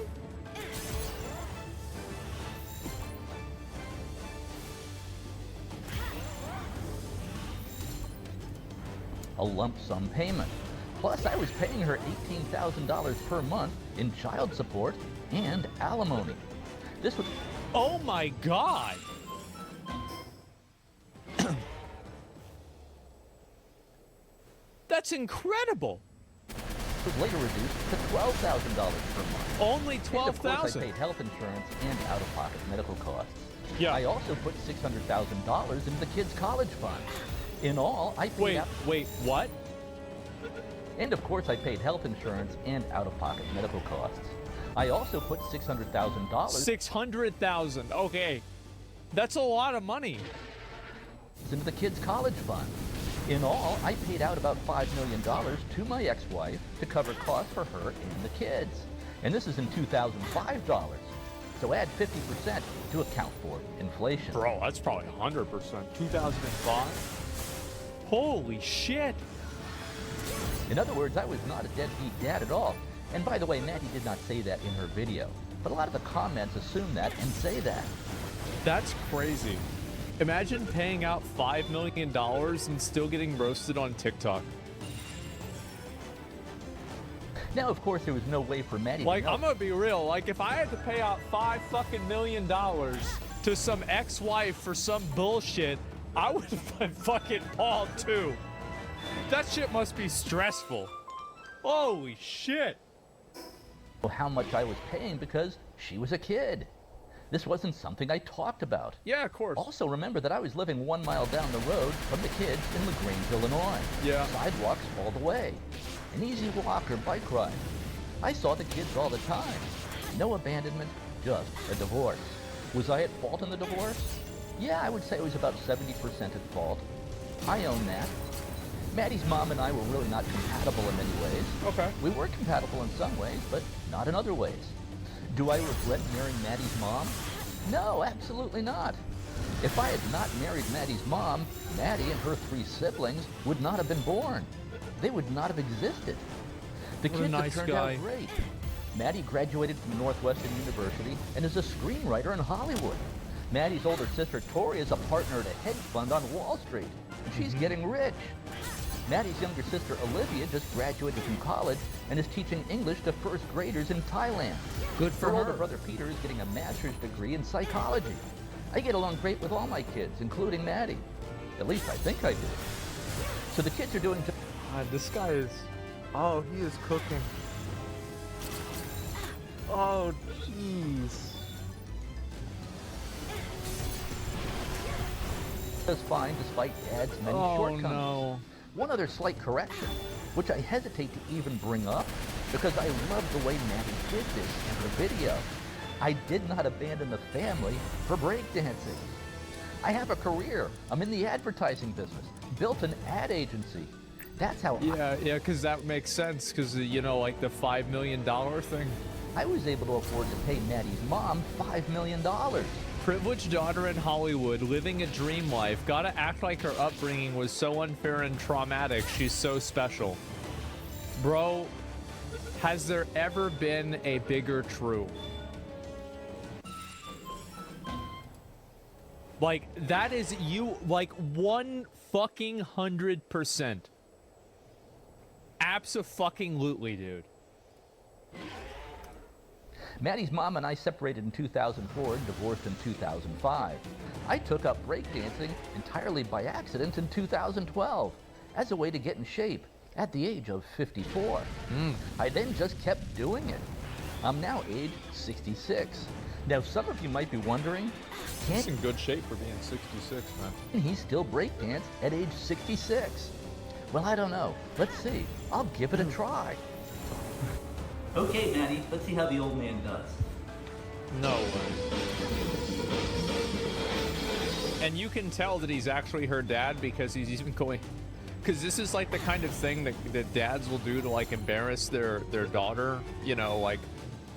A lump sum payment. Plus, I was paying her $18,000 per month in child support and alimony. This was... Oh my God! That's incredible! was later reduced to $12,000 per month. Only $12,000? Of course, I $12,000? paid health insurance and out-of-pocket medical costs. Yeah. I also put $600,000 into the kids' college fund. In all, I paid Wait, what? And of course, I paid health insurance and out-of-pocket medical costs. I also put $600,000... $600,000, okay. That's a lot of money. ...into the kids' college fund. In all, I paid out about $5 million to my ex-wife to cover costs for her and the kids. And this is in 2005 dollars. So add 50% to account for inflation. Bro, that's probably 100%. 2005? Holy shit! In other words, I was not a deadbeat dad at all. And by the way, Maddie did not say that in her video. But a lot of the comments assume that and say that. That's crazy. Imagine paying out $5 million and still getting roasted on TikTok. Now, of course, there was no way for Maddie Like, to know. I'm gonna be real. Like, if I had to pay out $5 fucking million to some ex-wife for some bullshit, I would have been fucking Paul too. That shit must be stressful. Holy shit. How much I was paying because she was a kid. This wasn't something I talked about. Yeah, of course. Also, remember that I was living 1 mile down the road from the kids in LaGrange, Illinois. Yeah. Sidewalks all the way. An easy walk or bike ride. I saw the kids all the time. No abandonment, just a divorce. Was I at fault in the divorce? Yeah, I would say it was about 70% at fault. I own that. Maddie's mom and I were really not compatible in many ways. Okay. We were compatible in some ways, but not in other ways. Do I regret marrying Maddie's mom? No, absolutely not. If I had not married Maddie's mom, Maddie and her 3 siblings would not have been born. They would not have existed. The What a kids nice have turned guy. out great. Maddie graduated from Northwestern University and is a screenwriter in Hollywood. Maddie's older sister Tori is a partner at a hedge fund on Wall Street, and she's getting rich. Maddie's younger sister Olivia just graduated from college and is teaching English to first graders in Thailand. Good for her older her. brother Peter is getting a master's degree in psychology. I get along great with all my kids, including Maddie. At least I think I do. So the kids are doing... This guy is... Oh, he is cooking. Oh, jeez. Does fine despite Dad's many shortcomings. No. One other slight correction, which I hesitate to even bring up because I love the way Maddie did this in her video. I did not abandon the family for breakdancing. I have a career. I'm in the advertising business, built an ad agency. That's how Yeah, because that makes sense, because, you know, like the $5 million thing. I was able to afford to pay Maddie's mom $5 million. Privileged daughter in Hollywood, living a dream life. Gotta act like her upbringing was so unfair and traumatic. She's so special. Bro, has there ever been a bigger true? Like, that is you, like, 100%. Abso-fucking-lutely, dude. Maddie's mom and I separated in 2004 and divorced in 2005. I took up breakdancing entirely by accident in 2012 as a way to get in shape at the age of 54. I then just kept doing it. I'm now age 66. Now, some of you might be wondering, He's in good shape for being 66, man. Can he still breakdance at age 66? Well, I don't know. Let's see. I'll give it a try. Okay, Maddie, let's see how the old man does. No way. And you can tell that he's actually her dad because he's even going... Because this is like the kind of thing that dads will do to like embarrass their daughter. You know, like,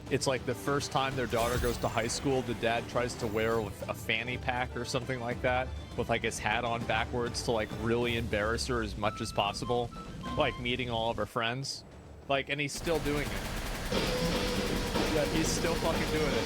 it's like the first time their daughter goes to high school, the dad tries to wear a fanny pack or something like that with like his hat on backwards to like really embarrass her as much as possible. Like meeting all of her friends. Like, and he's still doing it. Yeah, he's still fucking doing it.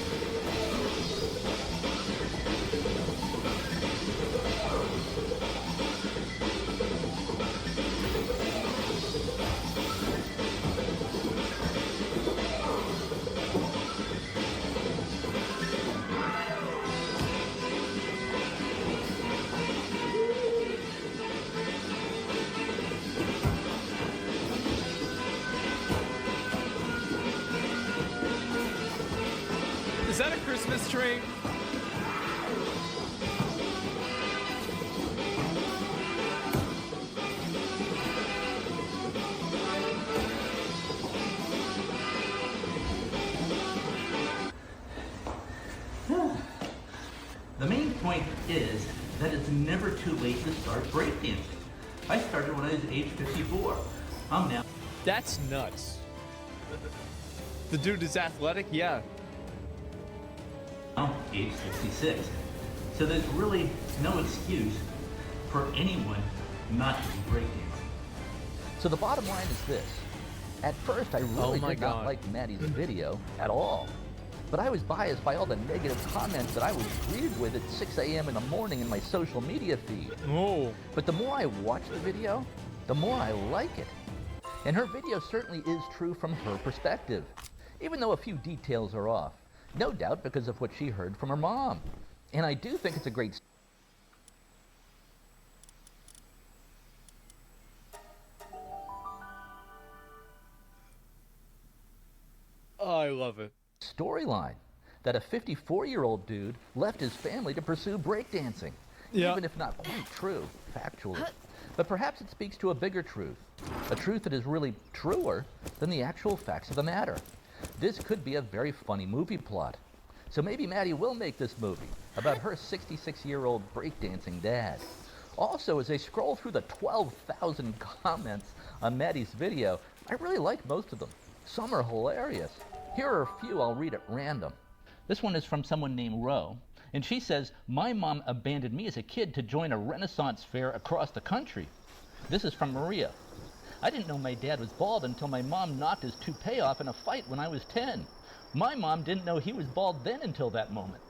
Is that a Christmas tree? The main point is that it's never too late to start breakdancing. I started when I was age 54. I'm now... That's nuts. The dude is athletic? Yeah. I'm age 66. So there's really no excuse for anyone not to be breakdancing. So the bottom line is this. At first, I really did not like Maddie's video at all. But I was biased by all the negative comments that I was greeted with at 6 a.m. in the morning in my social media feed. Oh. But the more I watch the video, the more I like it. And her video certainly is true from her perspective, even though a few details are off. No doubt because of what she heard from her mom. And I do think it's a great Oh, I love it. Storyline that a 54-year-old dude left his family to pursue breakdancing. Yeah. Even if not quite true, factually. But perhaps it speaks to a bigger truth. A truth that is really truer than the actual facts of the matter. This could be a very funny movie plot. So maybe Maddie will make this movie about her 66-year-old breakdancing dad. Also, as I scroll through the 12,000 comments on Maddie's video, I really like most of them. Some are hilarious. Here are a few I'll read at random. This one is from someone named Ro, and she says, "My mom abandoned me as a kid to join a Renaissance fair across the country." This is from Maria. "I didn't know my dad was bald until my mom knocked his toupee off in a fight when I was 10. My mom didn't know he was bald then until that moment."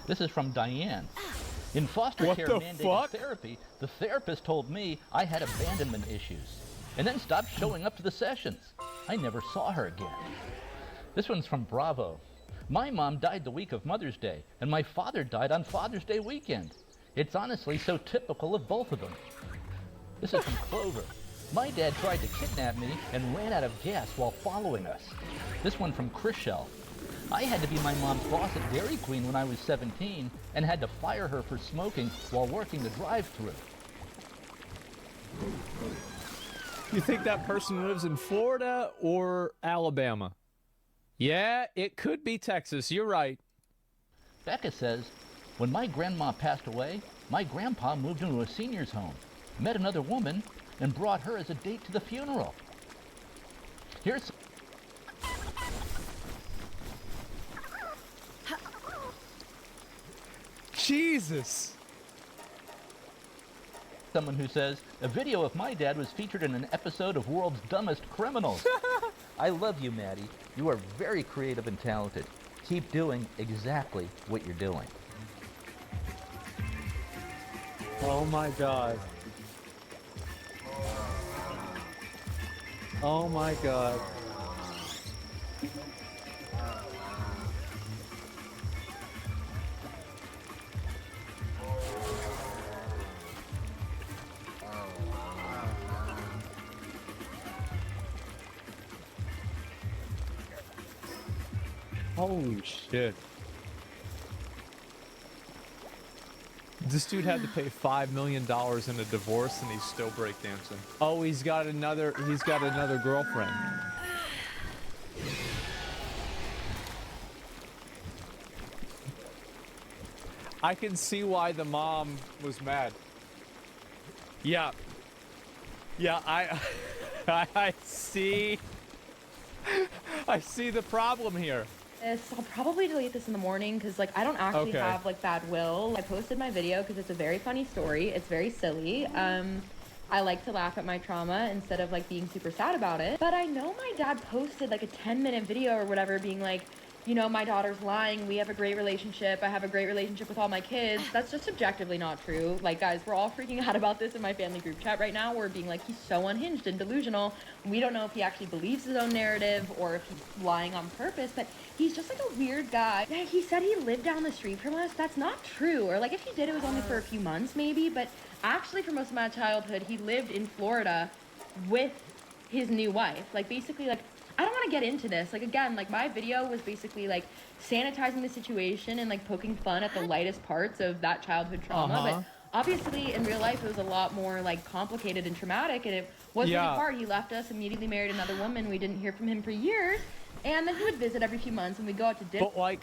This is from Diane. "In foster What care the mandated fuck? therapy, the therapist told me I had abandonment issues and then stopped showing up to the sessions. I never saw her again." This one's from Bravo. My mom died the week of Mother's Day, and my father died on Father's Day weekend. It's honestly so typical of both of them. This is from Clover. My dad tried to kidnap me and ran out of gas while following us. This one from Chriselle. I had to be my mom's boss at Dairy Queen when I was 17 and had to fire her for smoking while working the drive-thru. You think that person lives in Florida or Alabama? Yeah, it could be Texas. You're right. Becca says, when my grandma passed away, my grandpa moved into a senior's home, met another woman, and brought her as a date to the funeral. Here's Jesus. Someone who says, a video of my dad was featured in an episode of World's Dumbest Criminals. I love you, Maddie. You are very creative and talented. Keep doing exactly what you're doing. Oh my God. Oh my God. Holy shit. This dude had to pay $5 million in a divorce and he's still breakdancing. Oh, he's got another girlfriend. I can see why the mom was mad. Yeah. Yeah, I see. I see the problem here. I'll probably delete this in the morning because like I don't actually have like bad will. I posted my video because it's a very funny story. It's very silly. I like to laugh at my trauma instead of like being super sad about it. But I know my dad posted like a 10-minute video or whatever being like, you know, my daughter's lying. We have a great relationship. I have a great relationship with all my kids. That's just objectively not true. Like, guys, we're all freaking out about this in my family group chat right now. We're being like, he's so unhinged and delusional. We don't know if he actually believes his own narrative or if he's lying on purpose, but he's just like a weird guy. Yeah, he said he lived down the street from us. That's not true. Or like if he did, it was only for a few months maybe, but actually for most of my childhood, he lived in Florida with his new wife. Like basically like, I don't want to get into this. Like, again, like, my video was basically, like, sanitizing the situation and, like, poking fun at the lightest parts of that childhood trauma. But obviously, in real life, it was a lot more, like, complicated and traumatic. And it was really hard. He left us, immediately married another woman. We didn't hear from him for years. And then he would visit every few months, and we'd go out to dinner. But, like,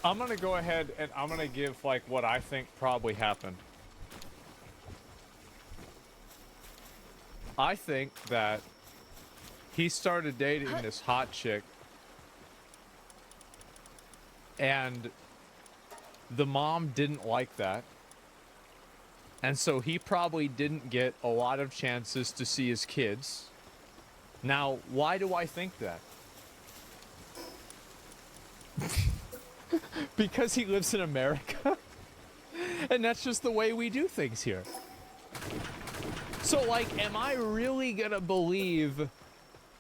I'm going to go ahead and I'm going to give, like, what I think probably happened. I think that he started dating this hot chick and the mom didn't like that. And so he probably didn't get a lot of chances to see his kids. Now, why do I think that? Because he lives in America. And that's just the way we do things here. So, like, am I really gonna believe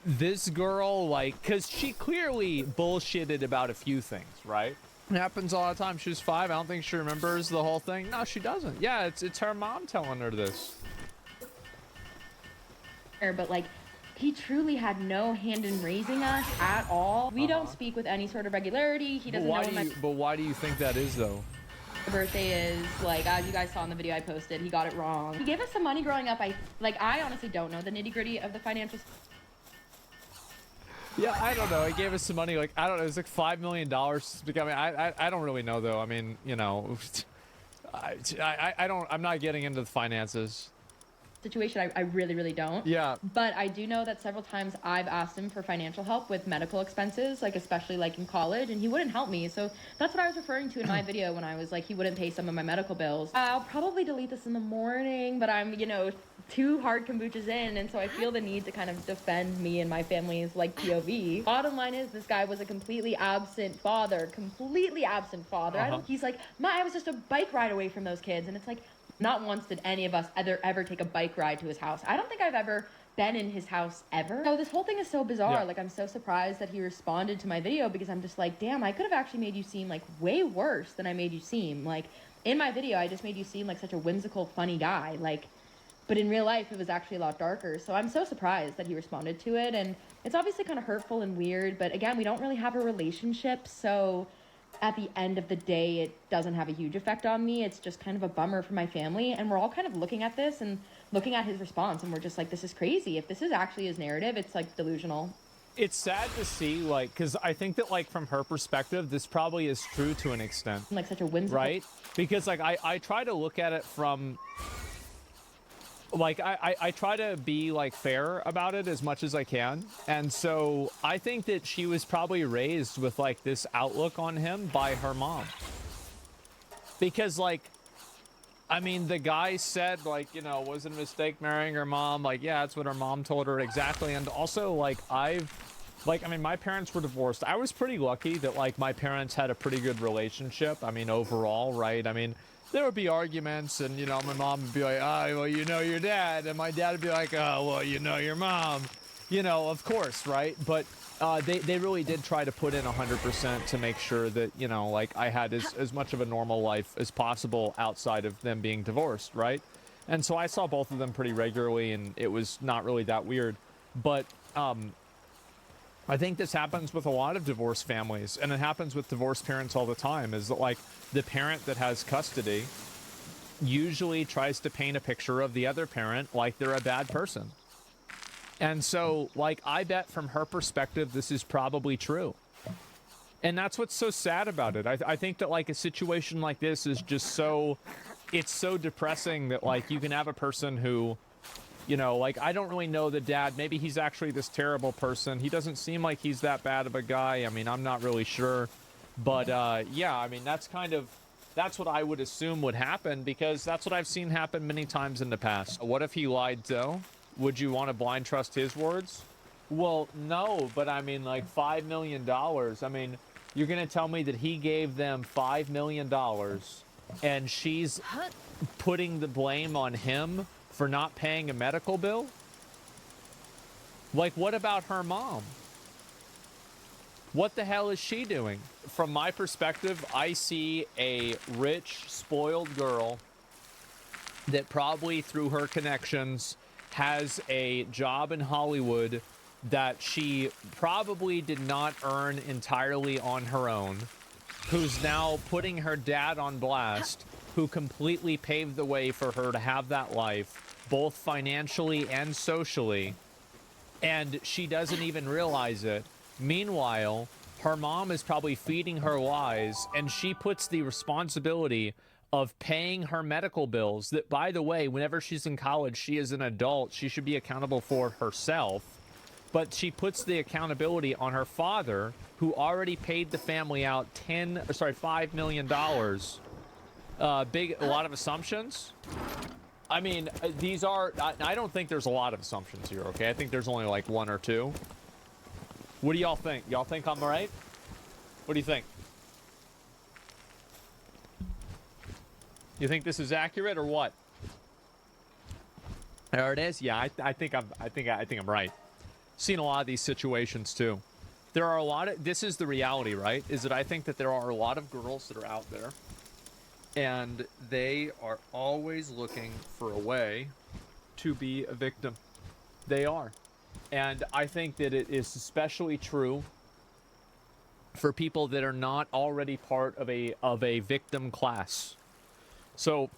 this girl, like, because she clearly bullshitted about a few things, right? It happens all the time. She was 5. I don't think she remembers the whole thing. No, she doesn't. Yeah, it's her mom telling her this. But, like, he truly had no hand in raising us at all. We don't speak with any sort of regularity. He doesn't know when my... But why do you think that is, though? birthday is, like, as you guys saw in the video I posted, he got it wrong. He gave us some money growing up. I honestly don't know the nitty-gritty of the financial. Yeah, I don't know. He gave us some money, like, I don't know, it was like $5 million. I don't really know, though. I mean, you know, I'm not getting into the finances. Situation, I really don't. Yeah. But I do know that several times I've asked him for financial help with medical expenses, like especially like in college, and he wouldn't help me. So that's what I was referring to in my video when I was like, he wouldn't pay some of my medical bills. I'll probably delete this in the morning, but I'm, you know, 2 hard kombuchas in, and so I feel the need to kind of defend me and my family's like POV. Bottom line is, this guy was a completely absent father. He's like, I was just a bike ride away from those kids, and it's like, not once did any of us ever take a bike ride to his house. I don't think I've ever been in his house ever. So this whole thing is so bizarre. Yeah. Like, I'm so surprised that he responded to my video, because I'm just like, damn, I could have actually made you seem like way worse than I made you seem. Like, in my video, I just made you seem like such a whimsical, funny guy. Like, but in real life, it was actually a lot darker. So I'm so surprised that he responded to it. And it's obviously kind of hurtful and weird, but again, we don't really have a relationship. So at the end of the day, it doesn't have a huge effect on me. It's just kind of a bummer for my family. And we're all kind of looking at this and looking at his response, and we're just like, this is crazy. If this is actually his narrative, it's like delusional. It's sad to see, like, because I think that, like, from her perspective, this probably is true to an extent. Like, such a whimsical... Right? Because, like, I try to look at it from... Like, I try to be, like, fair about it as much as I can. And so I think that she was probably raised with, like, this outlook on him by her mom. Because, like, I mean, the guy said, like, you know, was it a mistake marrying her mom? Like, yeah, that's what her mom told her exactly. And also, like, I mean, my parents were divorced. I was pretty lucky that, like, my parents had a pretty good relationship. I mean, overall, right? I mean, there would be arguments, and, you know, my mom would be like, oh, well, you know your dad. And my dad would be like, oh, well, you know your mom. You know, of course, right? But they really did try to put in 100% to make sure that, you know, like, I had as much of a normal life as possible outside of them being divorced, right? And so I saw both of them pretty regularly, and it was not really that weird. But I think this happens with a lot of divorced families, and it happens with divorced parents all the time, is that, like, the parent that has custody usually tries to paint a picture of the other parent like they're a bad person. And so, like, I bet from her perspective, this is probably true. And that's what's so sad about it. I think that, like, a situation like this is just so, it's so depressing that, like, you can have a person who, you know, like, I don't really know the dad. Maybe he's actually this terrible person. He doesn't seem like he's that bad of a guy. I mean, I'm not really sure. But, yeah, I mean, that's what I would assume would happen, because that's what I've seen happen many times in the past. What if he lied, though? Would you want to blind trust his words? Well, no, but I mean, like, $5 million. I mean, you're going to tell me that he gave them $5 million and she's putting the blame on him for not paying a medical bill? Like, what about her mom? What the hell is she doing? From my perspective, I see a rich, spoiled girl that probably through her connections has a job in Hollywood that she probably did not earn entirely on her own, who's now putting her dad on blast, who completely paved the way for her to have that life, both financially and socially, and she doesn't even realize it. Meanwhile, her mom is probably feeding her lies, and she puts the responsibility of paying her medical bills that, by the way, whenever she's in college, she is an adult. She should be accountable for herself. But she puts the accountability on her father, who already paid the family out $5 million. A lot of assumptions. I mean, these are, I don't think there's a lot of assumptions here, okay? I think there's only like one or two. What do y'all think? Y'all think I'm right? What do you think? You think this is accurate or what? There it is. Yeah, I think I'm right. Seen a lot of these situations too. There are a lot of, this is the reality, right? Is that I think that there are a lot of girls that are out there, and they are always looking for a way to be a victim. They are. And I think that it is especially true for people that are not already part of a victim class. So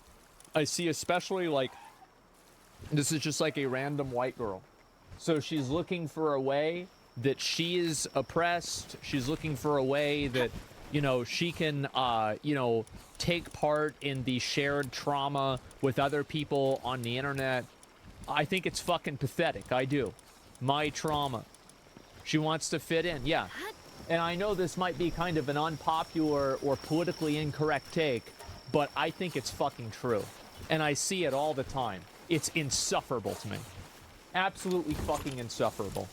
I see, especially, like, this is just like a random white girl. So she's looking for a way that she is oppressed. She's looking for a way that, you know, she can, you know, take part in the shared trauma with other people on the internet. I think it's fucking pathetic. I do. My trauma. She wants to fit in. Yeah. And I know this might be kind of an unpopular or politically incorrect take, but I think it's fucking true. And I see it all the time. It's insufferable to me. Absolutely fucking insufferable.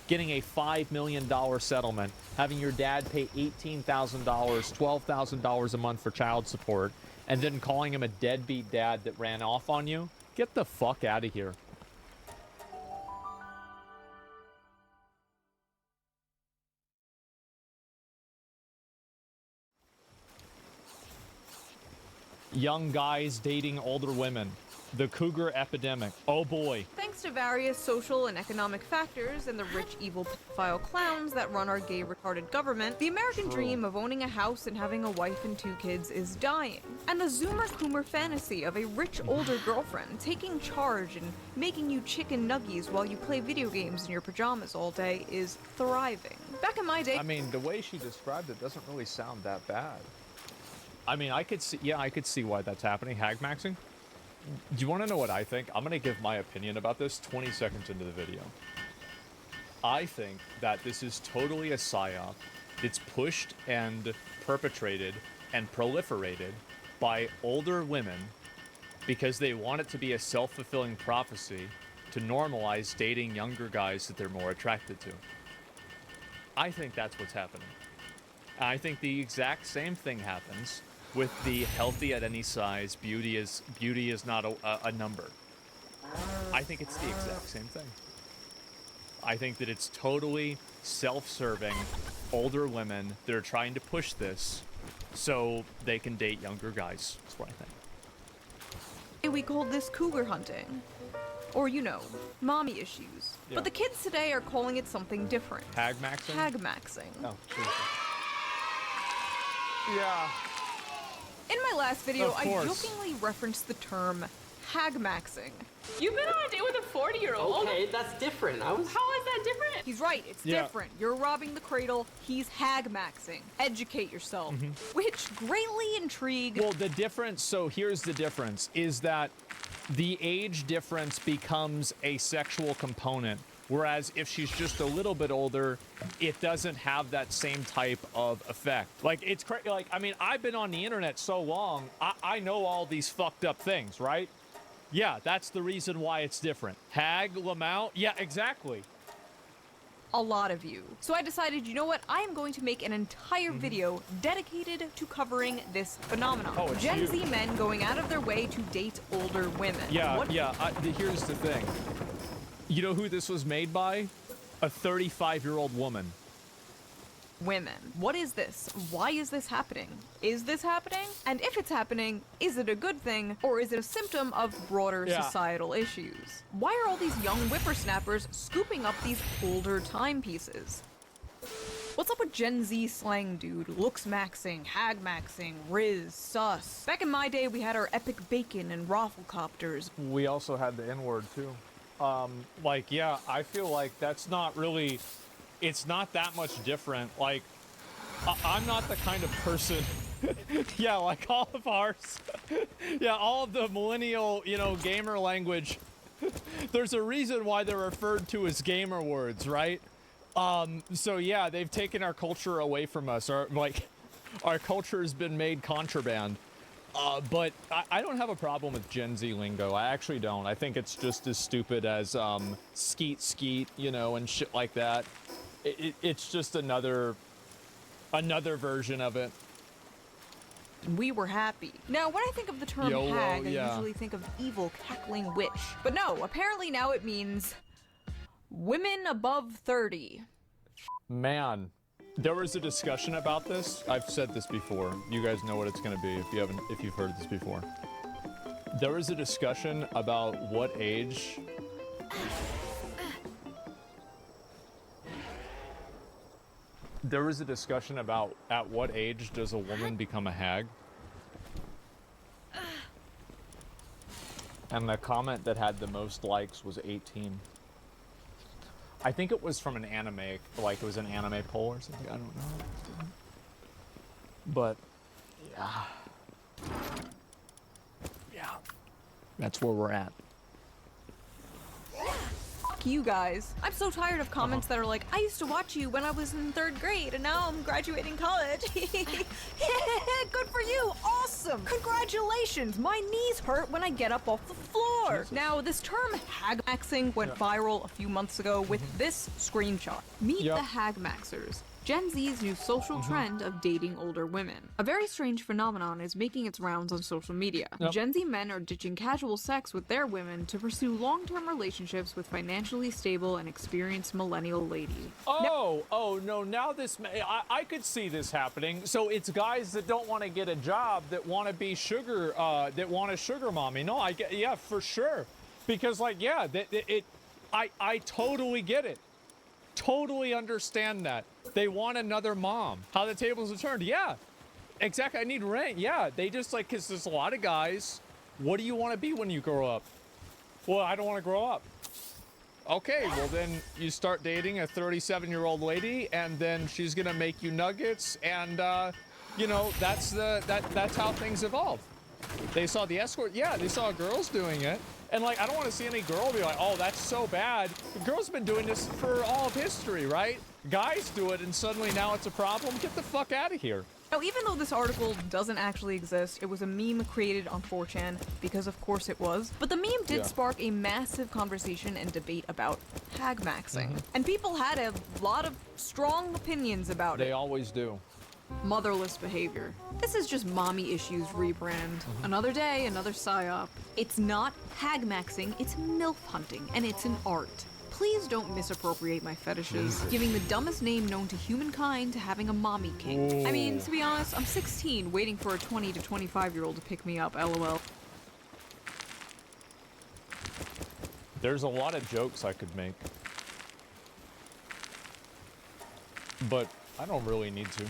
Getting a $5 million settlement, having your dad pay $18,000, $12,000 a month for child support, and then calling him a deadbeat dad that ran off on you. Get the fuck out of here. young guys dating older women. The cougar epidemic. Oh boy. Thanks to various social and economic factors and the rich, evil pedophile clowns that run our gay, retarded government, the American dream of owning a house and having a wife and 2 kids is dying. And the Zoomer-Coomer fantasy of a rich, older girlfriend taking charge and making you chicken nuggies while you play video games in your pajamas all day is thriving. Back in my day— I mean, the way she described it doesn't really sound that bad. I mean, I could see why that's happening. Hag maxing? Do you want to know what I think? I'm going to give my opinion about this 20 seconds into the video. I think that this is totally a psyop. It's pushed and perpetrated and proliferated by older women because they want it to be a self-fulfilling prophecy to normalize dating younger guys that they're more attracted to. I think that's what's happening. I think the exact same thing happens with the healthy at any size, beauty is not a number. I think it's the exact same thing. I think that it's totally self-serving older women that are trying to push this so they can date younger guys. That's what I think. we called this cougar hunting. Or, you know, mommy issues. Yeah. But the kids today are calling it something different. Hag maxing? Hag maxing. Oh, Jesus. Yeah. In my last video, Of I course. jokingly referenced the term hag maxing. You've been on a date with a 40-year-old. Okay, that's different. How is that different? He's right, it's Yeah. different. You're robbing the cradle, he's hag maxing. Educate yourself. Which greatly intrigued. Well, the difference, so here's the difference, is that the age difference becomes a sexual component, whereas if she's just a little bit older, it doesn't have that same type of effect. Like, it's crazy. Like, I mean, I've been on the internet so long, I know all these fucked up things, right? Yeah, that's the reason why it's different. Hag, Lamau, yeah, exactly. A lot of you. So I decided, you know what? I am going to make an entire video dedicated to covering this phenomenon. Oh, it's Gen you. Z men going out of their way to date older women. Yeah, here's the thing. You know who this was made by? A 35-year-old woman. Women. What is this? Why is this happening? Is this happening? And if it's happening, is it a good thing, or is it a symptom of broader Yeah. societal issues? Why are all these young whippersnappers scooping up these older timepieces? What's up with Gen Z slang, dude? Looks maxing, hag maxing, Riz, sus. Back in my day, we had our epic bacon and rafflecopters. We also had the N-word, too. Like, yeah, I feel like that's not really... It's not that much different. Like, I'm not the kind of person... yeah, like all of ours... yeah, all of the millennial, you know, gamer language... There's a reason why they're referred to as gamer words, right? So yeah, they've taken our culture away from us. Our culture has been made contraband. But I don't have a problem with Gen Z lingo. I actually don't. I think it's just as stupid as skeet, you know, and shit like that. It's just another version of it. We were happy. Now, when I think of the term YOLO, hag, yeah. I usually think of evil, cackling witch. But no, apparently now it means women above 30. Man, there was a discussion about this. I've said this before. You guys know what it's going to be if you've heard this before. There was a discussion about what age... There was a discussion about at what age does a woman become a hag? And the comment that had the most likes was 18. I think it was from an anime, like it was an anime poll or something, I don't know. But, yeah. Yeah. That's where we're at. Fuck you guys. I'm so tired of comments that are like, I used to watch you when I was in 3rd grade and now I'm graduating college. Good for you. Awesome. Congratulations. My knees hurt when I get up off the floor. Jesus. Now, this term hag-maxing went viral a few months ago with this screenshot. Meet the hag-maxers. Gen Z's new social trend of dating older women. A very strange phenomenon is making its rounds on social media. Yep. Gen Z men are ditching casual sex with their women to pursue long-term relationships with financially stable and experienced millennial ladies. Oh no, now I could see this happening. So it's guys that don't want to get a job that want to be that want a sugar mommy. No, yeah, for sure. Because like, yeah, I totally get it. Totally understand that. They want another mom. How the tables are turned. Yeah, exactly. I need rent. Yeah, they just like, because there's a lot of guys. What do you want to be when you grow up? Well, I don't want to grow up. Okay, well then you start dating a 37-year-old lady, and then she's gonna make you nuggets, and you know, that's how things evolve. They saw the escort. Yeah, they saw girls doing it. And like, I don't want to see any girl be like, oh, that's so bad. The girls have been doing this for all of history, right? Guys do it, and suddenly now it's a problem. Get the fuck out of here. Now, even though this article doesn't actually exist, it was a meme created on 4chan, because of course it was. But the meme did spark a massive conversation and debate about hag maxing. And people had a lot of strong opinions about it. They always do. Motherless behavior. This is just mommy issues rebrand. Another day, another psyop. It's not hag maxing, it's MILF hunting, and it's an art. Please don't misappropriate my fetishes, giving the dumbest name known to humankind to having a mommy kink. I mean, to be honest, I'm 16, waiting for a 20 to 25-year-old to pick me up, lol. There's a lot of jokes I could make. But I don't really need to.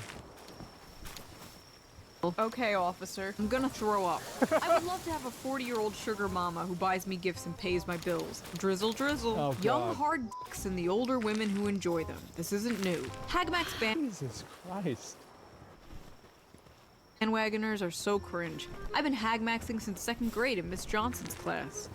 Okay, officer. I'm gonna throw up. I would love to have a 40-year-old sugar mama who buys me gifts and pays my bills. Drizzle, drizzle. Oh, Young, God. hard dicks and the older women who enjoy them. This isn't new. Hagmax Jesus Christ. bandwagoners are so cringe. I've been hagmaxing since 2nd grade in Miss Johnson's class.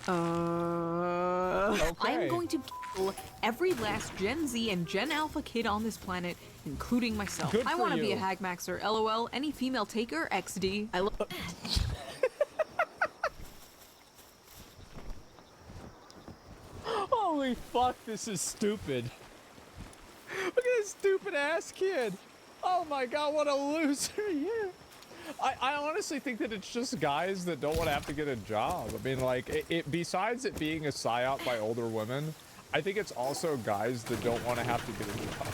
I am going to kill every last Gen Z and Gen Alpha kid on this planet, including myself. Good I for want to be you. a hagmaxer. LOL. Any female taker? XD. I love. Holy fuck, this is stupid. Look at this stupid ass kid. Oh my god, what a loser. Yeah. I honestly think that it's just guys that don't want to have to get a job. I mean, like, besides it being a psyop by older women, I think it's also guys that don't want to have to get a job.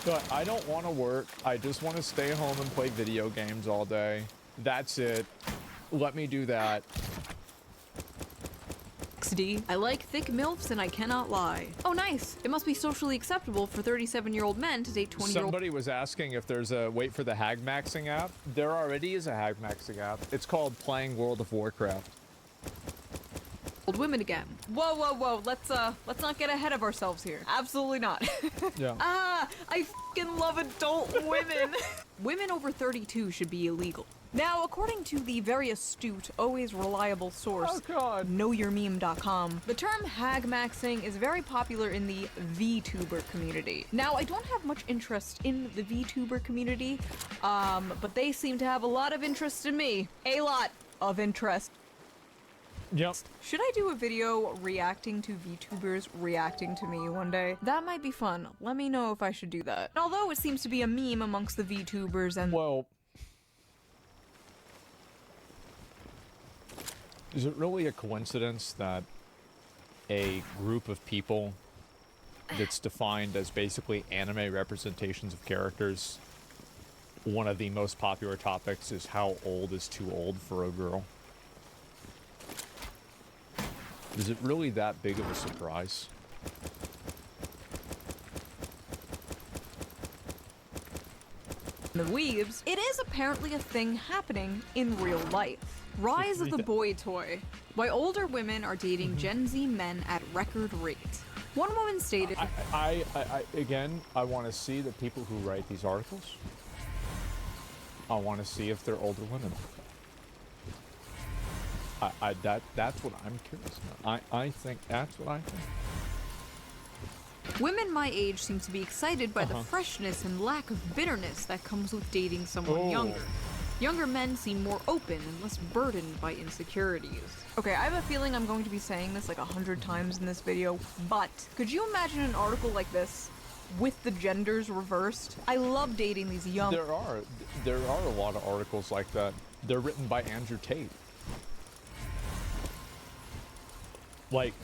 But I don't want to work. I just want to stay home and play video games all day. That's it. Let me do that. XD. I like thick MILFs and I cannot lie. Oh, nice. It must be socially acceptable for 37-year-old men to date 20-year-old. Somebody was asking if there's a wait for the hag maxing app. There already is a hag maxing app. It's called Playing World of Warcraft. Old women again. Whoa, whoa, whoa. Let's not get ahead of ourselves here. Absolutely not. Yeah. I fucking love adult women. Women over 32 should be illegal. Now, according to the very astute, always reliable source, knowyourmeme.com, the term hagmaxing is very popular in the VTuber community. Now, I don't have much interest in the VTuber community, but they seem to have a lot of interest in me. A lot of interest. Yep. Should I do a video reacting to VTubers reacting to me one day? That might be fun. Let me know if I should do that. Although it seems to be a meme amongst the VTubers and— Well, is it really a coincidence that a group of people that's defined as basically anime representations of characters, one of the most popular topics is how old is too old for a girl? Is it really that big of a surprise? the weebs, it is apparently a thing happening in real life. Rise of the boy toy. Why older women are dating Gen Z men at record rates. One woman stated— Again, I want to see the people who write these articles. I want to see if they're older women. That's what I'm curious about. I think that's what I think. Women my age seem to be excited by the freshness and lack of bitterness that comes with dating someone younger. Younger men seem more open and less burdened by insecurities. Okay, I have a feeling I'm going to be saying this like 100 times in this video, but could you imagine an article like this? with the genders reversed. I love dating these young. There are a lot of articles like that. They're written by Andrew Tate. Like,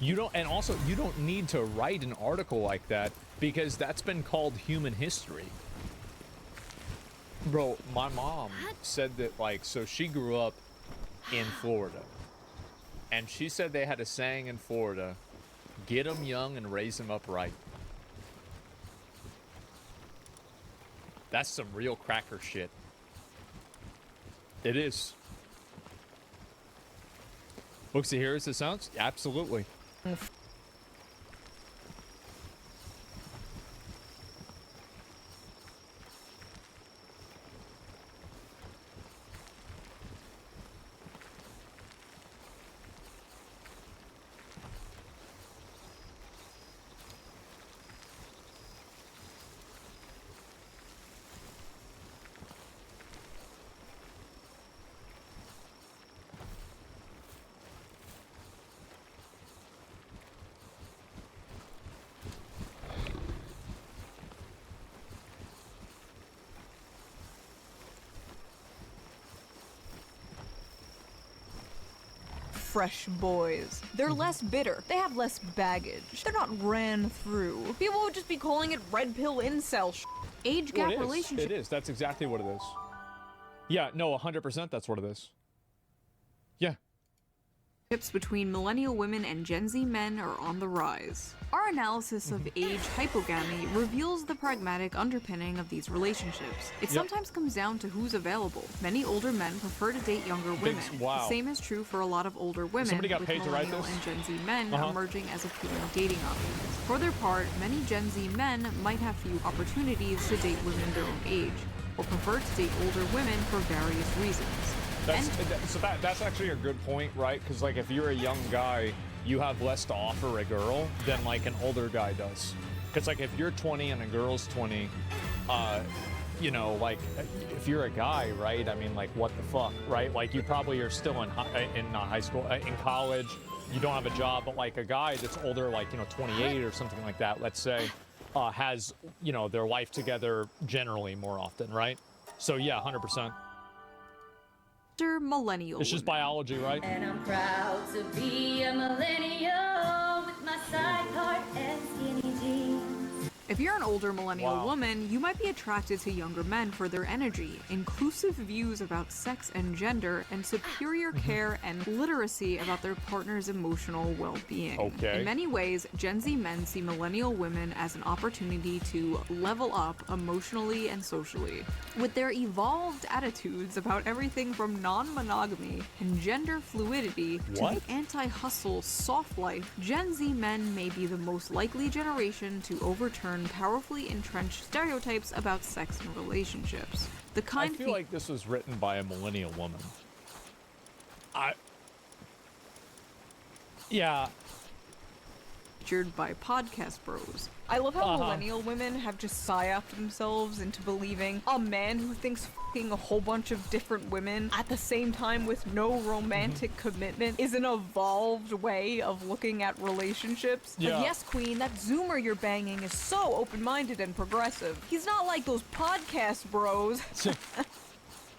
you don't, and also you don't need to write an article like that because that's been called human history. Bro, my mom said that, like, so she grew up in Florida, and she said they had a saying in Florida: get them young and raise them up right. That's some real cracker shit. It is. Looks here as it sounds? Absolutely. Fresh boys. They're less bitter. They have less baggage. They're not ran through. People would just be calling it red pill incel sh**. Age gap relationship. It is. That's exactly what it is. Yeah, no, 100% that's what it is. Yeah. Between millennial women and Gen Z men are on the rise. Our analysis of age hypogamy reveals the pragmatic underpinning of these relationships. It sometimes comes down to who's available. Many older men prefer to date younger women. Wow. The same is true for a lot of older women, Somebody got with paid to write millennial this? and Gen Z men emerging as appealing dating options. For their part, many Gen Z men might have few opportunities to date women their own age, or prefer to date older women for various reasons. That's actually a good point, right? Because, like, if you're a young guy, you have less to offer a girl than, like, an older guy does. Because, like, if you're 20 and a girl's 20, you know, like, if you're a guy, right? I mean, like, what the fuck, right? Like, you probably are still in high school, in college. You don't have a job, but, like, a guy that's older, like, you know, 28 or something like that, let's say, has, you know, their life together generally more often, right? So, yeah, 100%. Millennial. It's just biology, right? And I'm proud to be a millennial with my side part and skinny jeans. If you're an older millennial woman, you might be attracted to younger men for their energy, inclusive views about sex and gender, and superior care and literacy about their partner's emotional well-being. Okay. In many ways, Gen Z men see millennial women as an opportunity to level up emotionally and socially. With their evolved attitudes about everything from non-monogamy and gender fluidity to the anti-hustle soft life, Gen Z men may be the most likely generation to overturn powerfully entrenched stereotypes about sex and relationships. The kind I feel like this was written by a millennial woman. Yeah. Featured by podcast bros. I love how millennial women have just psyoped themselves into believing a man who thinks f***ing a whole bunch of different women at the same time with no romantic commitment is an evolved way of looking at relationships. Yeah. Like, yes, queen, that Zoomer you're banging is so open-minded and progressive. He's not like those podcast bros.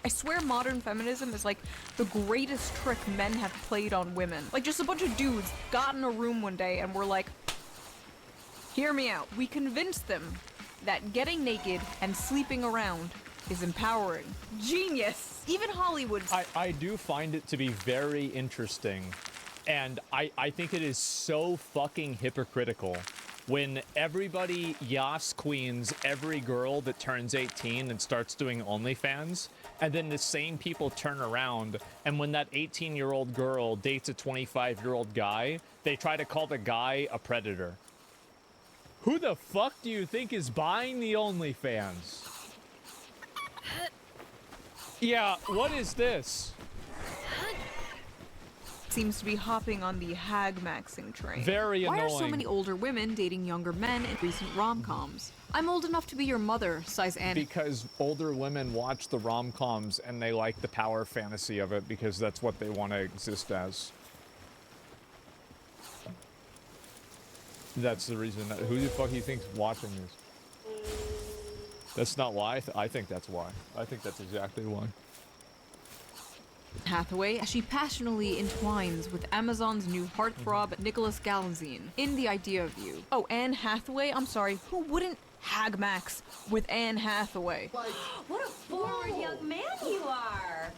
I swear modern feminism is like the greatest trick men have played on women. Like, just a bunch of dudes got in a room one day and were like, hear me out. We convinced them that getting naked and sleeping around is empowering. Genius! Even Hollywood. I do find it to be very interesting, and I think it is so fucking hypocritical when everybody yas queens every girl that turns 18 and starts doing OnlyFans, and then the same people turn around, and when that 18-year-old girl dates a 25-year-old guy, they try to call the guy a predator. Who the fuck do you think is buying the OnlyFans? Yeah, what is this? Seems to be hopping on the hag maxing train. Very Why are so annoying. many older women dating younger men in recent rom-coms? I'm old enough to be your mother, sighs Annie. Because older women watch the rom-coms and they like the power fantasy of it because that's what they want to exist as. That's the reason. Who the fuck do you think's watching this? That's not why. I think that's why. I think that's exactly why. Hathaway as she passionately entwines with Amazon's new heartthrob Nicholas Galazine in The Idea of You. Oh, Anne Hathaway? I'm sorry, who wouldn't hag max with Anne Hathaway? What a forward young man you are!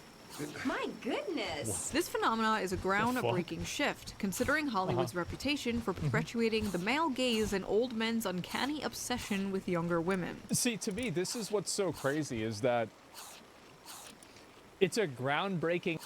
My goodness! This phenomena is a groundbreaking shift, considering Hollywood's reputation for perpetuating the male gaze and old men's uncanny obsession with younger women. See, to me, this is what's so crazy is that it's a groundbreaking.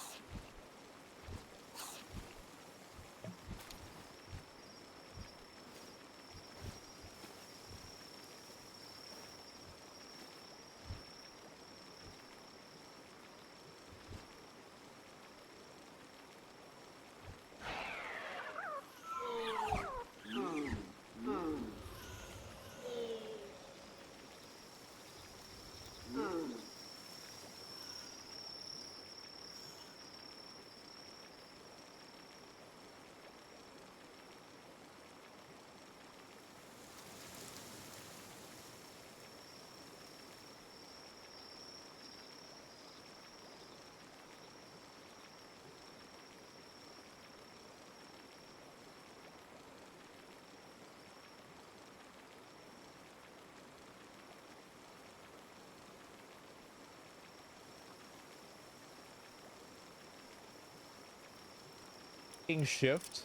Shift.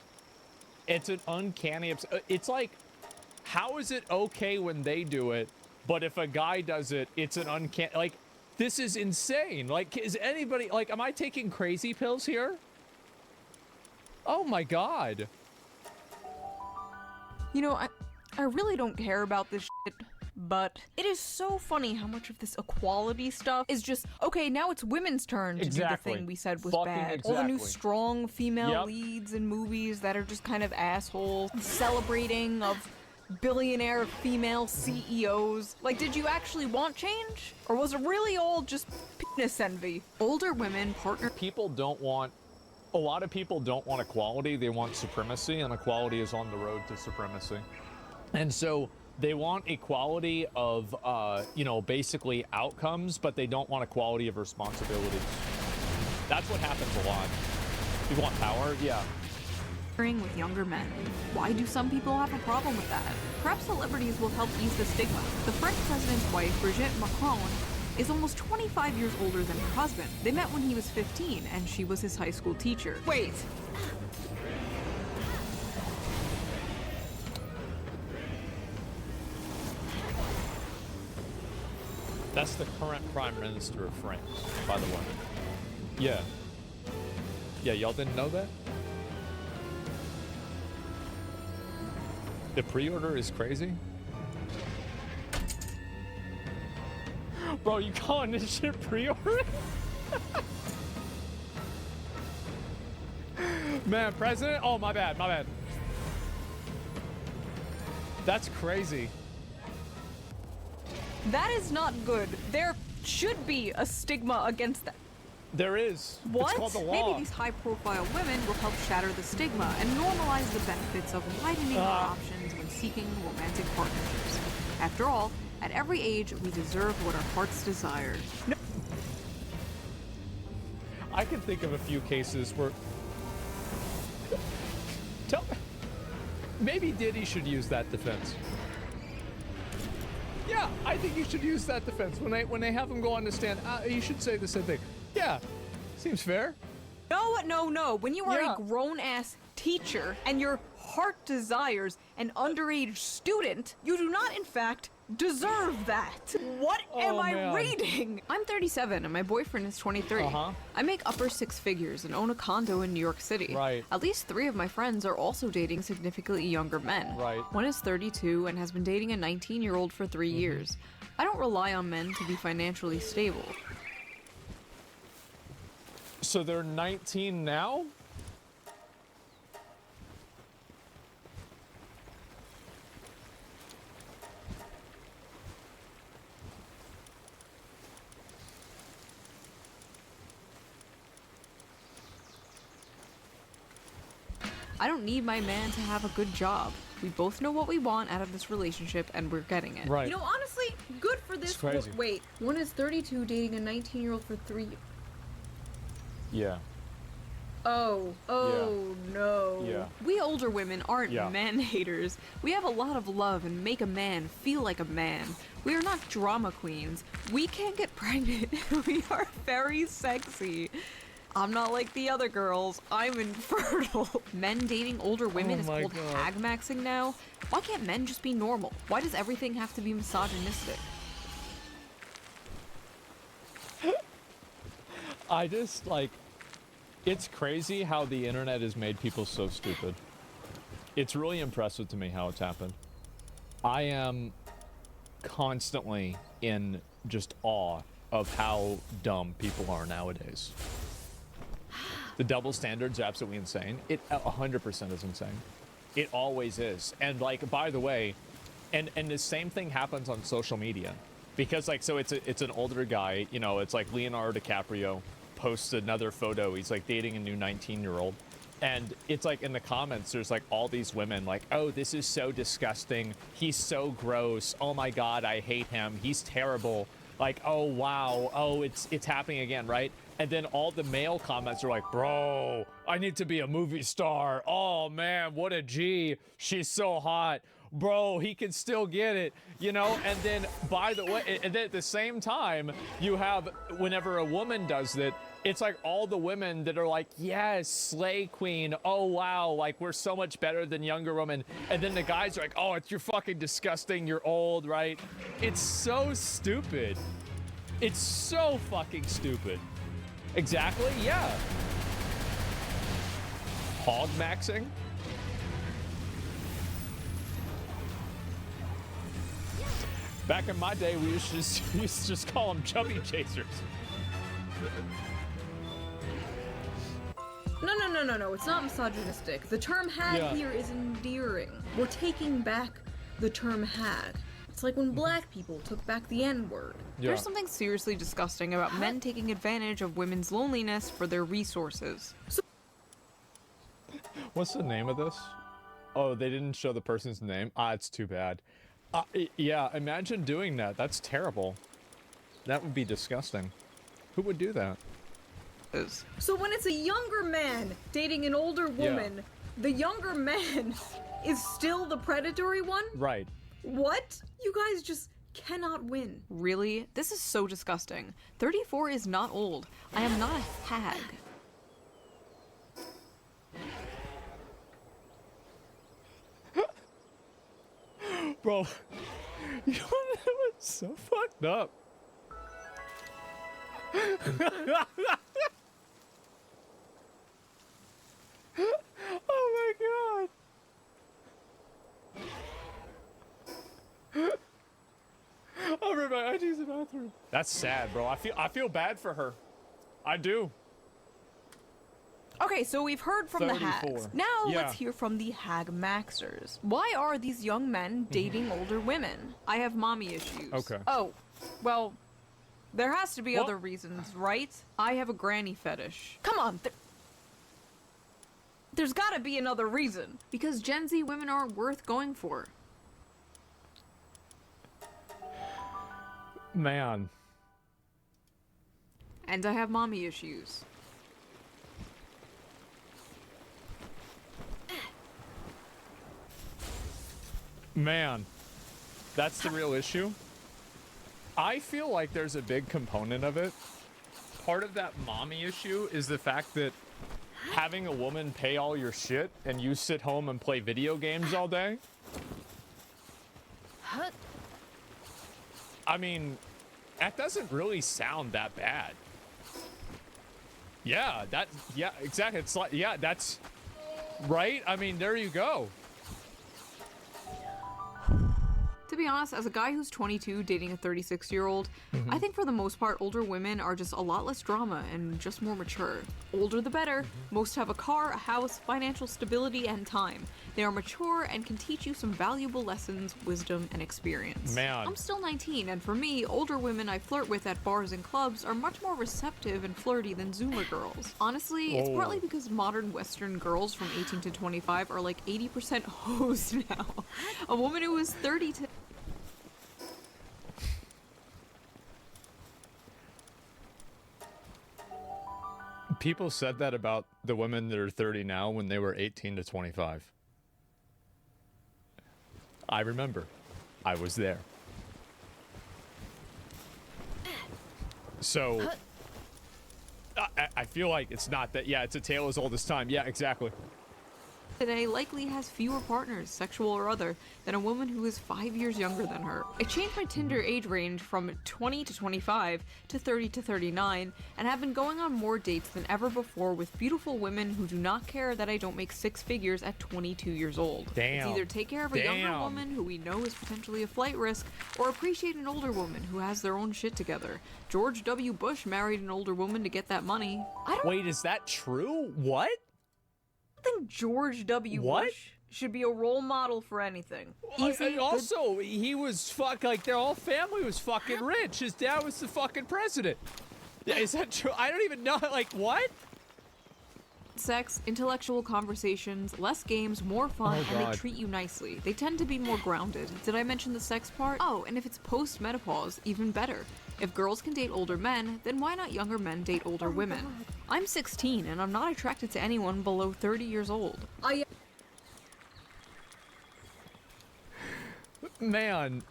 It's an uncanny. It's like, how is it okay when they do it, but if a guy does it, it's an uncanny. Like, this is insane. Like, is anybody like? Am I taking crazy pills here? Oh my god. You know, I really don't care about this shit, but it is so funny how much of this equality stuff is just, okay, now it's women's turn to do the thing we said was bad. All the new strong female leads in movies that are just kind of assholes, celebrating of billionaire female CEOs. Like, did you actually want change? Or was it really all just penis envy? Older women partner... A lot of people don't want equality, they want supremacy, and equality is on the road to supremacy. And so they want equality of, you know, basically outcomes, but they don't want equality of responsibilities. That's what happens a lot. People want power, yeah. With younger men. Why do some people have a problem with that? Perhaps celebrities will help ease the stigma. The French president's wife, Brigitte Macron, is almost 25 years older than her husband. They met when he was 15, and she was his high school teacher. Wait. That's the current Prime Minister of France, by the way. Yeah. Yeah, y'all didn't know that? The pre-order is crazy? Bro, you calling this shit pre-order? Man, President? Oh, my bad, my bad. That's crazy. That is not good. There should be a stigma against that. There is. What? It's called the law. Maybe these high-profile women will help shatter the stigma and normalize the benefits of widening our options when seeking romantic partnerships. After all, at every age, we deserve what our hearts desire. No. I can think of a few cases where... Maybe Diddy should use that defense. Yeah, I think you should use that defense. When they have him go on the stand, you should say the same thing. Yeah, seems fair. No. When you are a grown-ass teacher and your heart desires an underage student, you do not, in fact, deserve that. What am I reading? I'm 37 and my boyfriend is 23. I make upper six figures and own a condo in New York City. Right. At least 3 of my friends are also dating significantly younger men. Right. One is 32 and has been dating a 19-year-old for 3 years. I don't rely on men to be financially stable. So they're 19 now? I don't need my man to have a good job. We both know what we want out of this relationship, and we're getting it. Right. You know, honestly, good for this. It's crazy. Wait, one is 32 dating a 19-year-old for 3. Yeah. Oh no. Yeah. We older women aren't Yeah. man haters. We have a lot of love and make a man feel like a man. We are not drama queens. We can't get pregnant. We are very sexy. I'm not like the other girls. I'm infertile. Men dating older women Oh is my called God. hag maxing now. Why can't men just be normal? Why does everything have to be misogynistic? I just, like, it's crazy how the internet has made people so stupid. It's really impressive to me how it's happened. I am constantly in just awe of how dumb people are nowadays. The double standard's absolutely insane. It 100% is insane. It always is. And, like, by the way, and the same thing happens on social media. Because, like, so it's an older guy, you know, it's like Leonardo DiCaprio posts another photo. He's like dating a new 19-year-old. And it's like in the comments, there's like all these women like, oh, this is so disgusting. He's so gross. Oh my God, I hate him. He's terrible. Like, oh, wow. Oh, it's happening again, right? And then all the male comments are like, bro, I need to be a movie star. Oh man, what a G. She's so hot. Bro, he can still get it, you know? And then, by the way, and then at the same time, you have, whenever a woman does it, it's like all the women that are like, yes, slay queen. Oh, wow, like, we're so much better than younger women. And then the guys are like, oh, you're fucking disgusting. You're old, right? It's so stupid. It's so fucking stupid. Exactly, yeah. Hog maxing? Back in my day, we used to just call them chubby chasers. No, it's not misogynistic. The term hag here is endearing. We're taking back the term hag. It's like when black people took back the N-word. Yeah. There's something seriously disgusting about men taking advantage of women's loneliness for their resources. What's the name of this? Oh, they didn't show the person's name? Ah, it's too bad. Yeah, imagine doing that. That's terrible. That would be disgusting. Who would do that? So when it's a younger man dating an older woman, the younger man is still the predatory one? Right. What? You guys just cannot win. Really? This is so disgusting. 34 is not old. I am not a hag. Bro, you know what's so fucked up? Oh my God. I'll rip my IDs in the bathroom. That's sad, bro. I feel bad for her. I do. Okay, so we've heard from the 34. hags. Now let's hear from the hag maxers. Why are these young men dating older women? I have mommy issues. Okay. Oh, well, there has to be other reasons, right? I have a granny fetish. Come on, there's gotta be another reason. Because Gen Z women aren't worth going for. Man. And I have mommy issues. Man, that's the real issue. I feel like there's a big component of it. Part of that mommy issue is the fact that having a woman pay all your shit and you sit home and play video games all day. I mean, that doesn't really sound that bad. Yeah, exactly. It's like, yeah, that's right. I mean, there you go. To be honest, as a guy who's 22 dating a 36-year-old, I think for the most part older women are just a lot less drama and just more mature. Older the better. Most have a car, a house, financial stability, and time. They are mature and can teach you some valuable lessons, wisdom, and experience. Man. I'm still 19, and for me, older women I flirt with at bars and clubs are much more receptive and flirty than Zoomer girls. Honestly, it's partly because modern Western girls from 18 to 25 are like 80% hoes now. A woman who was 30 to People said that about the women that are 30 now when they were 18 to 25. I remember. I was there. So, I feel like it's not that, yeah, it's a tale as old as time. Yeah, exactly. today likely has fewer partners, sexual or other, than a woman who is 5 years younger than her. I changed my Tinder age range from 20 to 25 to 30 to 39, and have been going on more dates than ever before with beautiful women who do not care that I don't make six figures at 22 years old. Damn. It's either take care of a younger woman who we know is potentially a flight risk, or appreciate an older woman who has their own shit together. George W. Bush married an older woman to get that money. Wait, is that true? What? I think George W. Bush should be a role model for anything. And also, he was like their whole family was fucking rich. His dad was the fucking president. Is that true? I don't even know. Like, what? Sex, intellectual conversations, less games, more fun, and they treat you nicely. They tend to be more grounded. Did I mention the sex part? Oh, and if it's post-menopause, even better. If girls can date older men, then why not younger men date older women? I'm 16, and I'm not attracted to anyone below 30 years old. Man.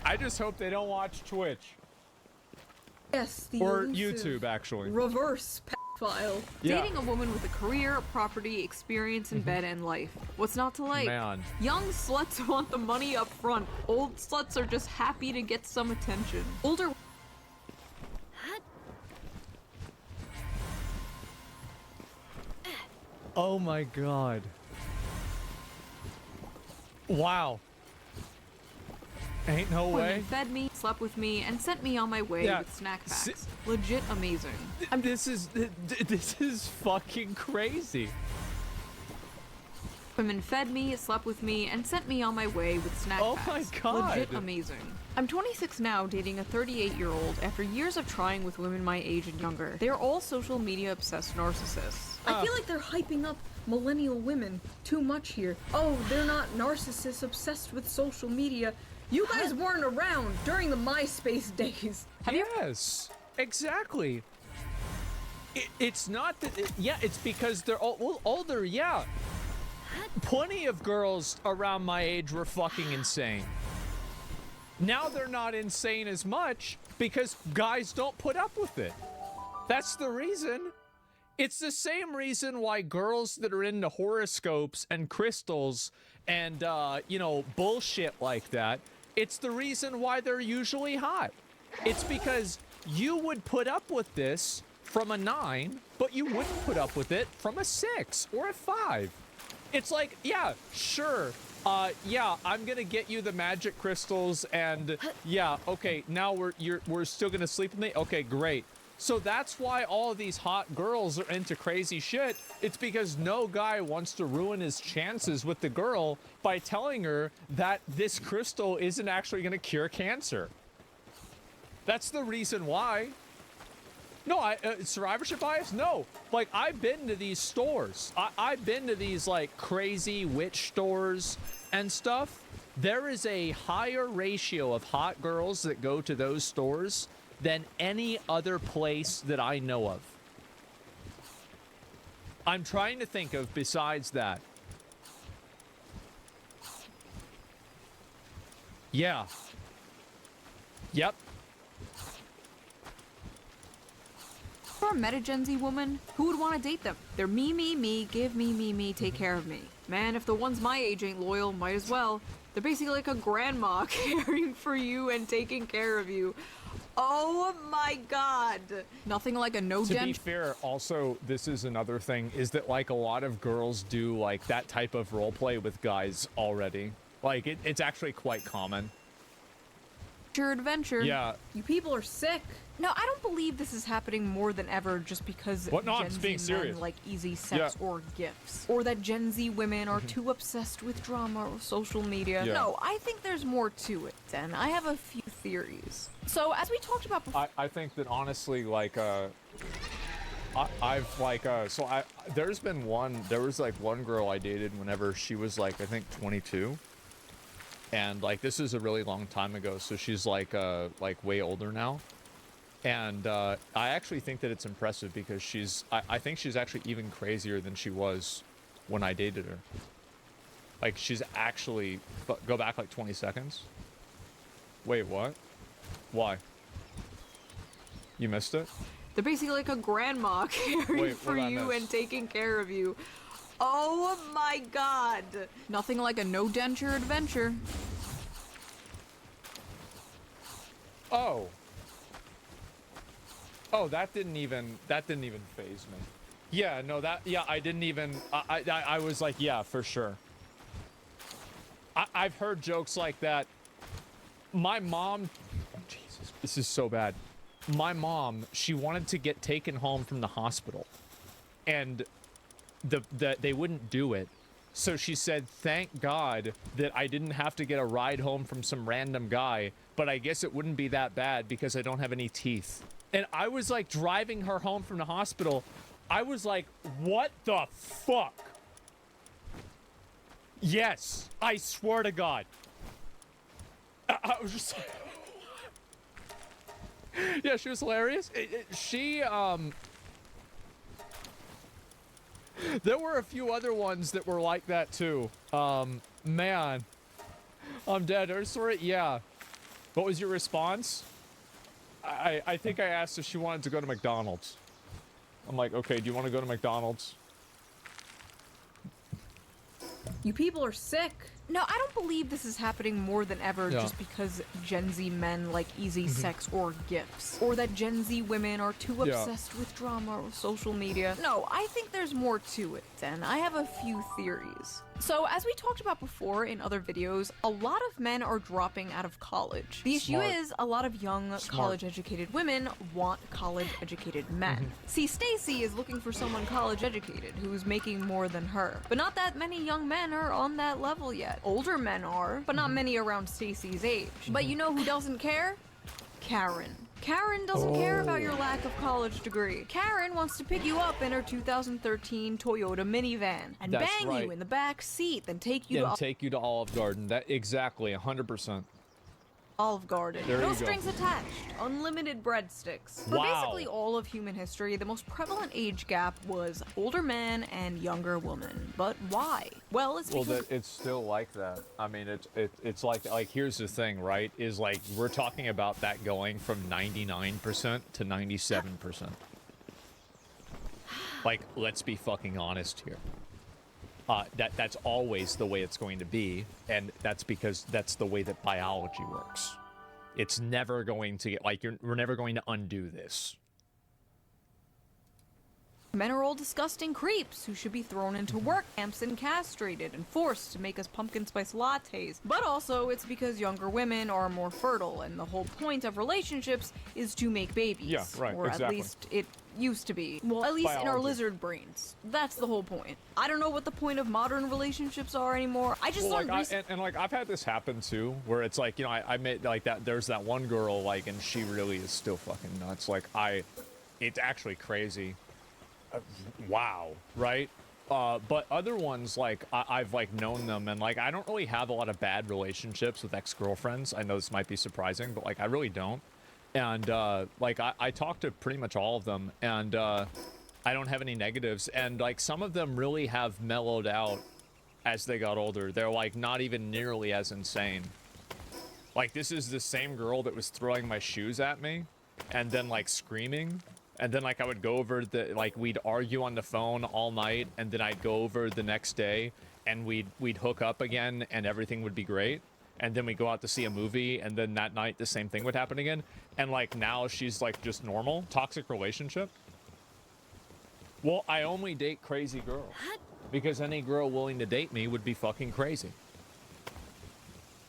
I just hope they don't watch Twitch. Yes, the or elusive YouTube, actually. Reverse pedophile. Yeah. Dating a woman with a career, property, experience in bed, and life. What's not to like? Man. Young sluts want the money up front. Old sluts are just happy to get some attention. Older. Oh my god. Wow. Ain't no way. Women fed me, slept with me, and sent me on my way with snack packs. Legit amazing. This is fucking crazy. Women fed me, slept with me, and sent me on my way with snack packs. Oh my god. Legit amazing. I'm 26 now, dating a 38-year-old after years of trying with women my age and younger. They are all social media obsessed narcissists. I feel like they're hyping up millennial women too much here. Oh, they're not narcissists obsessed with social media. You guys weren't around during the MySpace days. Yes, exactly. It's not that. Yeah, it's because they're older. Yeah. Plenty of girls around my age were fucking insane. Now they're not insane as much because guys don't put up with it. That's the reason. It's the same reason why girls that are into horoscopes and crystals and, you know, bullshit like that, it's the reason why they're usually hot. It's because you would put up with this from a 9, but you wouldn't put up with it from a 6 or a 5. It's like, yeah, sure. Yeah, I'm gonna get you the magic crystals and yeah, okay, now we're still gonna sleep with me? Okay, great. So that's why all of these hot girls are into crazy shit. It's because no guy wants to ruin his chances with the girl by telling her that this crystal isn't actually gonna cure cancer. That's the reason why. No, survivorship bias? No. Like, I've been to these stores. I've been to these, like, crazy witch stores and stuff. There is a higher ratio of hot girls that go to those stores than any other place that I know of. I'm trying to think of besides that. Yeah. Yep. For a meta Gen Z woman, who would want to date them? They're me, give me, take care of me. Man, if the ones my age ain't loyal, might as well. They're basically like a grandma caring for you and taking care of you. Oh my god. Nothing like a no To be dent. fair, also, this is another thing, is that, like, a lot of girls do, like, that type of roleplay with guys already. Like, it's actually quite common. Your adventure. Yeah. You people are sick. No, I don't believe this is happening more than ever just because What? No, I'm Gen just Z being serious. men like easy sex or gifts. Or that Gen Z women are too obsessed with drama or social media. Yeah. No, I think there's more to it, and I have a few theories. So, as we talked about before... I think that, honestly, like, I've, like, there was, like, one girl I dated whenever she was, like, I think 22. And, like, this is a really long time ago, so she's, like, way older now. And, I actually think that it's impressive because I think she's actually even crazier than she was when I dated her. Like, she's actually, go back, like, 20 seconds. Wait, what? Why? You missed it? They're basically like a grandma caring for you and taking care of you. Oh my god. Nothing like a no denture adventure. Oh. Oh, that didn't even faze me. Yeah, no, I didn't even, I was like, yeah, for sure. I've heard jokes like that. My mom, Jesus, this is so bad. My mom, she wanted to get taken home from the hospital, and they wouldn't do it. So she said, thank God that I didn't have to get a ride home from some random guy, but I guess it wouldn't be that bad because I don't have any teeth. And I was like driving her home from the hospital. I was like, what the fuck? Yes, I swear to God. I was just like, yeah, she was hilarious. There were a few other ones that were like that too. Man, I'm dead. Her story, yeah. What was your response? I think I asked if she wanted to go to McDonald's. I'm like, okay, do you want to go to McDonald's? You people are sick. No, I don't believe this is happening more than ever just because Gen Z men like easy sex or gifts. Or that Gen Z women are too obsessed with drama or social media. No, I think there's more to it, and I have a few theories. So, as we talked about before in other videos, a lot of men are dropping out of college. The issue is a lot of young college-educated women want college-educated men. See, Stacy is looking for someone college-educated who's making more than her. But not that many young men are on that level yet. Older men are, but not many around Stacy's age. But you know who doesn't care? Karen. Karen doesn't care about your lack of college degree. Karen wants to pick you up in her 2013 Toyota minivan and bang you in the back seat, then take you to Olive Garden. That exactly, 100%. Olive Garden. There No you go. strings attached. Unlimited breadsticks. For basically all of human history, the most prevalent age gap was older man and younger woman. But why? Well, it's because... it's still like that. I mean, it's like here's the thing, right? Is like we're talking about that going from 99% to 97%. Like, let's be fucking honest here. That's always the way it's going to be, and that's because that's the way that biology works. It's never going to get, like, we're never going to undo this. Men are all disgusting creeps who should be thrown into work camps and castrated and forced to make us pumpkin spice lattes. But also, it's because younger women are more fertile, and the whole point of relationships is to make babies. Yeah, right, or exactly. at least it used to be. Well, at least in our Biology. lizard brains. That's the whole point. I don't know what the point of modern relationships are anymore. I just learned and like I've had this happen too, where it's like, you know, I made like that. There's that one girl, like, and she really is still fucking nuts. Like it's actually crazy. Wow, right? But other ones, like I've like known them, and like I don't really have a lot of bad relationships with ex-girlfriends. I know this might be surprising, but like I really don't. And like I talk to pretty much all of them, and I don't have any negatives. And like some of them really have mellowed out as they got older. They're like not even nearly as insane. Like this is the same girl that was throwing my shoes at me, and then like screaming. And then, like, I would go over we'd argue on the phone all night, and then I'd go over the next day, and we'd hook up again, and everything would be great. and then we go out to see a movie, and then that night the same thing would happen again. And like now she's like just normal. Toxic relationship. Well, I only date crazy girls because any girl willing to date me would be fucking crazy.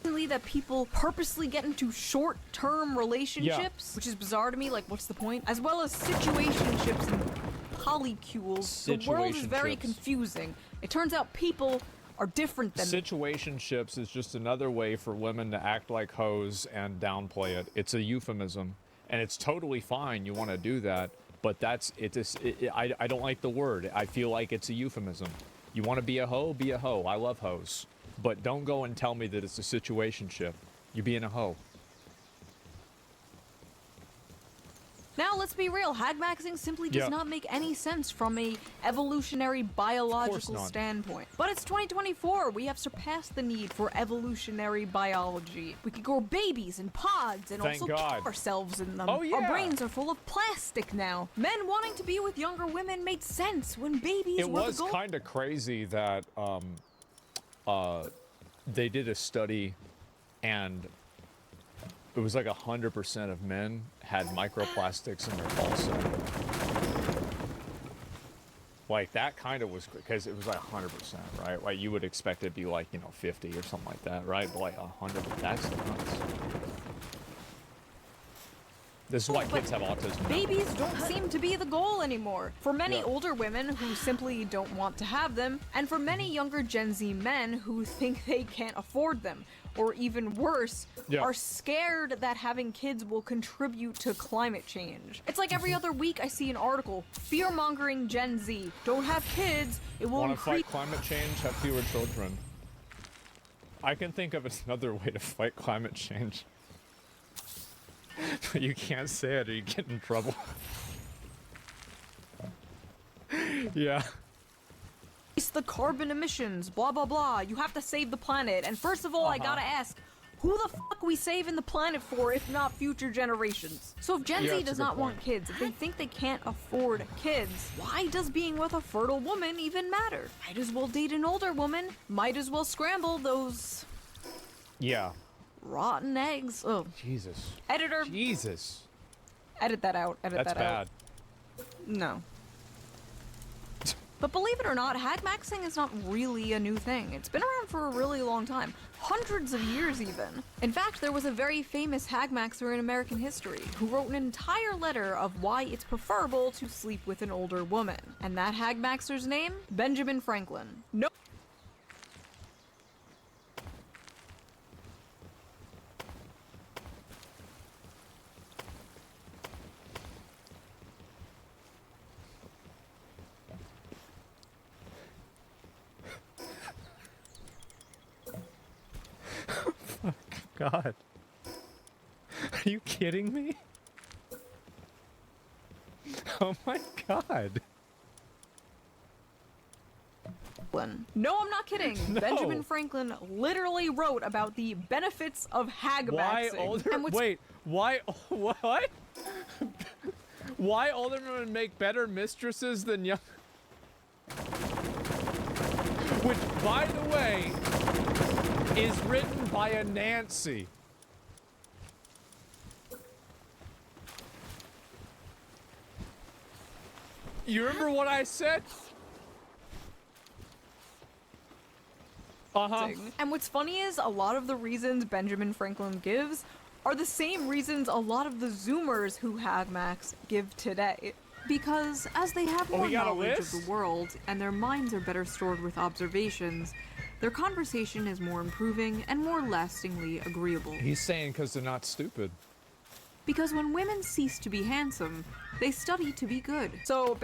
That people purposely get into short-term relationships, which is bizarre to me. Like, what's the point? As well as situationships and polycules. The world is very confusing. It turns out people are different than situationships is just another way for women to act like hoes and downplay it. It's a euphemism, and it's totally fine. You want to do that, but that's it. I don't like the word. I feel like it's a euphemism. You want to be a hoe? Be a hoe. I love hoes. But don't go and tell me that it's a situationship. You're being a hoe. Now, let's be real. Hagmaxing simply does not make any sense from a evolutionary biological standpoint. But it's 2024. We have surpassed the need for evolutionary biology. We can grow babies in pods and also kill ourselves in them. Our brains are full of plastic now. Men wanting to be with younger women made sense when babies were the goal. It was kind of crazy that they did a study, and it was like 100% of men had microplastics in their ball sack. Like that kind of was, because it was like 100%, right? Like you would expect it to be like, you know, 50 or something like that, right? But like 100, that's nuts. This is why kids have autism. Babies don't seem to be the goal anymore. For many older women who simply don't want to have them, and for many younger Gen Z men who think they can't afford them, or even worse, are scared that having kids will contribute to climate change. It's like every other week I see an article, fear-mongering Gen Z. Don't have kids, it will increase— Want to fight climate change? Have fewer children. I can think of another way to fight climate change. But you can't say it or you get in trouble. Yeah. It's the carbon emissions, blah blah blah. You have to save the planet. And first of all, I gotta ask, who the fuck we saving the planet for if not future generations? So if Gen Z does not want kids, if they think they can't afford kids, why does being with a fertile woman even matter? Might as well date an older woman. Might as well scramble those rotten eggs. Oh, Jesus. Editor. Jesus. Edit that out. Edit that out. That's bad. No. But believe it or not, hagmaxing is not really a new thing. It's been around for a really long time. Hundreds of years even. In fact, there was a very famous hagmaxer in American history who wrote an entire letter of why it's preferable to sleep with an older woman. And that hagmaxer's name? Benjamin Franklin. No. God. Are you kidding me? Oh my God. No, I'm not kidding. No. Benjamin Franklin literally wrote about the benefits of hagmaxing. Why older? Wait, why? What? Why older women make better mistresses than young? Which, by the way, is written by a Nancy. You remember what I said? And what's funny is a lot of the reasons Benjamin Franklin gives are the same reasons a lot of the Zoomers who hagmax give today. Because as they have more knowledge of the world and their minds are better stored with observations, their conversation is more improving and more lastingly agreeable. He's saying because they're not stupid. Because when women cease to be handsome, they study to be good. So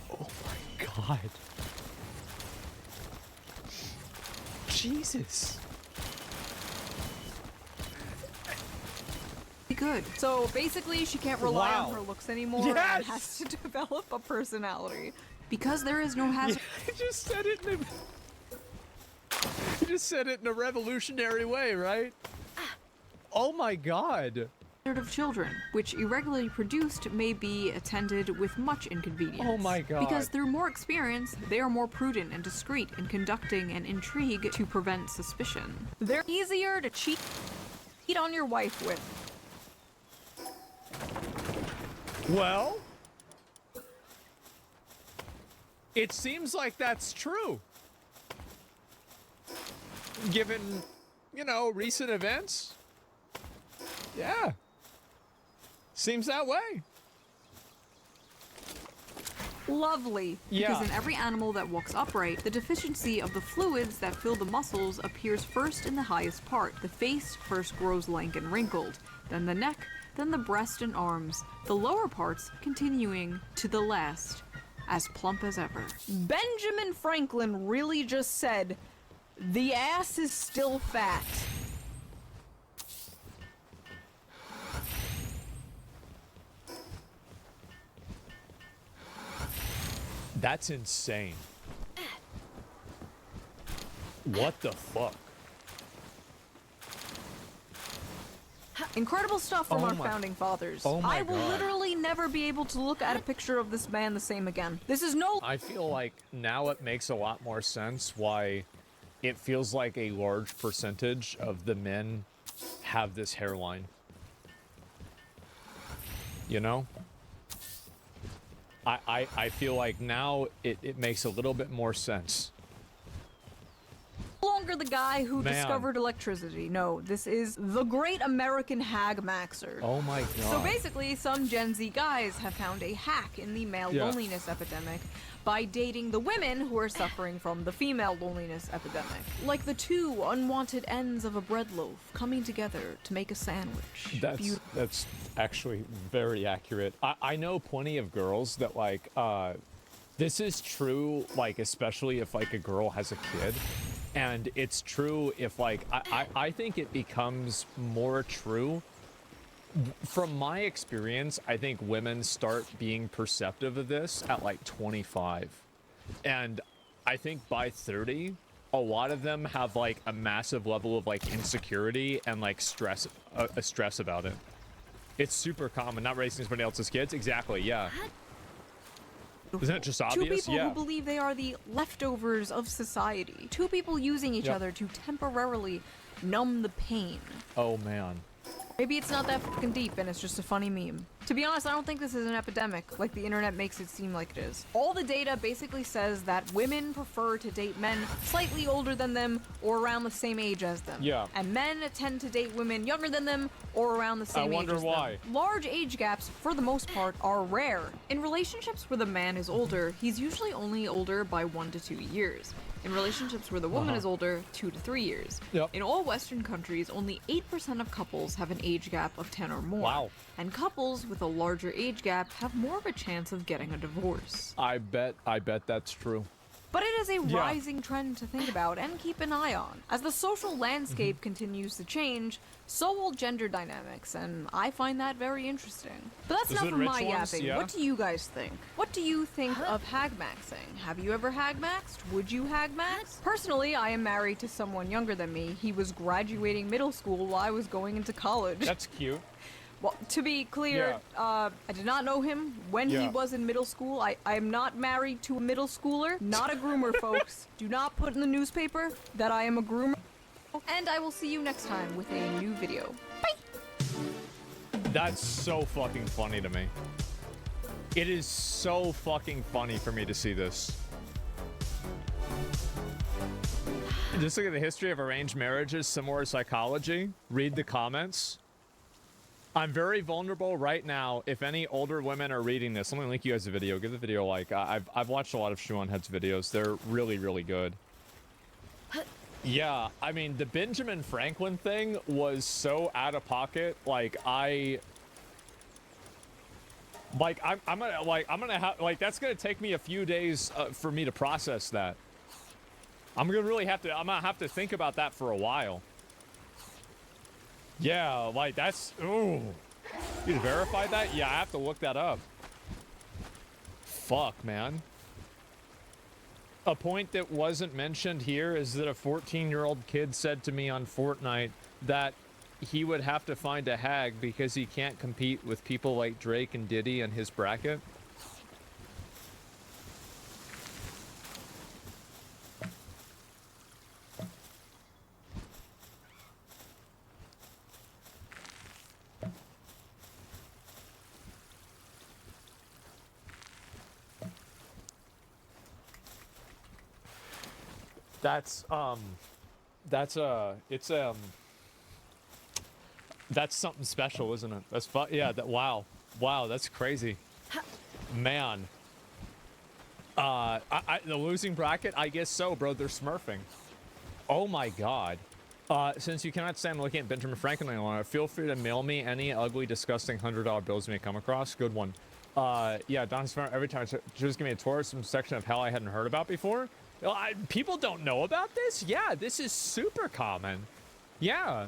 Oh my God. Jesus. good. So basically, she can't rely on her looks anymore and has to develop a personality. Because there is no hazard. You just said it in a... You just said it in a revolutionary way, right? Oh my God. of children, which irregularly produced may be attended with much inconvenience. Oh my God. Because through more experience, they are more prudent and discreet in conducting an intrigue to prevent suspicion. They're easier to cheat on your wife with. Well, it seems like that's true. Given, you know, recent events. Yeah. Seems that way. Lovely. Yeah. Because in every animal that walks upright, the deficiency of the fluids that fill the muscles appears first in the highest part. The face first grows lank and wrinkled, then the neck, then the breast and arms, the lower parts continuing to the last, as plump as ever. Benjamin Franklin really just said, the ass is still fat. That's insane. What the fuck? Incredible stuff from Oh our my- founding fathers. oh my I will God. literally never be able to look at a picture of this man the same again. This is no... I feel like now it makes a lot more sense why it feels like a large percentage of the men have this hairline. You know? I feel like now it makes a little bit more sense. No longer the guy who Man. discovered electricity. No, this is the great American hag maxer. Oh my God. So basically, some Gen Z guys have found a hack in the male Yeah. loneliness epidemic by dating the women who are suffering from the female loneliness epidemic. Like the two unwanted ends of a bread loaf coming together to make a sandwich. That's actually very accurate. I know plenty of girls that like this is true, like especially if like a girl has a kid. And it's true if like I think it becomes more true. From my experience, I think women start being perceptive of this at like 25. And I think by 30, a lot of them have like a massive level of like insecurity and like stress about it. It's super common, not raising somebody else's kids. Exactly, yeah. Isn't it just Two obvious? people Yeah. who believe they are the leftovers of society. Two people using each Yep. other to temporarily numb the pain. Oh man. Maybe it's not that fucking deep and it's just a funny meme. To be honest, I don't think this is an epidemic like the internet makes it seem like it is. All the data basically says that women prefer to date men slightly older than them or around the same age as them. Yeah. And men tend to date women younger than them or around the same age wonder as why. them. Large age gaps, for the most part, are rare. In relationships where the man is older, he's usually only older by 1 to 2 years. In relationships where the woman is older, 2 to 3 years. Yep. In all Western countries, only 8% of couples have an age gap of 10 or more. Wow. And couples with a larger age gap have more of a chance of getting a divorce. I bet that's true. But it is a Yeah. rising trend to think about and keep an eye on. As the social landscape continues to change, so will gender dynamics, and I find that very interesting. But that's Is enough it of rich my ones? yapping. Yeah. What do you guys think? What do you think of hag maxing? Have you ever hag maxed? Would you hag max? Personally, I am married to someone younger than me. He was graduating middle school while I was going into college. That's cute. Well, to be clear, I did not know him when he Yeah. was in middle school. I am not married to a middle schooler, not a groomer, folks. Do not put in the newspaper that I am a groomer. And I will see you next time with a new video. Bye! That's so fucking funny to me. It is so fucking funny for me to see this. Just look at the history of arranged marriages, similar psychology. Read the comments. I'm very vulnerable right now. If any older women are reading this, let me link you guys a video. Give the video a like. I've watched a lot of Shoe on Head's videos. They're really, really good. Yeah, I mean, the Benjamin Franklin thing was so out of pocket. Like, I'm gonna have, like, that's gonna take me a few days for me to process that. I'm gonna have to think about that for a while. Yeah, like, that's, ooh. You verified that? Yeah, I have to look that up. Fuck, man. A point that wasn't mentioned here is that a 14-year-old kid said to me on Fortnite that he would have to find a hag because he can't compete with people like Drake and Diddy in his bracket. That's something special, isn't it? That's yeah, wow, that's crazy, man. The losing bracket, I guess so, bro. They're smurfing. Oh my god. Since you cannot stand looking at Benjamin Franklin any longer, feel free to mail me any ugly, disgusting $100 bills you may come across. Good one. Yeah, Don's Farm, every time, just give me a tour of some section of hell I hadn't heard about before. People don't know about this? Yeah, this is super common. Yeah.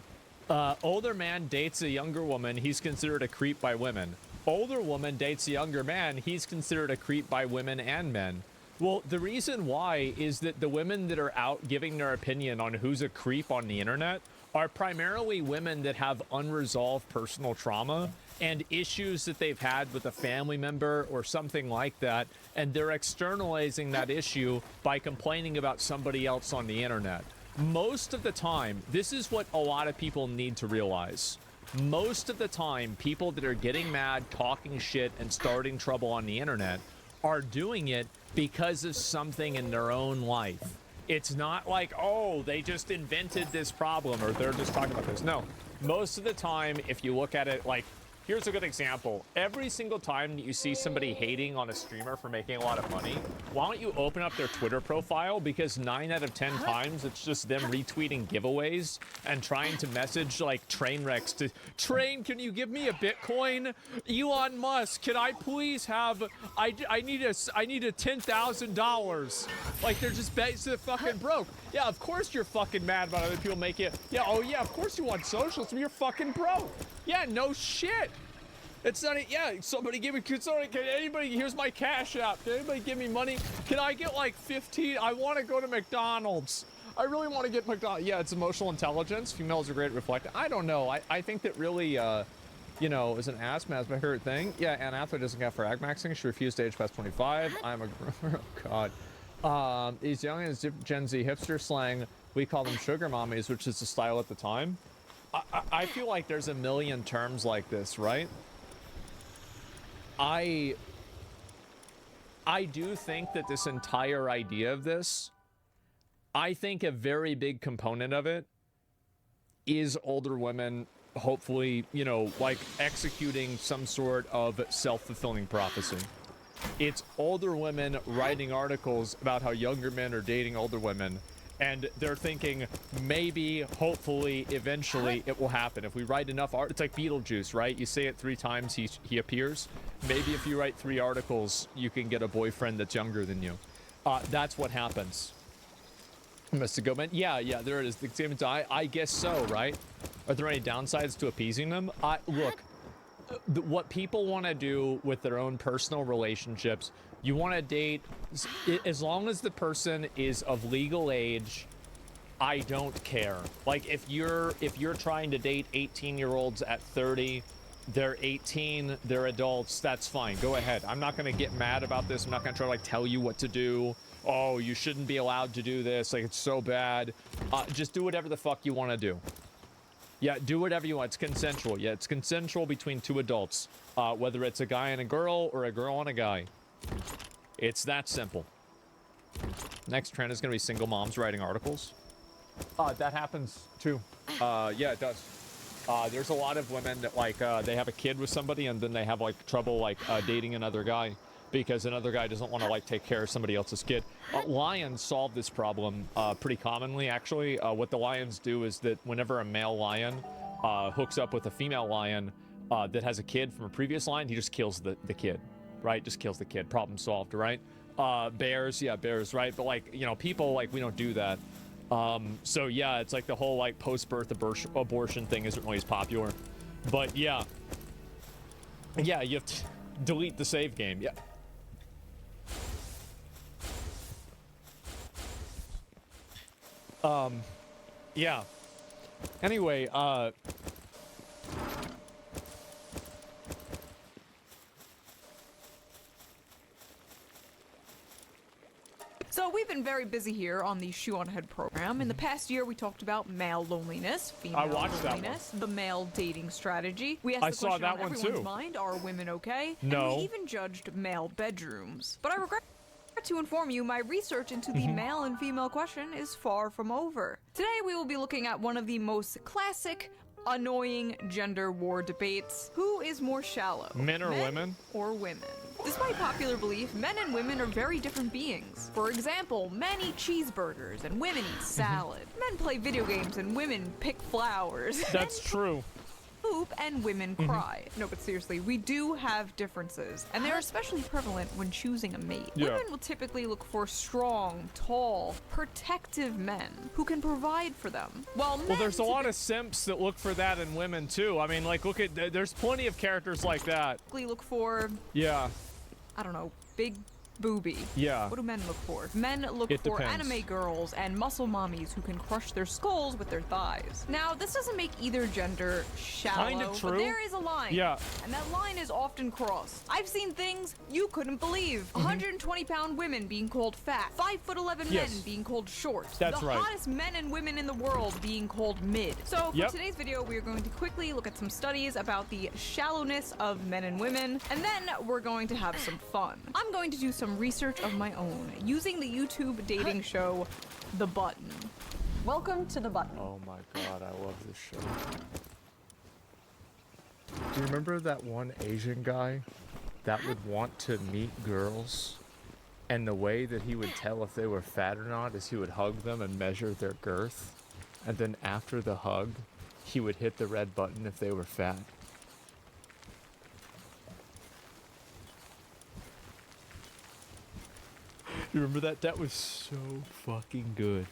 Older man dates a younger woman, he's considered a creep by women. Older woman dates a younger man, he's considered a creep by women and men. Well, the reason why is that the women that are out giving their opinion on who's a creep on the internet are primarily women that have unresolved personal trauma and issues that they've had with a family member or something like that, and they're externalizing that issue by complaining about somebody else on the internet. Most of the time, this is what a lot of people need to realize. Most of the time, people that are getting mad, talking shit, and starting trouble on the internet are doing it because of something in their own life. It's not like, oh, they just invented this problem or they're just talking about this. No, most of the time, if you look at it, like, here's a good example. Every single time that you see somebody hating on a streamer for making a lot of money, why don't you open up their Twitter profile? Because 9 out of 10 times, it's just them retweeting giveaways and trying to message, like, train wrecks to, Train, can you give me a Bitcoin? Elon Musk, can I please have, I need a $10,000. Like, they're just basically fucking broke. Yeah, of course you're fucking mad about other people making it. Yeah, oh yeah, of course you want socialism, you're fucking broke. Yeah, no shit. It's not, yeah, somebody give me, can anybody, here's my cash app. Can anybody give me money? Can I get like 15? I want to go to McDonald's. I really want to get McDonald's. Yeah, it's emotional intelligence. Females are great at reflecting. I don't know. I think that really, you know, is an ass my favorite thing. Yeah, Anne Hathaway doesn't get frag maxing. She refused to age past 25. I'm a, oh god. These young and Gen Z hipster slang, we call them sugar mommies, which is the style at the time. I feel like there's a million terms like this, right? I do think that this entire idea of this, I think a very big component of it is older women, hopefully, you know, like executing some sort of self-fulfilling prophecy. It's older women writing articles about how younger men are dating older women, and they're thinking, maybe, hopefully, eventually, it will happen. If we write enough art, it's like Beetlejuice, right? You say it 3 times, he appears. Maybe if you write 3 articles, you can get a boyfriend that's younger than you. That's what happens. Mr. Goldman, yeah, there it is. The examples, I guess so, right? Are there any downsides to appeasing them? Look, what people want to do with their own personal relationships, you want to date as long as the person is of legal age. I don't care. Like if you're trying to date 18-year-olds at 30, they're 18, they're adults, that's fine. Go ahead. I'm not going to get mad about this. I'm not going to try to like tell you what to do. Oh, you shouldn't be allowed to do this. Like it's so bad. Just do whatever the fuck you want to do. Yeah, do whatever you want. It's consensual. Yeah, it's consensual between 2 adults. Whether it's a guy and a girl or a girl and a guy. It's that simple. Next trend is going to be single moms writing articles. That happens too. Yeah, it does. There's a lot of women that like they have a kid with somebody and then they have like trouble like dating another guy because another guy doesn't want to like take care of somebody else's kid. Lions solve this problem pretty commonly, actually. What the lions do is that whenever a male lion hooks up with a female lion that has a kid from a previous lion, he just kills the kid, right? Just kills the kid. Problem solved, right? Bears, yeah, bears, right? But like, you know, people, like, we don't do that. So yeah, it's like the whole like post-birth abortion thing isn't really as popular. But yeah. Yeah, you have to delete the save game. Yeah. Yeah. Anyway, So we've been very busy here on the Shoe on Head program. In the past year, we talked about male loneliness, female watched that one. loneliness, the male dating strategy. We asked I the saw question that on one everyone's too. mind, are women okay? No. And we even judged male bedrooms. But I regret to inform you, my research into the male and female question is far from over. Today, we will be looking at one of the most classic, annoying gender war debates. Who is more shallow? Men or women? Or women? Despite popular belief, men and women are very different beings. For example, men eat cheeseburgers and women eat salad. Men play video games and women pick flowers. That's true. Poop and women cry. No, but seriously, we do have differences, and they're especially prevalent when choosing a mate. Yeah. Women will typically look for strong, tall, protective men who can provide for them. While men Well, there's a lot of simps that look for that in women too. I mean, like, look at, there's plenty of characters like that. typically look for, Yeah. I don't know, big booby. Yeah. What do men look for? Men look It for depends. anime girls and muscle mommies who can crush their skulls with their thighs. Now, this doesn't make either gender shallow, Kind of true. but there is a line. Yeah. And that line is often crossed. I've seen things you couldn't believe. 120-pound women being called fat. 5'11" Yes. men being called short. That's the right. hottest men and women in the world being called mid. So for Yep. today's video, we are going to quickly look at some studies about the shallowness of men and women, and then we're going to have some fun. I'm going to do some research of my own using the YouTube dating show The Button. Welcome to The Button. Oh my god, I love this show. Do you remember that one Asian guy that would want to meet girls? And the way that he would tell if they were fat or not is he would hug them and measure their girth. And then after the hug, he would hit the red button if they were fat. You remember that? That was so fucking good.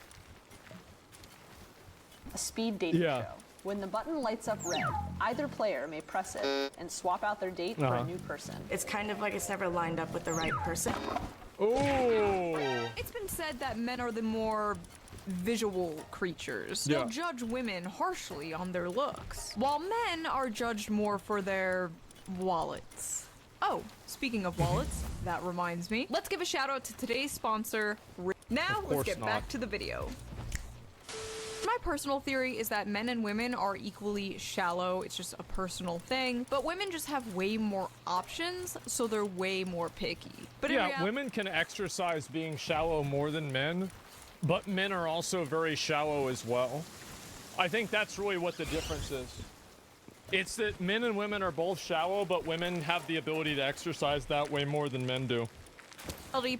A speed dating Yeah. show. When the button lights up red, either player may press it and swap out their date for a new person. It's kind of like it's never lined up with the right person. Oh! It's been said that men are the more visual creatures. Yeah. They'll judge women harshly on their looks, while men are judged more for their wallets. Oh, speaking of wallets, that reminds me. Let's give a shout out to today's sponsor. Now, let's get back to the video. My personal theory is that men and women are equally shallow. It's just a personal thing. But women just have way more options, so they're way more picky. But in yeah, reality, women can exercise being shallow more than men, but men are also very shallow as well. I think that's really what the difference is. It's that men and women are both shallow, but women have the ability to exercise that way more than men do.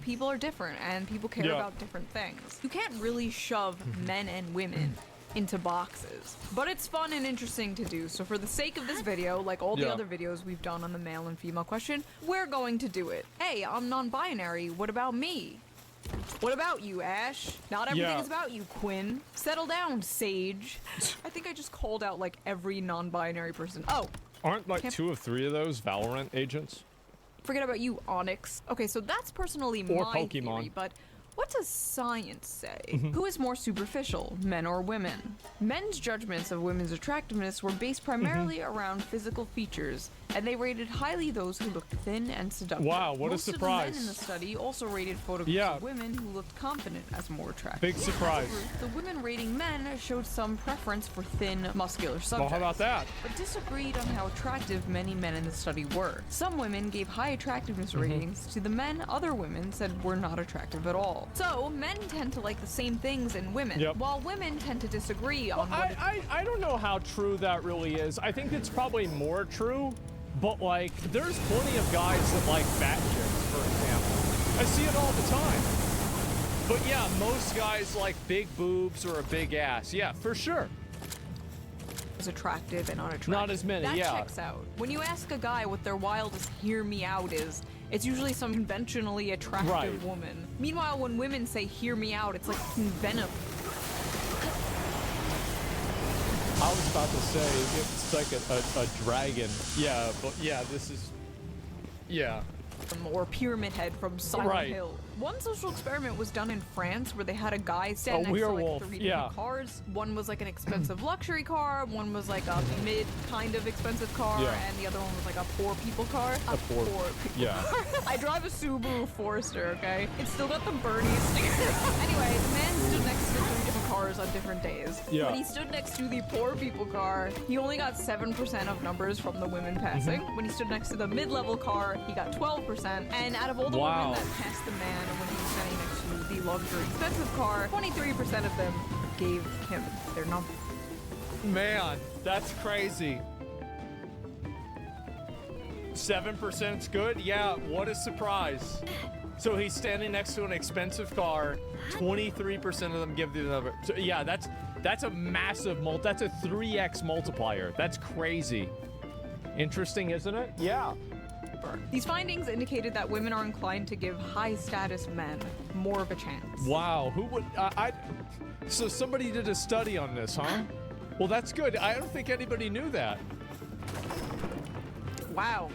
people are different and people care Yeah. about different things. You can't really shove men and women into boxes, but it's fun and interesting to do. So for the sake of this video, like all the Yeah. other videos we've done on the male and female question, we're going to do it. Hey, I'm non-binary. What about me? What about you, Ash? Not everything Yeah. is about you, Quinn. Settle down, Sage. I think I just called out like every non-binary person. Oh, Aren't like 2 of 3 of those Valorant agents? forget about you, Onyx. Okay, so that's personally Or my Pokemon. theory, but what does science say? Mhm. Who is more superficial, men or women? Men's judgments of women's attractiveness were based primarily around physical features, and they rated highly those who looked thin and seductive. Wow, what a Most surprise. of the men in the study also rated photographs Yeah. of women who looked confident as more attractive. Big surprise. The women rating men showed some preference for thin, muscular subjects. Well, how about that? But disagreed on how attractive many men in the study were. Some women gave high attractiveness ratings to the men other women said were not attractive at all. So, men tend to like the same things in women, Yep. while women tend to disagree on what I don't know how true that really is. I think it's probably more true, but like, there's plenty of guys that like fat chicks, for example. I see it all the time. But yeah, most guys like big boobs or a big ass. Yeah, for sure. is attractive and unattractive. Not as many, that yeah. checks out. When you ask a guy what their wildest hear me out is, it's usually some conventionally attractive Right. woman. Meanwhile, when women say hear me out, it's like venom. I was about to say, it's like a dragon. Yeah, but yeah, this is, yeah. Or Pyramid Head from Silent Right. Hill. One social experiment was done in France where they had a guy stand next to like 3 different cars. One was like an expensive luxury car, one was like a mid kind of expensive car, and the other one was like a poor people car. A poor people car. I drive a Subaru Forester, okay? It's still got the Bernie sticker. Anyway, the man stood next to 3 different cars on different days. Yeah. When he stood next to the poor people car, he only got 7% of numbers from the women passing. When he stood next to the mid-level car, he got 12%. And out of all the women that passed the man when he was standing next to the luxury expensive car, 23% of them gave him their number. Man, that's crazy. 7%'s good? Yeah, what a surprise. So he's standing next to an expensive car, 23% of them give the number. So yeah, that's a massive that's a 3x multiplier. That's crazy. Interesting, isn't it? Yeah. These findings indicated that women are inclined to give high-status men more of a chance. Wow, who would so somebody did a study on this, huh? Well, that's good. I don't think anybody knew that. Wow.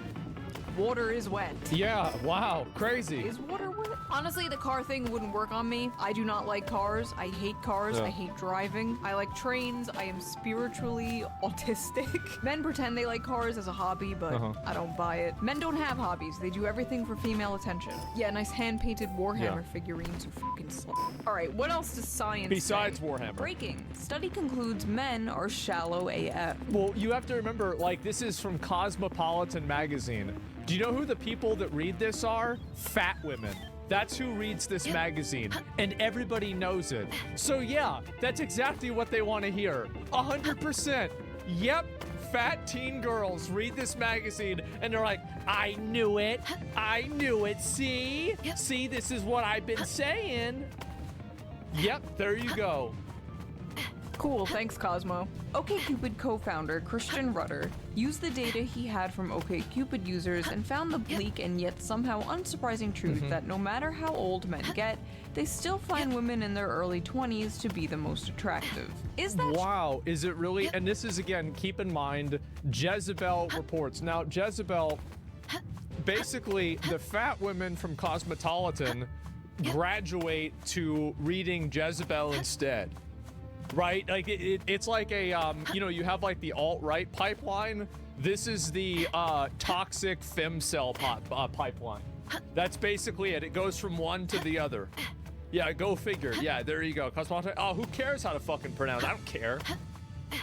Water is wet. Yeah, wow, crazy. Is water wet? Honestly, the car thing wouldn't work on me. I do not like cars. I hate cars. I hate driving. I like trains. I am spiritually autistic. Men pretend they like cars as a hobby, but I don't buy it. Men don't have hobbies. They do everything for female attention. Yeah, nice hand-painted Warhammer figurines, you fucking slut. All right, what else does science Besides say? Warhammer. Breaking. Study concludes men are shallow AF. Well, you have to remember, like, this is from Cosmopolitan magazine. Do you know who the people that read this are? Fat women. That's who reads this magazine, and everybody knows it. So yeah, that's exactly what they want to hear. 100%. Yep, fat teen girls read this magazine, and they're like, I knew it. I knew it. See? See, this is what I've been saying. Yep, there you go. Cool, thanks Cosmo. OkCupid co-founder Christian Rudder used the data he had from OkCupid users and found the bleak and yet somehow unsurprising truth that no matter how old men get, they still find women in their early 20s to be the most attractive. Is that wow, is it really? And this is, again, keep in mind, Jezebel reports. Now, Jezebel, basically, the fat women from Cosmopolitan graduate to reading Jezebel instead. Right? Like, it's like a, you know, you have like the alt-right pipeline. This is the toxic femcell pipeline. That's basically it. It goes from one to the other. Yeah, go figure. Yeah, there you go. Cosmopolitan. Oh, who cares how to fucking pronounce? I don't care.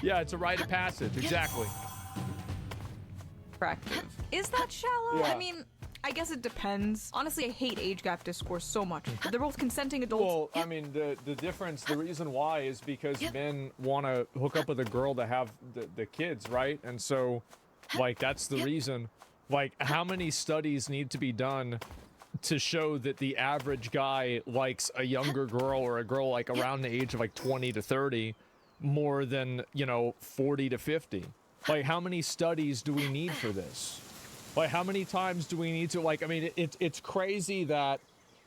Yeah, it's a rite of passage. Exactly. attractive? Is that shallow? Yeah. I mean, I guess it depends. Honestly, I hate age gap discourse so much. They're both consenting adults. Well, I mean, the difference, the reason why is because men want to hook up with a girl to have the kids, right? And so, like, that's the reason. Like, how many studies need to be done to show that the average guy likes a younger girl or a girl, like, around the age of, like, 20 to 30 more than, you know, 40 to 50? Like, how many studies do we need for this? Like, how many times do we need to, like, I mean, it's crazy that,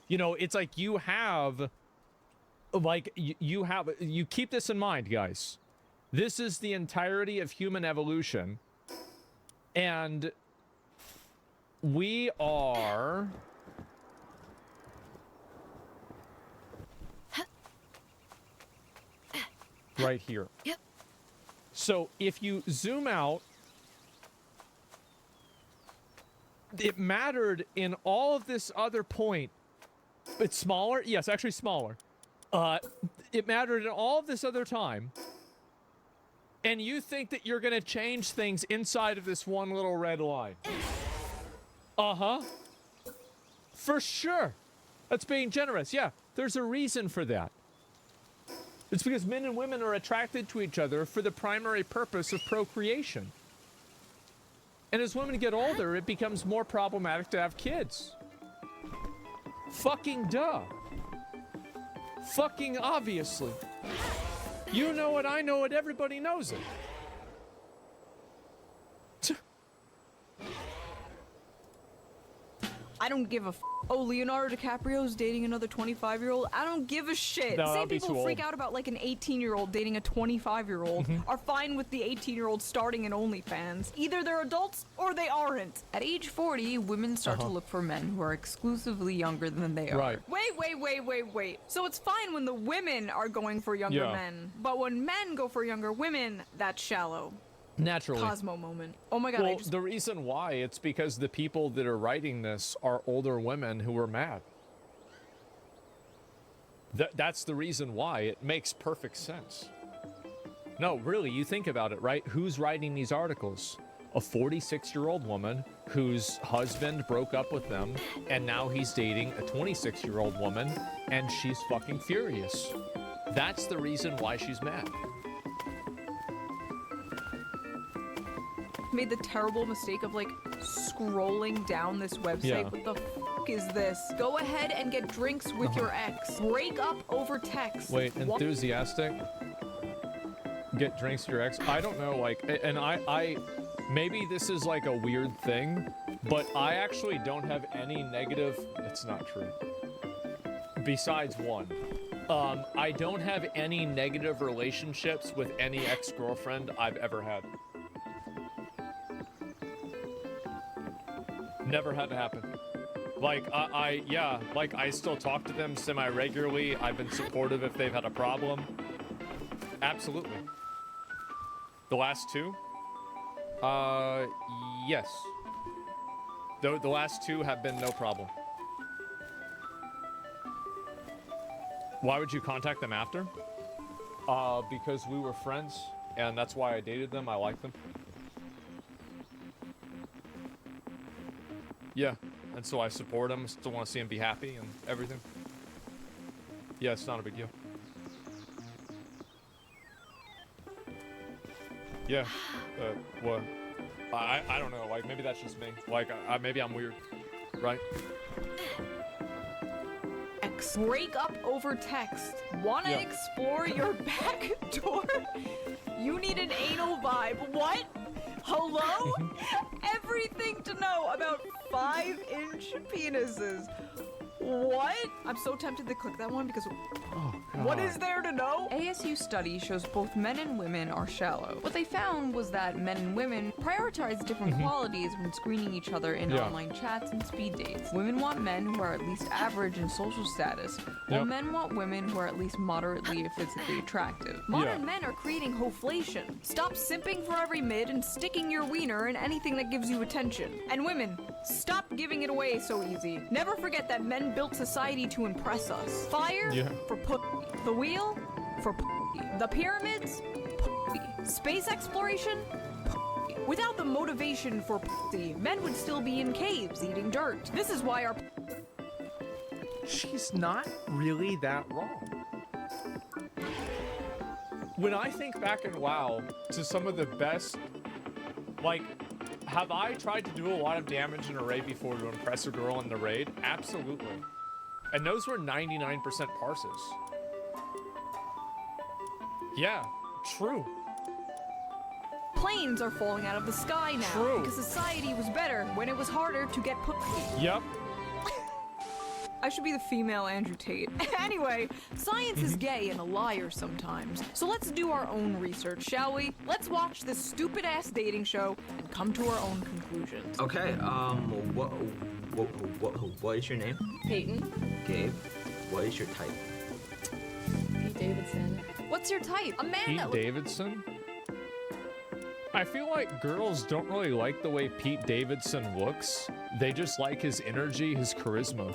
you know, it's like you have, like, you keep this in mind, guys. This is the entirety of human evolution. And we are right here. Yep. So if you zoom out, it mattered in all of this other point. It's smaller? Yes, actually smaller. It mattered in all of this other time. And you think that you're going to change things inside of this one little red line. Uh-huh. For sure. That's being generous. Yeah, there's a reason for that. It's because men and women are attracted to each other for the primary purpose of procreation. And as women get older, it becomes more problematic to have kids. Fucking duh. Fucking obviously. You know it, I know it, everybody knows it. I don't give a f. Oh, Leonardo DiCaprio's dating another 25-year-old? I don't give a shit. No, Same that'd be people too freak old. out about like an 18-year-old dating a 25-year-old are fine with the 18-year-old starting an OnlyFans. Either they're adults or they aren't. At age 40, women start to look for men who are exclusively younger than they are. Right. Wait. So it's fine when the women are going for younger men, but when men go for younger women, that's shallow. Naturally. Cosmo moment. Oh my god, Well, the reason why, it's because the people that are writing this are older women who are mad. That's the reason why. It makes perfect sense. No, really, you think about it, right? Who's writing these articles? A 46-year-old woman whose husband broke up with them, and now he's dating a 26-year-old woman, and she's fucking furious. That's the reason why she's mad. Made the terrible mistake of like scrolling down this website. Yeah. What the f is this? Go ahead and get drinks with your ex. Break up over text. Wait, enthusiastic? Get drinks to your ex? I don't know, like, and I maybe this is like a weird thing, but I actually don't have any negative, it's not true. Besides one. I don't have any negative relationships with any ex-girlfriend I've ever had. Never had to happen. Like, I still talk to them semi-regularly. I've been supportive if they've had a problem. Absolutely. The last two? Yes. The last two have been no problem. Why would you contact them after? Because we were friends, and that's why I dated them. I like them. Yeah, and so I support him, still want to see him be happy and everything. Yeah, it's not a big deal. Yeah, what? I don't know, like, maybe that's just me. Like, maybe I'm weird, right? Break up over text. Wanna explore your back door? You need an anal vibe. What? Hello? Everything to know about 5-inch penises. What? I'm so tempted to click that one because what is there to know? ASU study shows both men and women are shallow. What they found was that men and women prioritize different qualities when screening each other in online chats and speed dates. Women want men who are at least average in social status, while men want women who are at least moderately physically attractive. Modern men are creating hoflation. Stop simping for every mid and sticking your wiener in anything that gives you attention. And women, stop giving it away so easy. Never forget that men built society to impress us. Fire for pussy. The wheel for pussy. The pyramids, pussy. Space exploration, pussy. Without the motivation for pussy, men would still be in caves eating dirt. This is why our She's not really that wrong. When I think back in WoW to some of the best, like, have I tried to do a lot of damage in a raid before to impress a girl in the raid? Absolutely. And those were 99% parses. Yeah, true. planes are falling out of the sky now. True. Because society was better when it was harder to get pussy. Yep. I should be the female Andrew Tate. Anyway, science is gay and a liar sometimes. So let's do our own research, shall we? Let's watch this stupid-ass dating show and come to our own conclusions. Okay, what is your name? Peyton. Gabe. What is your type? Pete Davidson. What's your type? A man Pete that Davidson? I feel like girls don't really like the way Pete Davidson looks. They just like his energy, his charisma.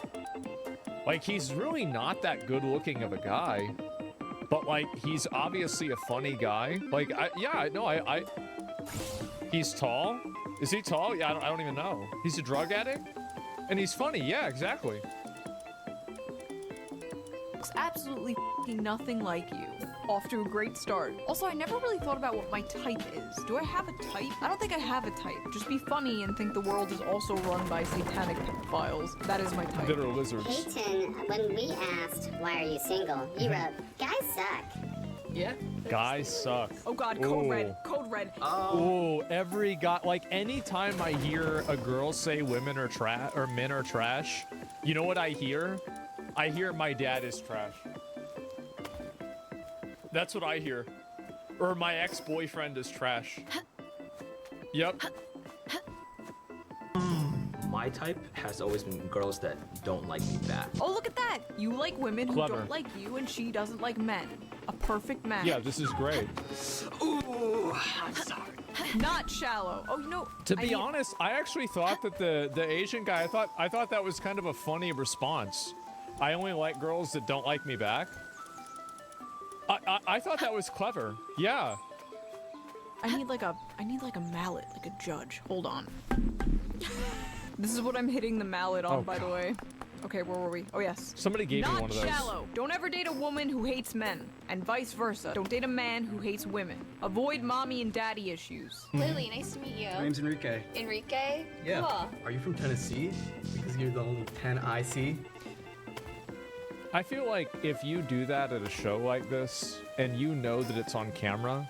Like, he's really not that good looking of a guy, but like, he's obviously a funny guy. Like, he's tall. Is he tall? Yeah, I don't even know. He's a drug addict? And he's funny. Yeah, exactly. Looks absolutely f***ing nothing like you. Off to a great start. Also, I never really thought about what my type is. Do I have a type? I don't think I have a type. Just be funny and think the world is also run by satanic pedophiles. That is my type. That are lizards. Peyton, when we asked, why are you single? You wrote, guys suck. Yeah. Guys suck. Oh god, code red. Code red. Oh, every guy, like anytime I hear a girl say women are trash or men are trash, you know what I hear? I hear my dad is trash. That's what I hear. Or my ex-boyfriend is trash. Yep. My type has always been girls that don't like me back. Oh, look at that. You like women who Clever. don't like you, and she doesn't like men. A perfect match. Yeah, this is great. Ooh, I'm sorry. Not shallow. Oh, you know. To be honest, I actually thought that the Asian guy, I thought that was kind of a funny response. I only like girls that don't like me back. I thought that was clever. Yeah. I need like a mallet, like a judge. Hold on. This is what I'm hitting the mallet on, by the way. Okay, where were we? Oh, yes. Somebody gave me one of those. Not shallow. Don't ever date a woman who hates men, and vice versa. Don't date a man who hates women. Avoid mommy and daddy issues. Lily, nice to meet you. My name's Enrique. Enrique? Yeah. Cool. Are you from Tennessee? Because you're the only 10 I see. I feel like if you do that at a show like this, and you know that it's on camera,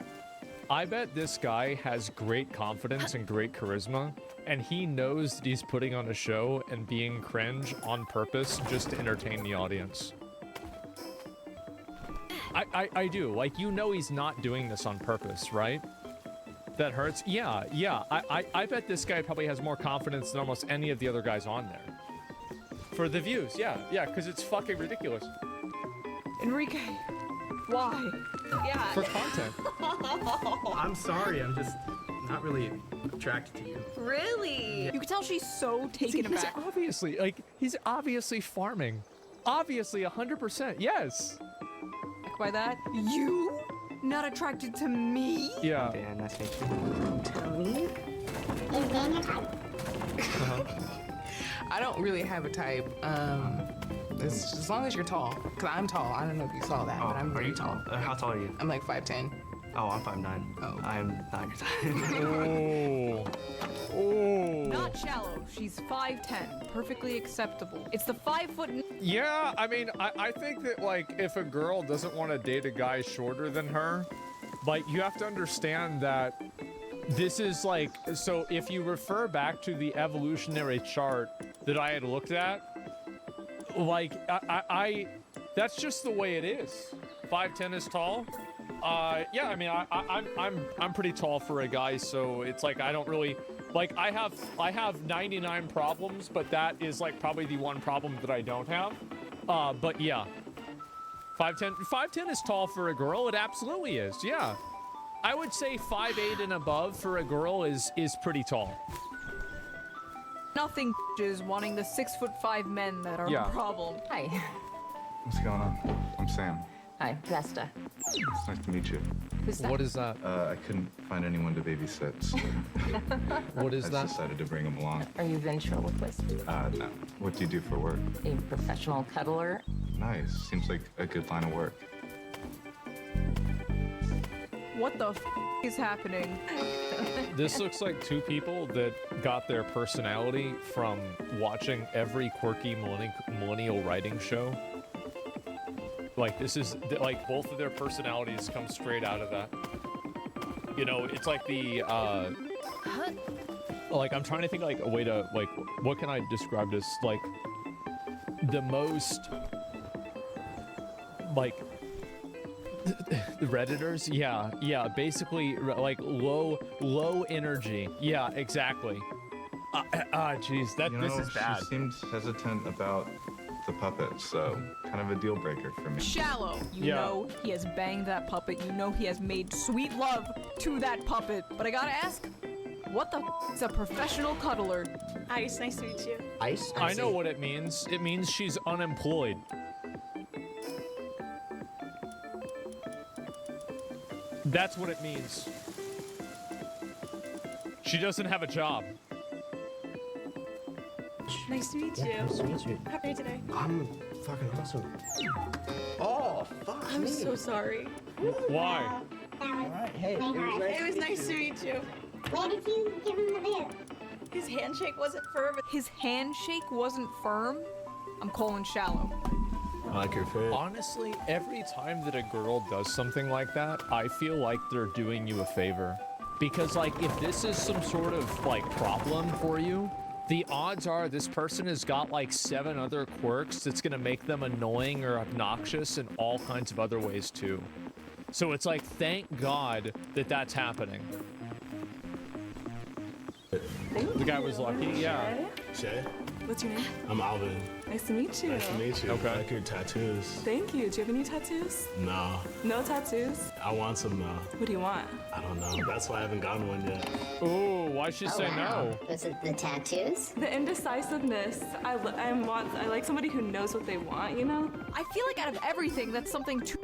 I bet this guy has great confidence and great charisma, and he knows that he's putting on a show and being cringe on purpose just to entertain the audience. I do. Like, you know he's not doing this on purpose, right? That hurts? Yeah. I bet this guy probably has more confidence than almost any of the other guys on there. For the views, yeah, because it's fucking ridiculous. Enrique, why? Yeah. For content. I'm sorry, I'm just not really attracted to you. Really? You can tell she's so taken aback. He's obviously farming. Obviously, 100%, yes. By that, you? Not attracted to me? Yeah. Dan, nice to meet you. Tell me? Is Dan your type? I don't really have a type. As long as you're tall. Because I'm tall. I don't know if you saw that, but I'm really tall. How tall are you? I'm like 5'10". Oh, I'm 5'9". Oh. I'm not your type. Oh. Not shallow. She's 5'10". Perfectly acceptable. It's the 5 foot. Yeah, I mean, I think that, like, if a girl doesn't want to date a guy shorter than her, like, you have to understand that this is like, so if you refer back to the evolutionary chart that I had looked at, like, that's just the way it is. 5'10" is tall. Yeah, I mean, I'm pretty tall for a guy, so it's like I don't really, like, I have 99 problems, but that is like probably the one problem that I don't have. But yeah, 5'10" is tall for a girl. It absolutely is. Yeah, I would say 5'8" and above for a girl is pretty tall. Nothing is wanting the 6'5" men that are a problem. Hi. What's going on? I'm Sam. Hi, Vesta. It's nice to meet you. Who's that? What is that? I couldn't find anyone to babysit, so what is I that? decided to bring him along. Are you ventriloquist? No. What do you do for work? A professional cuddler? Nice. Seems like a good line of work. What the is happening? This looks like two people that got their personality from watching every quirky millennial writing show. Like, this is, like, both of their personalities come straight out of that. You know, it's like the, like, I'm trying to think, like, a way to, like, what can I describe this? Like, the most, like, the Redditors? Yeah, basically, like, low energy. Yeah, exactly. Jeez, this is bad. She seems hesitant about the puppet, so kind of a deal breaker for me. Shallow. You know he has banged that puppet. You know he has made sweet love to that puppet. But I gotta ask, what the is a professional cuddler? Ice, nice to meet you. Ice? I know what it means. It means she's unemployed. That's what it means. She doesn't have a job. Nice to meet you. Nice to meet you. How are you today? I'm fucking awesome. Oh, fuck I'm me. so sorry. Why? Alright, hey, it It was nice to meet you. Where did you give him the beer? His handshake wasn't firm. His handshake wasn't firm? I'm calling shallow. I like your fit. Honestly, every time that a girl does something like that, I feel like they're doing you a favor. Because, like, if this is some sort of, like, problem for you, the odds are this person has got, like, 7 other quirks that's gonna make them annoying or obnoxious in all kinds of other ways, too. So it's like, thank God that that's happening. The guy was lucky, yeah. Shay? What's your name? I'm Alvin. Nice to meet you. Nice to meet you. Okay. I like your tattoos. Thank you. Do you have any tattoos? No. No tattoos? I want some though. What do you want? I don't know. That's why I haven't gotten one yet. Ooh, why'd she say no? Was it the tattoos? The indecisiveness. I like somebody who knows what they want, you know? I feel like out of everything, that's something too.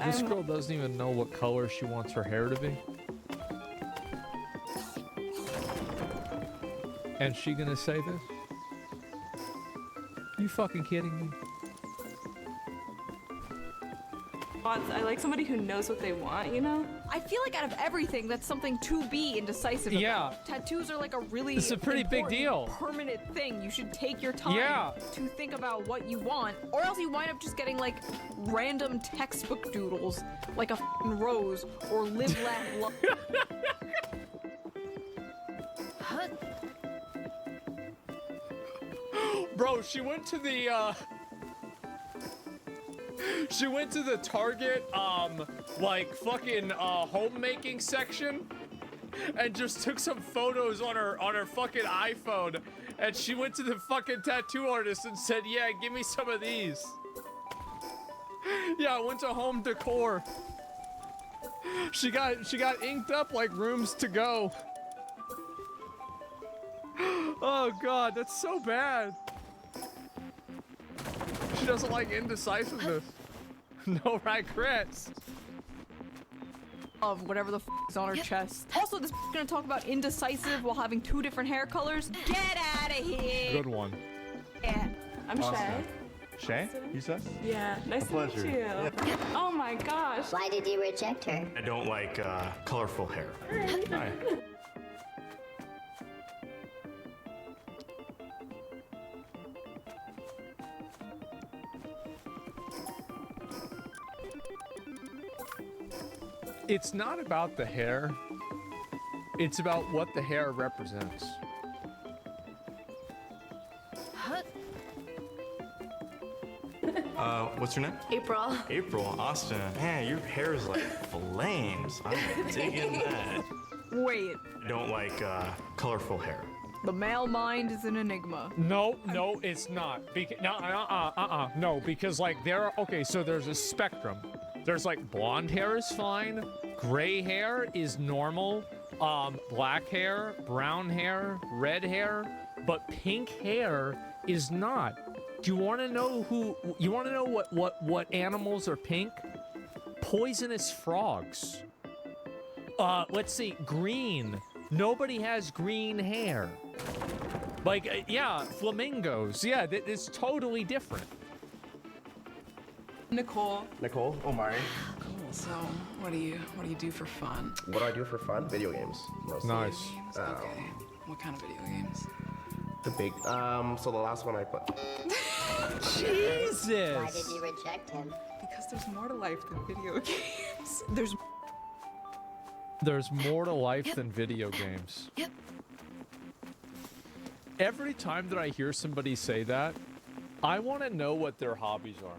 This girl doesn't even know what color she wants her hair to be. And she gonna say this? You fucking kidding me? I like somebody who knows what they want, you know? I feel like out of everything, that's something to be indecisive about. Yeah. Tattoos are like a really It's a pretty big deal. permanent thing. You should take your time to think about what you want, or else you wind up just getting like random textbook doodles, like a f***ing rose, or live, laugh, love. Bro, she went to the she went to the Target like fucking homemaking section and just took some photos on her fucking iPhone, and she went to the fucking tattoo artist and said, "Yeah, give me some of these." Yeah, I went to Home Decor. She got inked up like rooms to go. Oh god, that's so bad. She doesn't like indecisiveness. No regrets. Of whatever the f is on her chest. Also, this gonna talk about indecisive while having 2 different hair colors. Get out of here. Good one. Yeah. I'm Awesome. Shay. Shay, you said? Yeah, nice to meet pleasure. you. Yeah. Oh my gosh. Why did you reject her? I don't like colorful hair. Hi. It's not about the hair. It's about what the hair represents. What's your name? April. April, Austin. Man, your hair is like flames. I'm digging that. Wait, I don't like colorful hair. the male mind is an enigma. No, it's not. No, because like okay, so there's a spectrum. There's like blonde hair is fine, gray hair is normal, black hair, brown hair, red hair, but pink hair is not. Do you want to know what animals are pink? Poisonous frogs. Let's see, green. Nobody has green hair. Like, yeah, flamingos. Yeah, it's totally different. Nicole. Nicole, Omari. Cool. So, what do you do for fun? What do I do for fun? Video games, mostly. Nice. Okay. What kind of video games? The big. So the last one I put. Jesus. Why did you reject him? Because there's more to life than video games. There's more to life than video games. Yep. Every time that I hear somebody say that, I want to know what their hobbies are.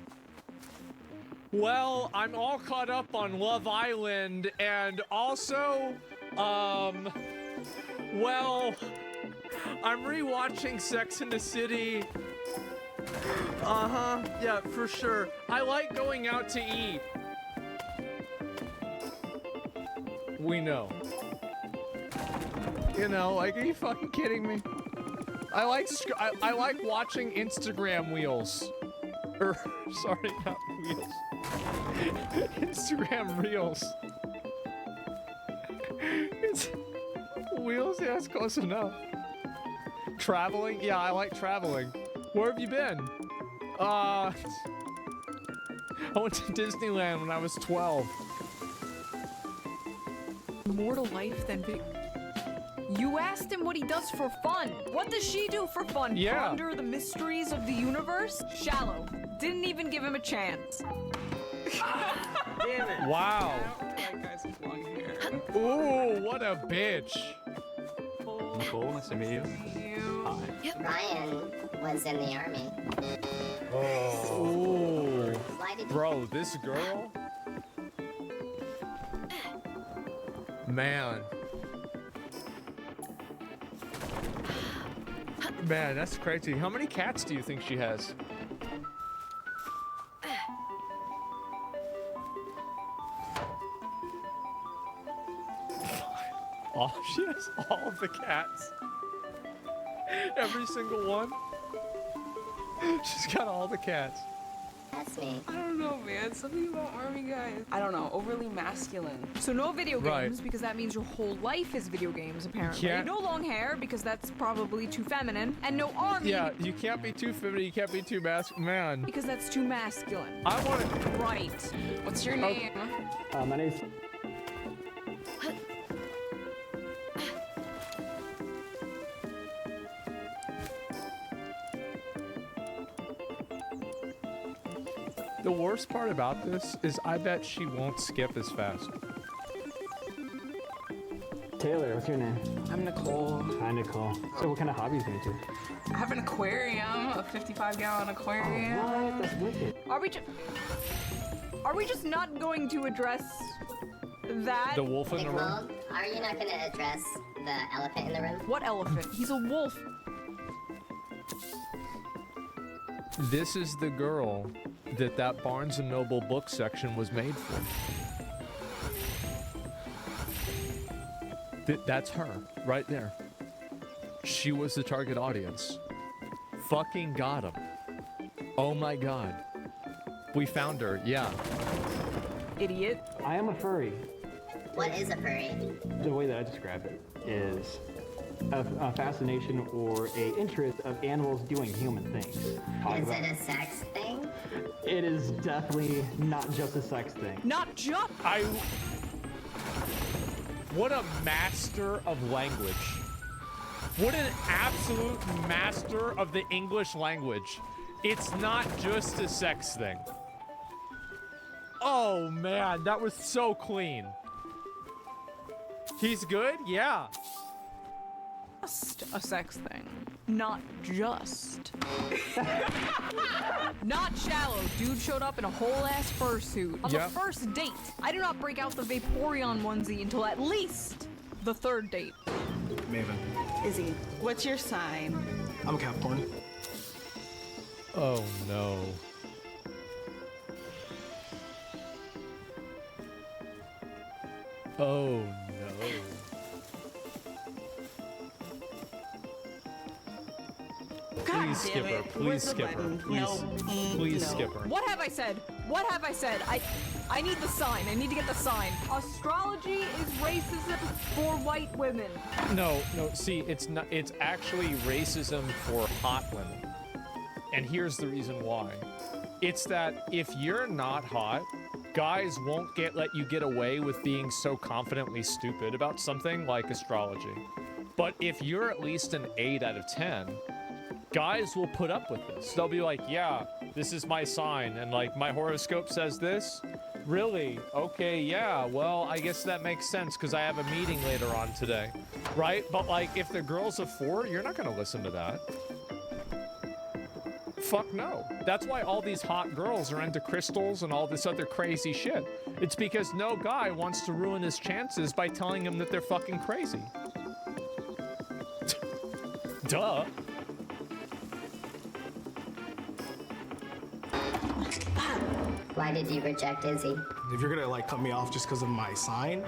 Well, I'm all caught up on Love Island, and also, well, I'm rewatching Sex and the City. Uh-huh, yeah, for sure. I like going out to eat. We know. You know, like, are you fucking kidding me? I like watching Instagram wheels. Sorry, not wheels. Instagram reels. It's wheels, yeah, it's close enough. Traveling? Yeah, I like traveling. Where have you been? I went to Disneyland when I was 12. More to life than You asked him what he does for fun. What does she do for fun? Yeah. Ponder the mysteries of the universe? Shallow. Didn't even give him a chance. Damn it. Wow. I don't like guys with long hair. Ooh, what a bitch. Nicole, nice to meet you. Hi. Ryan was in the army. Ooh. Why did Bro, this girl? Man. Man, that's crazy. How many cats do you think she has? Oh, she has all of the cats. Every single one. She's got all the cats. That's me? I don't know, man. Something about army guys. I don't know. Overly masculine. So no video games, Right. because that means your whole life is video games, apparently. Yeah. No long hair, because that's probably too feminine. And no army, Yeah, you can't be too feminine, you can't be too man. because that's too masculine. I want to. Right. What's your name? My name's. The worst part about this is I bet she won't skip as fast. Taylor, what's your name? I'm Nicole. Hi, Nicole. So what kind of hobbies are you into? I have an aquarium, a 55-gallon aquarium. What? That's wicked. Are we just not going to address that? The wolf in the room? Nicole, are you not gonna address the elephant in the room? What elephant? He's a wolf. This is the girl that Barnes & Noble book section was made for. That's her, right there. She was the target audience. Fucking got him. Oh my god. We found her, yeah. Idiot. I am a furry. What is a furry? The way that I describe it is a fascination or a interest of animals doing human things. Is it a sex thing? It is definitely not just a sex thing. Not just. What a master of language. What an absolute master of the English language. It's not just a sex thing. Oh man, that was so clean. He's good? Yeah. Just a sex thing. Not just. Not shallow. Dude showed up in a whole ass fursuit. On the first date. I do not break out the Vaporeon onesie until at least the third date. Maven. Izzy, what's your sign? I'm a Capricorn. Oh no. Oh no. God Please skip damn her. it. Please Where's the skip her. button? Please, No. please No. skip her. What have I said? What have I said? I need the sign. I need to get the sign. Astrology is racism for white women. No, see, it's not. It's actually racism for hot women. And here's the reason why. It's that if you're not hot, guys won't let you get away with being so confidently stupid about something like astrology. But if you're at least an 8 out of 10, guys will put up with this. They'll be like, yeah, this is my sign, and like my horoscope says this. Really? Okay, yeah, well, I guess that makes sense because I have a meeting later on today, right? But like, if the girl's a 4, you're not gonna listen to that. Fuck no. That's why all these hot girls are into crystals and all this other crazy shit. It's because no guy wants to ruin his chances by telling him that they're fucking crazy. Duh. Why did you reject Izzy? If you're gonna like cut me off just because of my sign,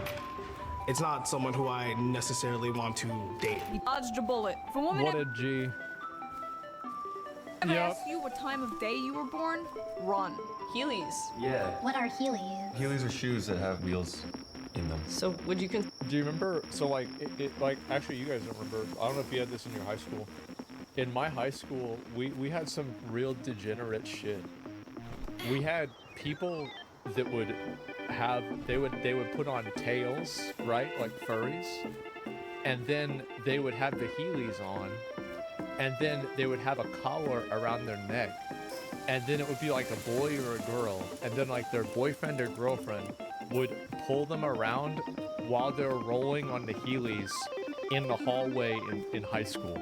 it's not someone who I necessarily want to date. He dodged a bullet. If a woman What a G. ever asks you what time of day you were born, run. Heelys. Yeah. What are Heelys? Heelys are shoes that have wheels in them. So would you Do you remember? So like, like actually, you guys don't remember. I don't know if you had this in your high school. In my high school, we had some real degenerate shit. We had people that would have they would put on tails, right, like furries, and then they would have the Heelys on, and then they would have a collar around their neck, and then it would be like a boy or a girl, and then like their boyfriend or girlfriend would pull them around while they're rolling on the Heelys in the hallway in high school.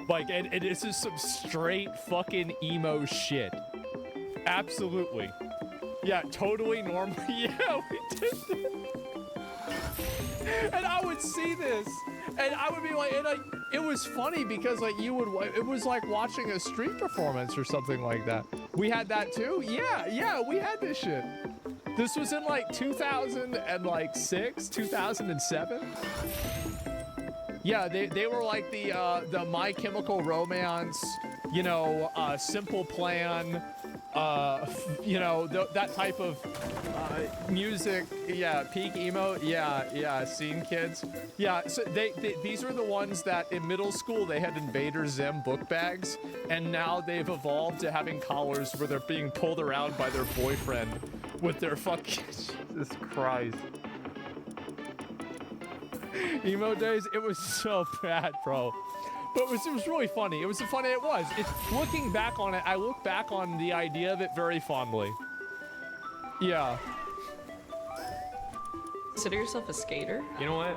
Like, and this is some straight fucking emo shit. Absolutely. Yeah, totally normal. Yeah, we did this. And I would see this, and I would be like, it was funny because like it was like watching a street performance or something like that. We had that too? Yeah, we had this shit. This was in like 2006, 2007. Yeah, they were like the My Chemical Romance, you know, Simple Plan, you know, that type of music. Yeah, peak emo. Yeah, Scene Kids. Yeah, so these are the ones that in middle school they had Invader Zim book bags, and now they've evolved to having collars where they're being pulled around by their boyfriend with their fucking Jesus Christ. Emo days, it was so bad, bro. But it was really funny. It was funny. It was. Looking back on it, I look back on the idea of it very fondly. Yeah. Consider yourself a skater? You know what?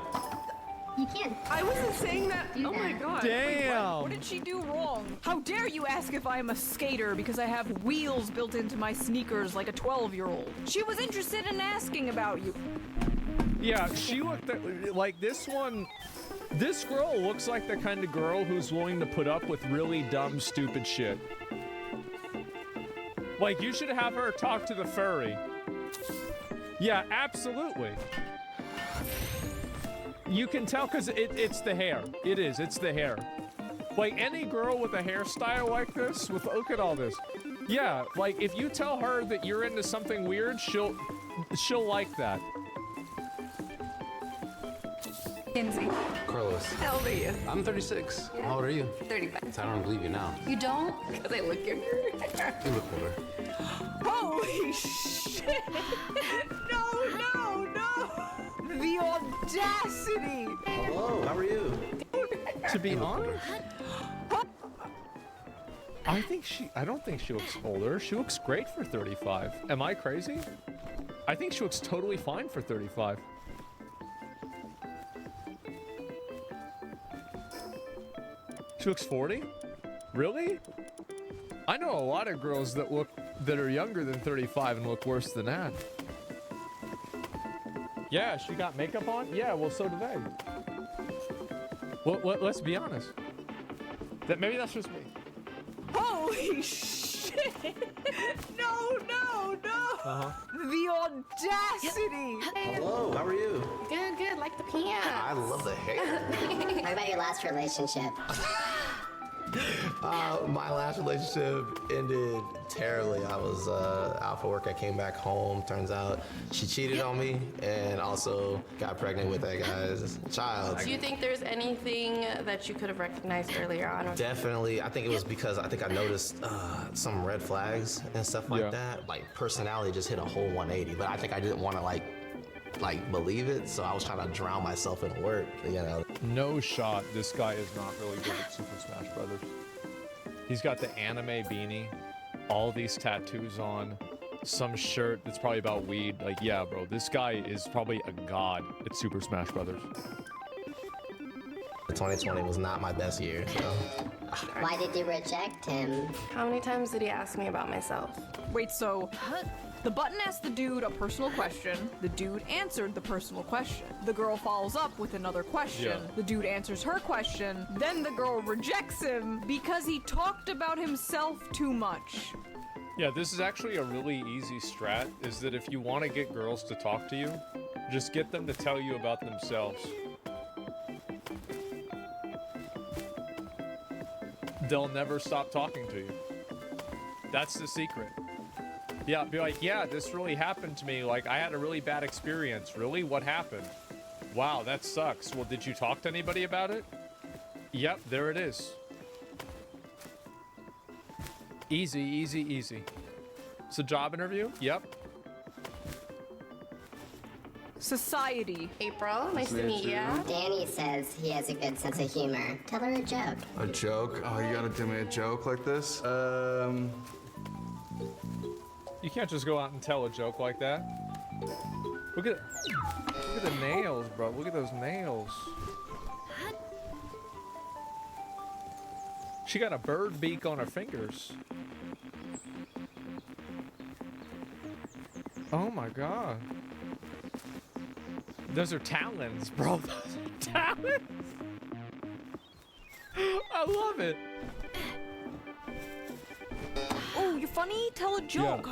You can't. I wasn't saying that. Do Oh my that. god. Damn. What did she do wrong? How dare you ask if I'm a skater because I have wheels built into my sneakers like a 12-year-old? She was interested in asking about you. Yeah, she looked like this one. This girl looks like the kind of girl who's willing to put up with really dumb, stupid shit. Like, you should have her talk to the furry. Yeah, absolutely. You can tell because it's the hair. It's the hair. Like, any girl with a hairstyle like this, look at all this. Yeah, like, if you tell her that you're into something weird, she'll like that. Kinsey. Carlos. How old are you? I'm 36. Yeah. How old are you? 35. I don't believe you now. You don't? Because I look younger. You look older. Holy shit! No! The audacity! Hello, how are you? To be honest, I don't think she looks older. She looks great for 35. Am I crazy? I think she looks totally fine for 35. She looks 40? Really? I know a lot of girls that are younger than 35 and look worse than that. Yeah, she got makeup on? Yeah, well, so do they. Well, let's be honest. Maybe that's just me. Holy shit! No! The audacity! Hello, how are you? Good, like the pants. I love the hair. What about your last relationship? My last relationship ended terribly. I was out for work. I came back home. Turns out she cheated on me and also got pregnant with that guy's child. Do you think there's anything that you could have recognized earlier on? Definitely. I think it was because I noticed some red flags and stuff like that. Like personality just hit a whole 180. But I think I didn't want to like believe it, so I was trying to drown myself in work, you know. No shot. This guy is not really good at Super Smash Brothers. He's got the anime beanie, all these tattoos on, some shirt that's probably about weed. Like, yeah, bro, this guy is probably a god at Super Smash Brothers. 2020 was not my best year, so. Why did you reject him? How many times did he ask me about myself? Wait, so the button asked the dude a personal question. The dude answered the personal question. The girl follows up with another question. Yeah. The dude answers her question. Then the girl rejects him because he talked about himself too much. Yeah, this is actually a really easy strat, is that if you want to get girls to talk to you, just get them to tell you about themselves. They'll never stop talking to you. That's the secret. Yeah, be like, yeah, this really happened to me. Like, I had a really bad experience. Really? What happened? Wow, that sucks. Well, did you talk to anybody about it? Yep, there it is. Easy, easy, easy. It's a job interview? Yep. society. April, nice to meet you. Danny says he has a good sense of humor. Tell her a joke. A joke? Oh, you gotta do me a joke like this? You can't just go out and tell a joke like that. Look at the nails, bro. Look at those nails. She got a bird beak on her fingers. Oh my god. Those are talons, bro. Those are talons. I love it. Oh, you're funny? Tell a joke.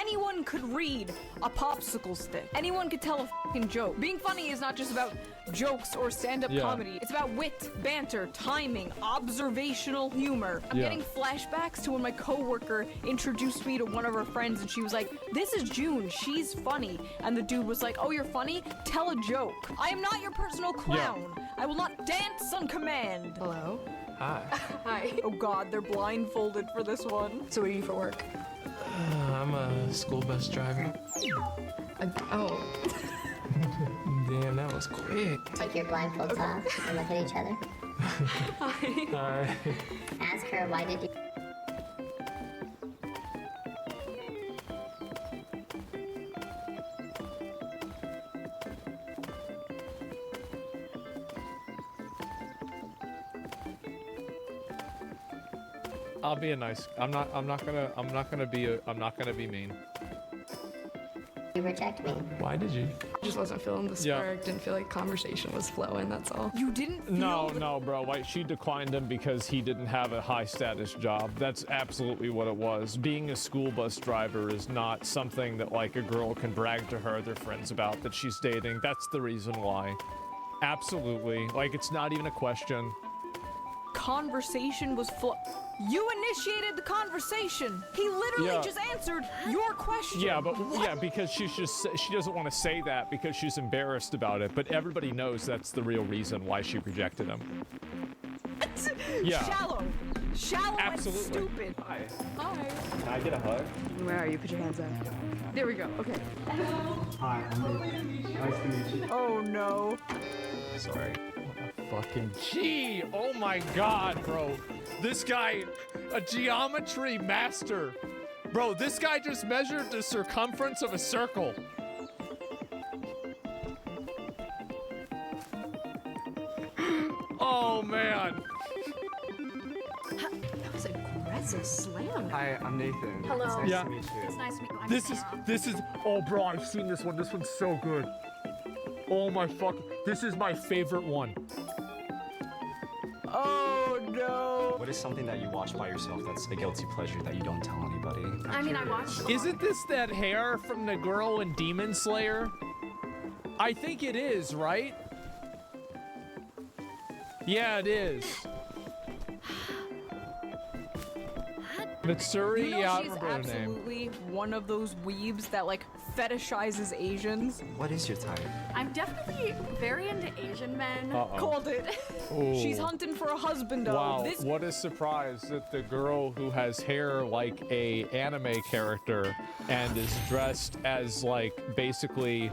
Anyone could read a popsicle stick. Anyone could tell a fucking joke. Being funny is not just about jokes or stand-up comedy. It's about wit, banter, timing, observational humor. I'm getting flashbacks to when my coworker introduced me to one of her friends and she was like, "This is June, she's funny." And the dude was like, "Oh, you're funny? Tell a joke. I am not your personal clown. I will not dance on command." Hello? Hi. Hi. Oh god, they're blindfolded for this one. So what do you do for work? I'm a school bus driver. Oh. Damn, that was quick. Take your blindfolds off and look at each other. Hi. Ask her, why did you... I'll be a nice. I'm not gonna be mean. You reject me? Why did you? I just wasn't feeling the spark. Didn't feel like conversation was flowing, that's all. You didn't feel No, bro. Like, she declined him because he didn't have a high status job. That's absolutely what it was. Being a school bus driver is not something that like a girl can brag to her other friends about that she's dating. That's the reason why. Absolutely. Like, it's not even a question. Conversation was You initiated the conversation. He literally just answered your question. Yeah, but because she doesn't want to say that because she's embarrassed about it. But everybody knows that's the real reason why she rejected him. Shallow Absolutely. and stupid. Hi. Hi. Can I get a hug? Where are you? Put your hands up. There we go. Okay. Hi, I'm Nathan. Nice to meet you. Oh no. Sorry. Fucking G! Oh my god, bro. This guy, a geometry master. Bro, this guy just measured the circumference of a circle. Oh man. That was a aggressive slam. Hi, I'm Nathan. Hello. It's nice Yeah. to meet you. It's nice to meet you. I'm This is, oh bro, I've seen this one. This one's so good. Oh my fuck, this is my favorite one. Oh no. What is something that you watch by yourself that's a guilty pleasure that you don't tell anybody? I mean, I watched. Isn't this that hair from the girl in Demon Slayer? I think it is, right? Yeah, it is. Mitsuri, You know yeah, I she's remember her name. absolutely one of those weebs that like fetishizes Asians. What is your type? I'm definitely very into Asian men. Called it. Ooh. She's hunting for a husband. Wow, what a surprise that the girl who has hair like a anime character and is dressed as like basically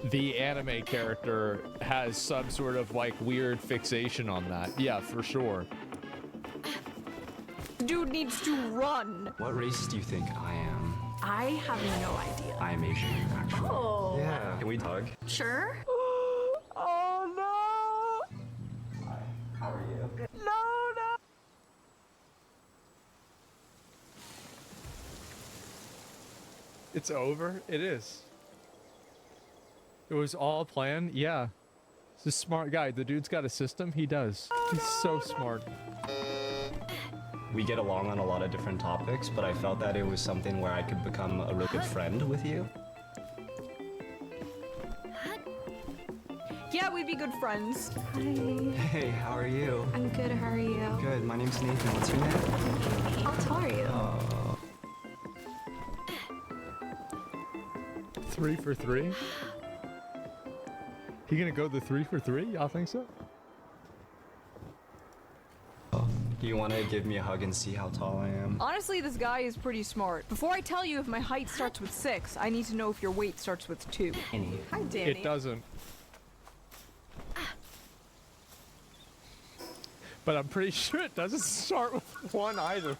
the anime character has some sort of like weird fixation on that. Yeah, for sure. Dude needs to run. What race do you think I am? I have no idea. I am Asian, actually. Oh. Yeah. Can we hug? Sure. Oh no. Hi. How are you? No. It's over? It is. It was all planned? Yeah. He's a smart guy. The dude's got a system. He does. He's so smart. We get along on a lot of different topics, but I felt that it was something where I could become a really good friend with you. Yeah, we'd be good friends. Hi. Hey, how are you? I'm good. How are you? Good. My name's Nathan. What's your name? How tall are you? 3 for 3? He gonna go the 3 for 3? Y'all think so? Do you want to give me a hug and see how tall I am? Honestly, this guy is pretty smart. Before I tell you if my height starts with 6, I need to know if your weight starts with 2. Hi, Danny. It doesn't. But I'm pretty sure it doesn't start with 1 either.